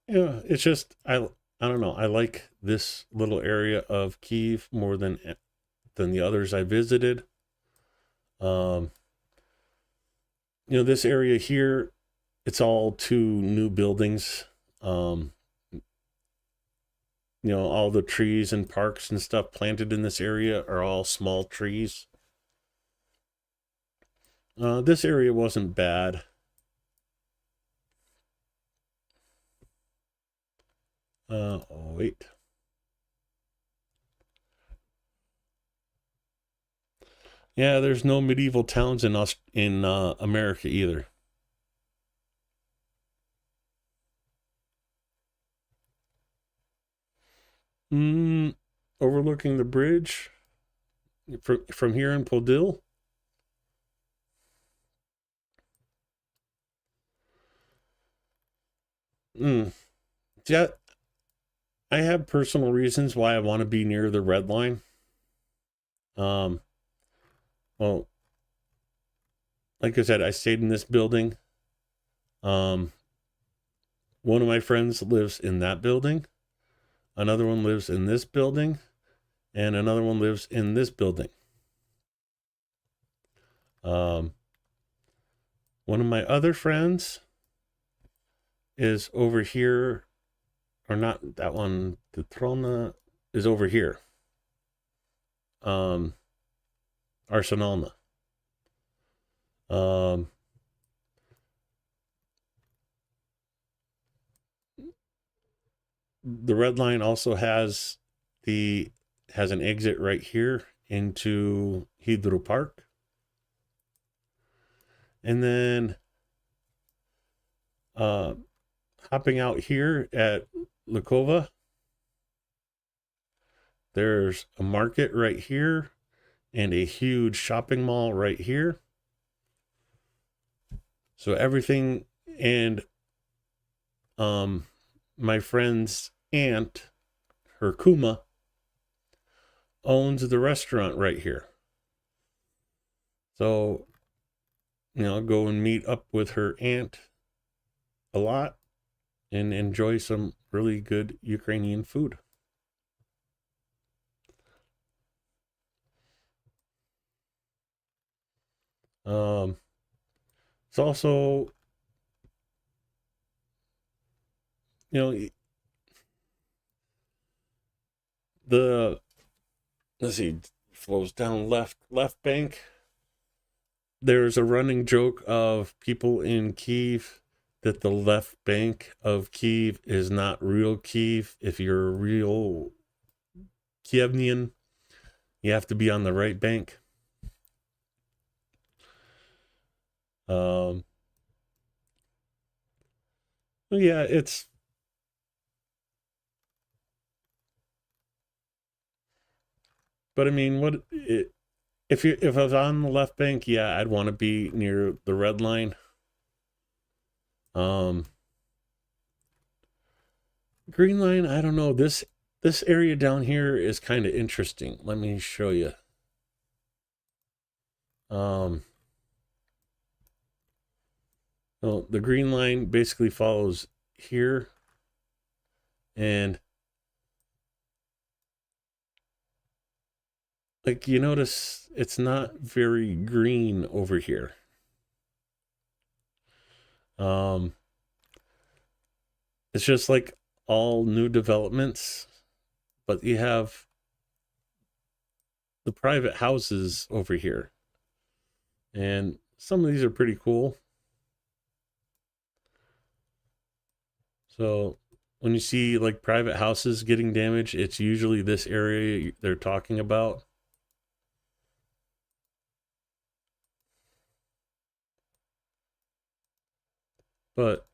Yeah, it's just I don't know. I like this little area of Kyiv more than the others I visited. You know, this area here, it's all two new buildings. You know, all the trees and parks and stuff planted in this area are all small trees. This area wasn't bad. Oh, wait. Yeah, there's no medieval towns in America either. Overlooking the bridge. from here in Podil. Yeah, I have personal reasons why I want to be near the red line. Well, like I said, I stayed in this building. One of my friends lives in that building. Another one lives in this building. And another one lives in this building. One of my other friends is over here, or not that one, the Trona is over here. Arsenalna. The red line also has an exit right here into Hydro Park. And then hopping out here at Lukova, there's a market right here and a huge shopping mall right here. So everything, and my friend's aunt, her Kuma, owns the restaurant right here. So, go and meet up with her aunt a lot and enjoy some really good Ukrainian food. It's also, let's see, flows down left bank. There's a running joke of people in Kyiv that the left bank of Kyiv is not real Kyiv. If you're a real Kievnian, you have to be on the right bank. Yeah, but I mean, if I was on the left bank, yeah, I'd want to be near the red line. Green line, I don't know. This area down here is kind of interesting. Let me show you. Well, the green line basically follows here, and like you notice, it's not very green over here. It's just like all new developments, but you have the private houses over here, and some of these are pretty cool. So when you see like private houses getting damaged, it's usually this area they're talking about. But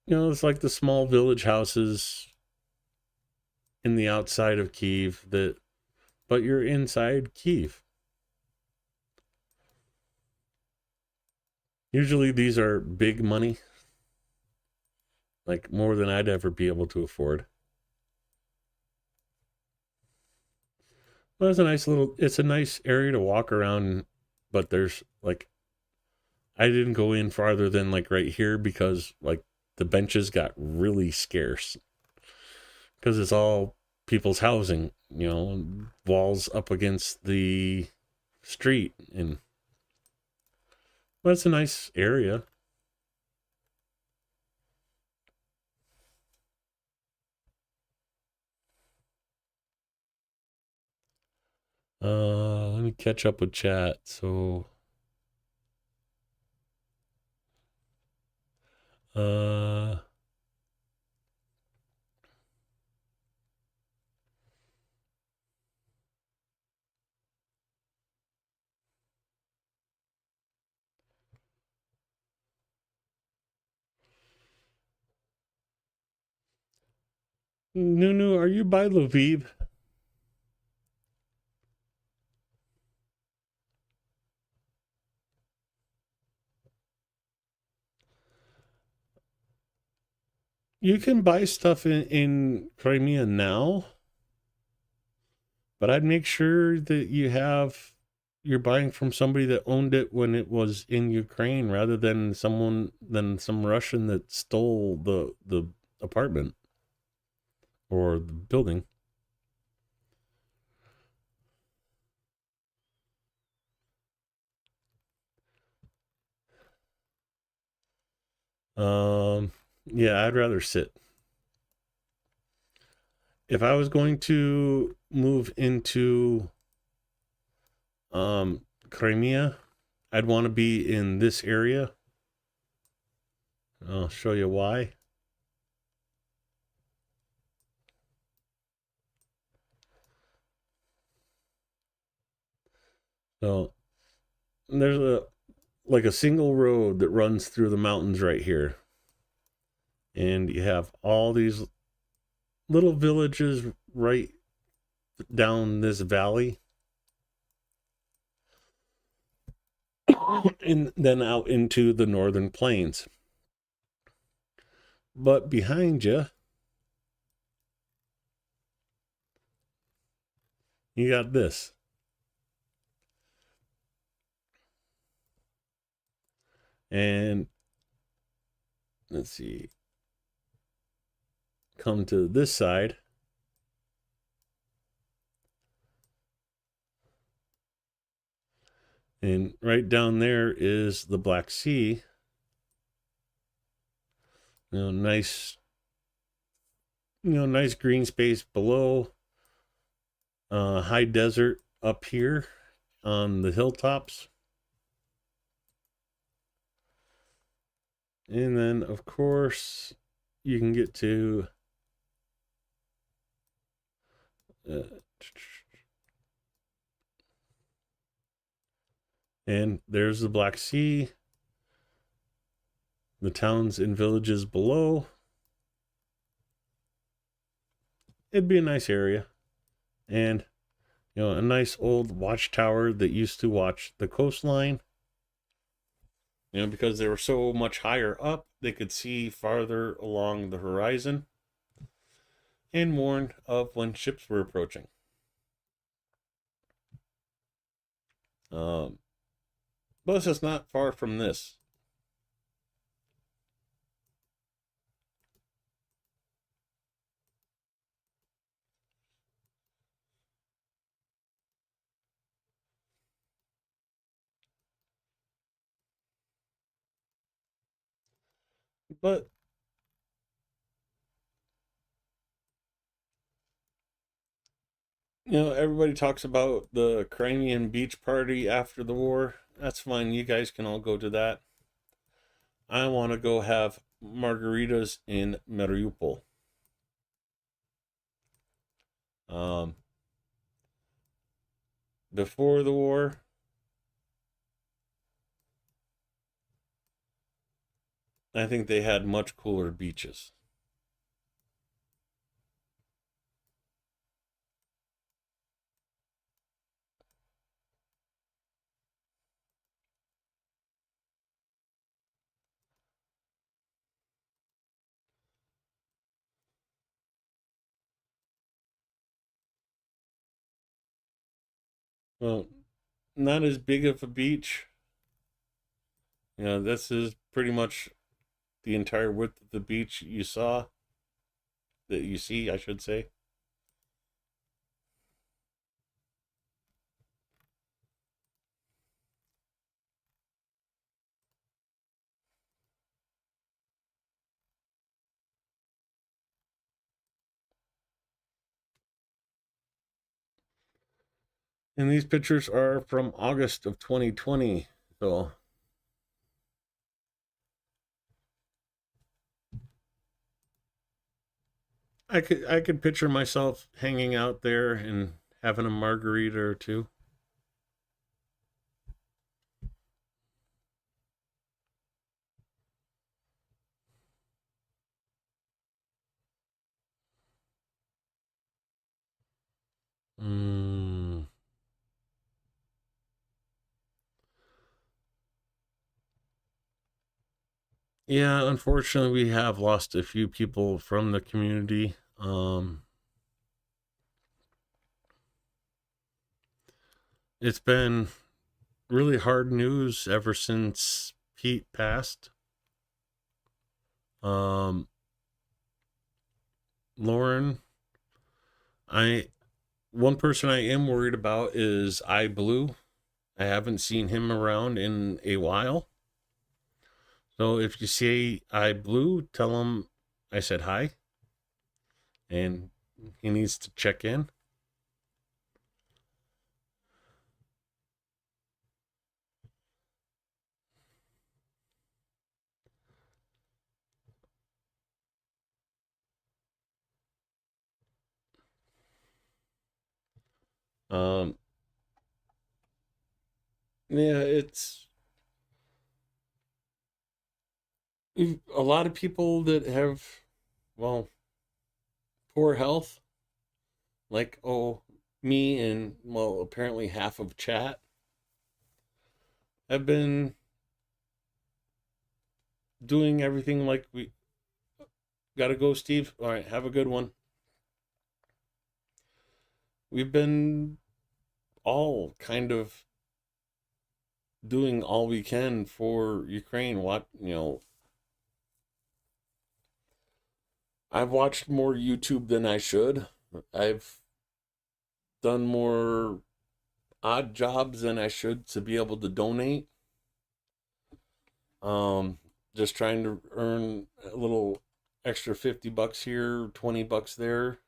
it's like the small village houses in the outside of Kyiv but you're inside Kyiv. Usually these are big money, like more than I'd ever be able to afford. But it's a nice area to walk around, but there's like, I didn't go in farther than like right here because like the benches got really scarce because it's all people's housing, walls up against the street, but it's a nice area. Let me catch up with chat. So, Nunu, are you by Lviv? You can buy stuff in Crimea now, but I'd make sure that you're buying from somebody that owned it when it was in Ukraine rather than some Russian that stole the apartment or the building. Yeah, I'd rather sit. If I was going to move into Crimea, I'd want to be in this area. I'll show you why. So there's a single road that runs through the mountains right here. And you have all these little villages right down this valley. And then out into the northern plains. But behind you, you got this. And let's see. Come to this side. And right down there is the Black Sea. Nice green space below. High desert up here on the hilltops. And then, of course, you can get to and there's the Black Sea, the towns and villages below. It'd be a nice area. And, a nice old watchtower that used to watch the coastline. Because they were so much higher up, they could see farther along the horizon and warned of when ships were approaching. But it's just not far from this. But everybody talks about the Crimean beach party after the war. That's fine. You guys can all go to that. I want to go have margaritas in Mariupol. Before the war, I think they had much cooler beaches. Well, not as big of a beach. This is pretty much the entire width of the beach you see, I should say. And these pictures are from August of 2020. So I could picture myself hanging out there and having a margarita or two. Yeah, unfortunately, we have lost a few people from the community. It's been really hard news ever since Pete passed. Lauren, one person I am worried about is iBlue. I haven't seen him around in a while. So if you see iBlue, tell him I said hi. And he needs to check in. Um, yeah, it's a lot of people that have, well, poor health, like, me and, well, apparently half of chat, have been doing everything like we gotta go, Steve. All right, have a good one. We've been all kind of doing all we can for Ukraine. I've watched more YouTube than I should. I've done more odd jobs than I should to be able to donate. Just trying to earn a little extra $50 here, $20 there.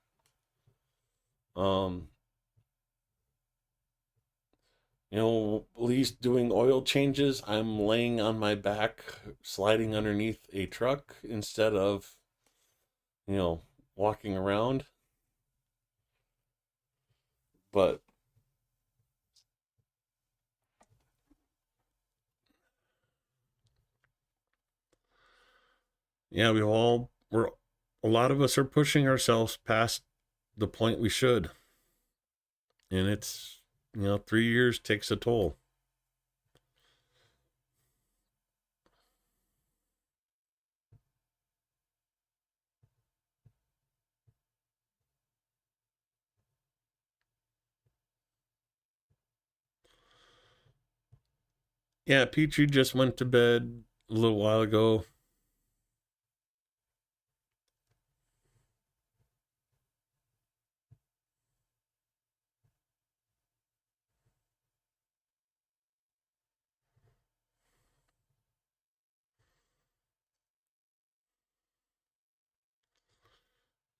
At least doing oil changes, I'm laying on my back, sliding underneath a truck instead of, walking around. But yeah, a lot of us are pushing ourselves past the point we should. And it's, 3 years takes a toll. Yeah, Petrie just went to bed a little while ago.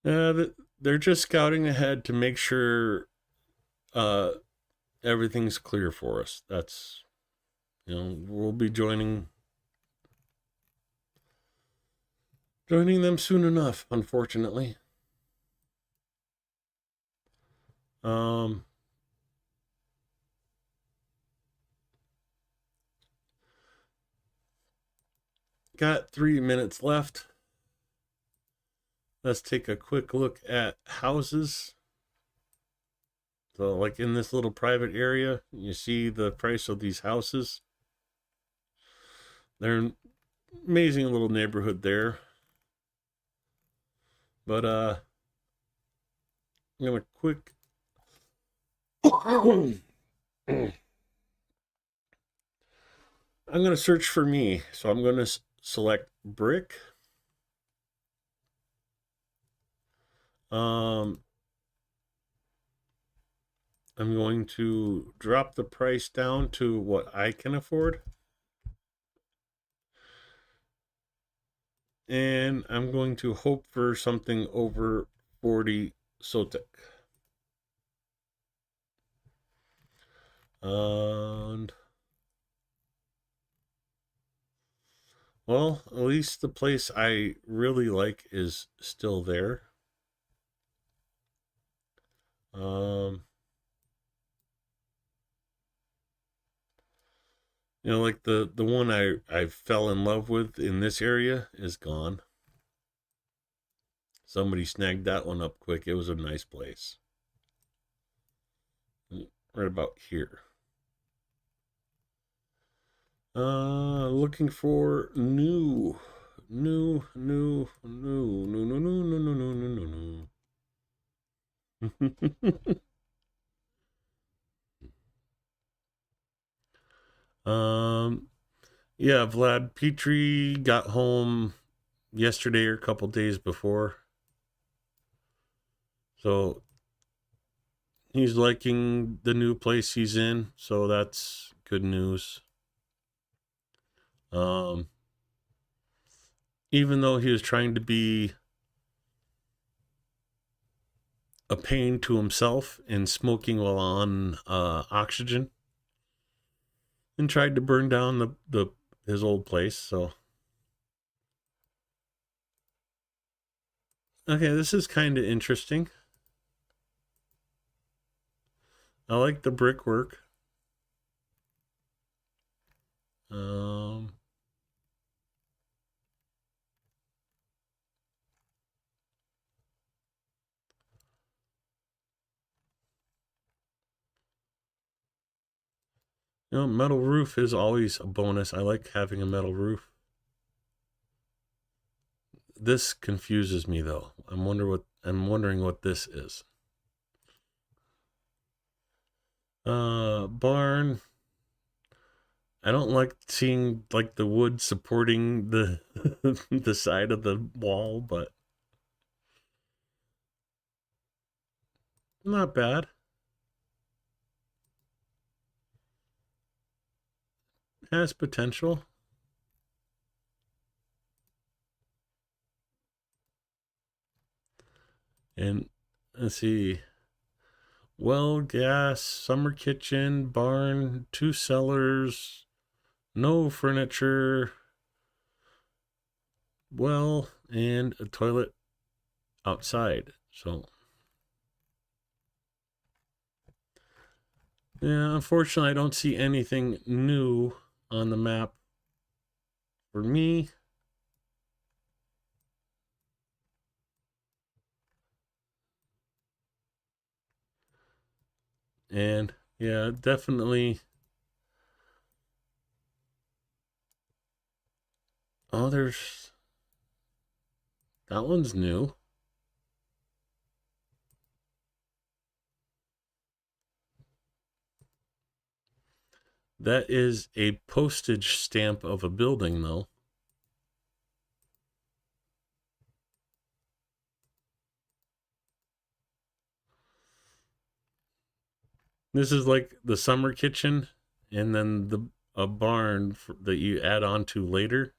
They're just scouting ahead to make sure everything's clear for us. That's, we'll be joining them soon enough, unfortunately. Got 3 minutes left. Let's take a quick look at houses. So, like in this little private area, you see the price of these houses. They're an amazing little neighborhood there. But I'm gonna I'm gonna search for me. So I'm gonna select brick. I'm going to drop the price down to what I can afford. And I'm going to hope for something over 40 Sotic. And, well, at least the place I really like is still there. Like the one I fell in love with in this area is gone. Somebody snagged that one up quick. It was a nice place. Right about here. Looking for new No, no, no, no, no, no, no, no, no, no, no. Yeah, Vlad Petrie got home yesterday or a couple days before. So he's liking the new place he's in, so that's good news. Even though he was trying to be a pain to himself and smoking while on oxygen, and tried to burn down his old place. So okay, this is kind of interesting. I like the brickwork. Metal roof is always a bonus. I like having a metal roof. This confuses me though. I'm wondering what this is. Barn. I don't like seeing like the wood supporting the the side of the wall, but not bad. Has potential. And let's see. Well, gas, summer kitchen, barn, 2 cellars, no furniture, well, and a toilet outside. So, yeah, unfortunately, I don't see anything new on the map for me. And yeah, definitely. Oh, there's that one's new. That is a postage stamp of a building, though. This is like the summer kitchen, and then a barn that you add on to later.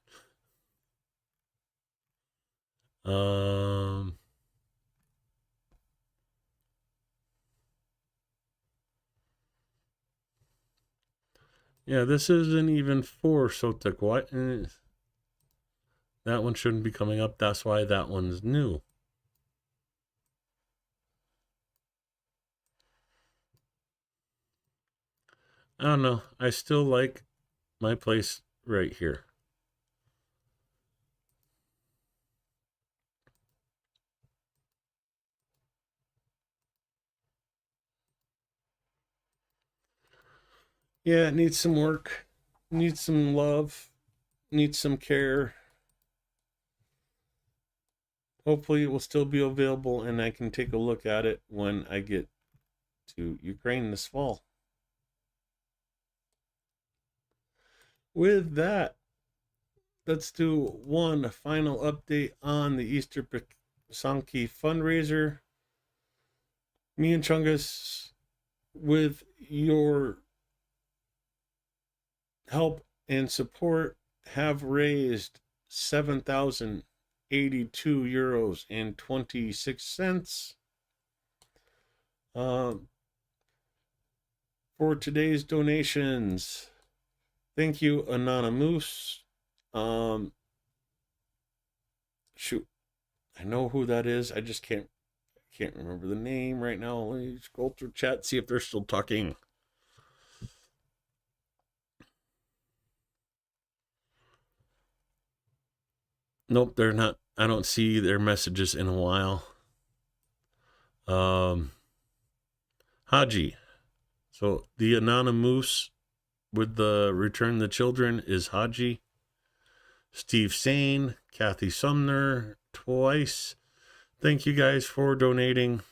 Yeah, this isn't even for Sotek. What? That one shouldn't be coming up. That's why that one's new. I don't know. I still like my place right here. Yeah, it needs some work, needs some love, needs some care. Hopefully it will still be available and I can take a look at it when I get to Ukraine this fall. With that, let's do one final update on the Easter Sankey fundraiser. Me and Chungus, with your help and support, have raised €7,082.26. For today's donations, thank you, Anonymous. Shoot, I know who that is. I just can't remember the name right now. Let me scroll through chat, see if they're still talking. Nope, they're not. I don't see their messages in a while. Haji. So the Anonymous with the Return the Children is Haji. Steve Sane, Kathy Sumner twice. Thank you guys for donating.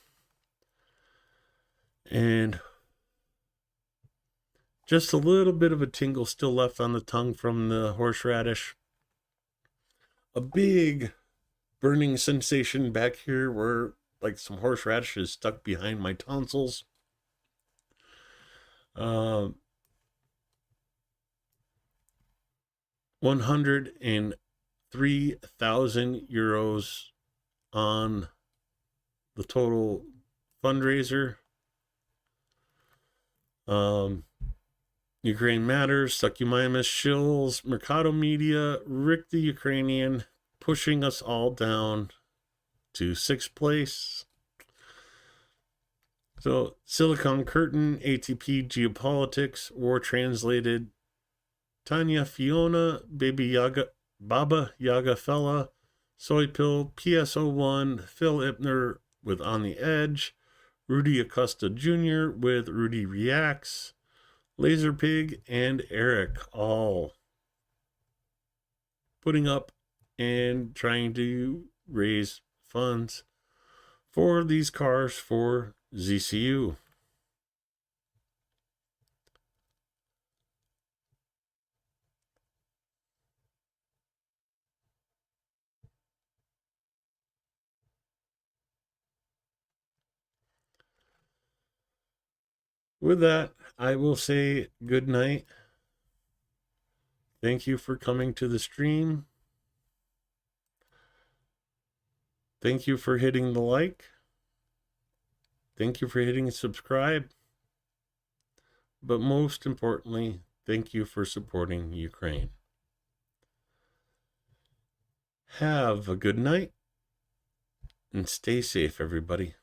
And just a little bit of a tingle still left on the tongue from the horseradish. A big burning sensation back here where like some horseradish is stuck behind my tonsils. 103,000 euros on the total fundraiser. Ukraine Matters, Succumimus, Shills, Mercado Media, Rick the Ukrainian, pushing us all down to 6th place. So, Silicon Curtain, ATP Geopolitics, War Translated, Tanya Fiona, Baby Yaga, Baba Yaga Fella, Soy Pill, PSO1, Phil Ipner with On the Edge, Rudy Acosta Jr. with Rudy Reacts, Laser Pig, and Eric, all putting up and trying to raise funds for these cars for ZCU. With that, I will say good night. Thank you for coming to the stream. Thank you for hitting the like. Thank you for hitting subscribe. But most importantly, thank you for supporting Ukraine. Have a good night and stay safe, everybody.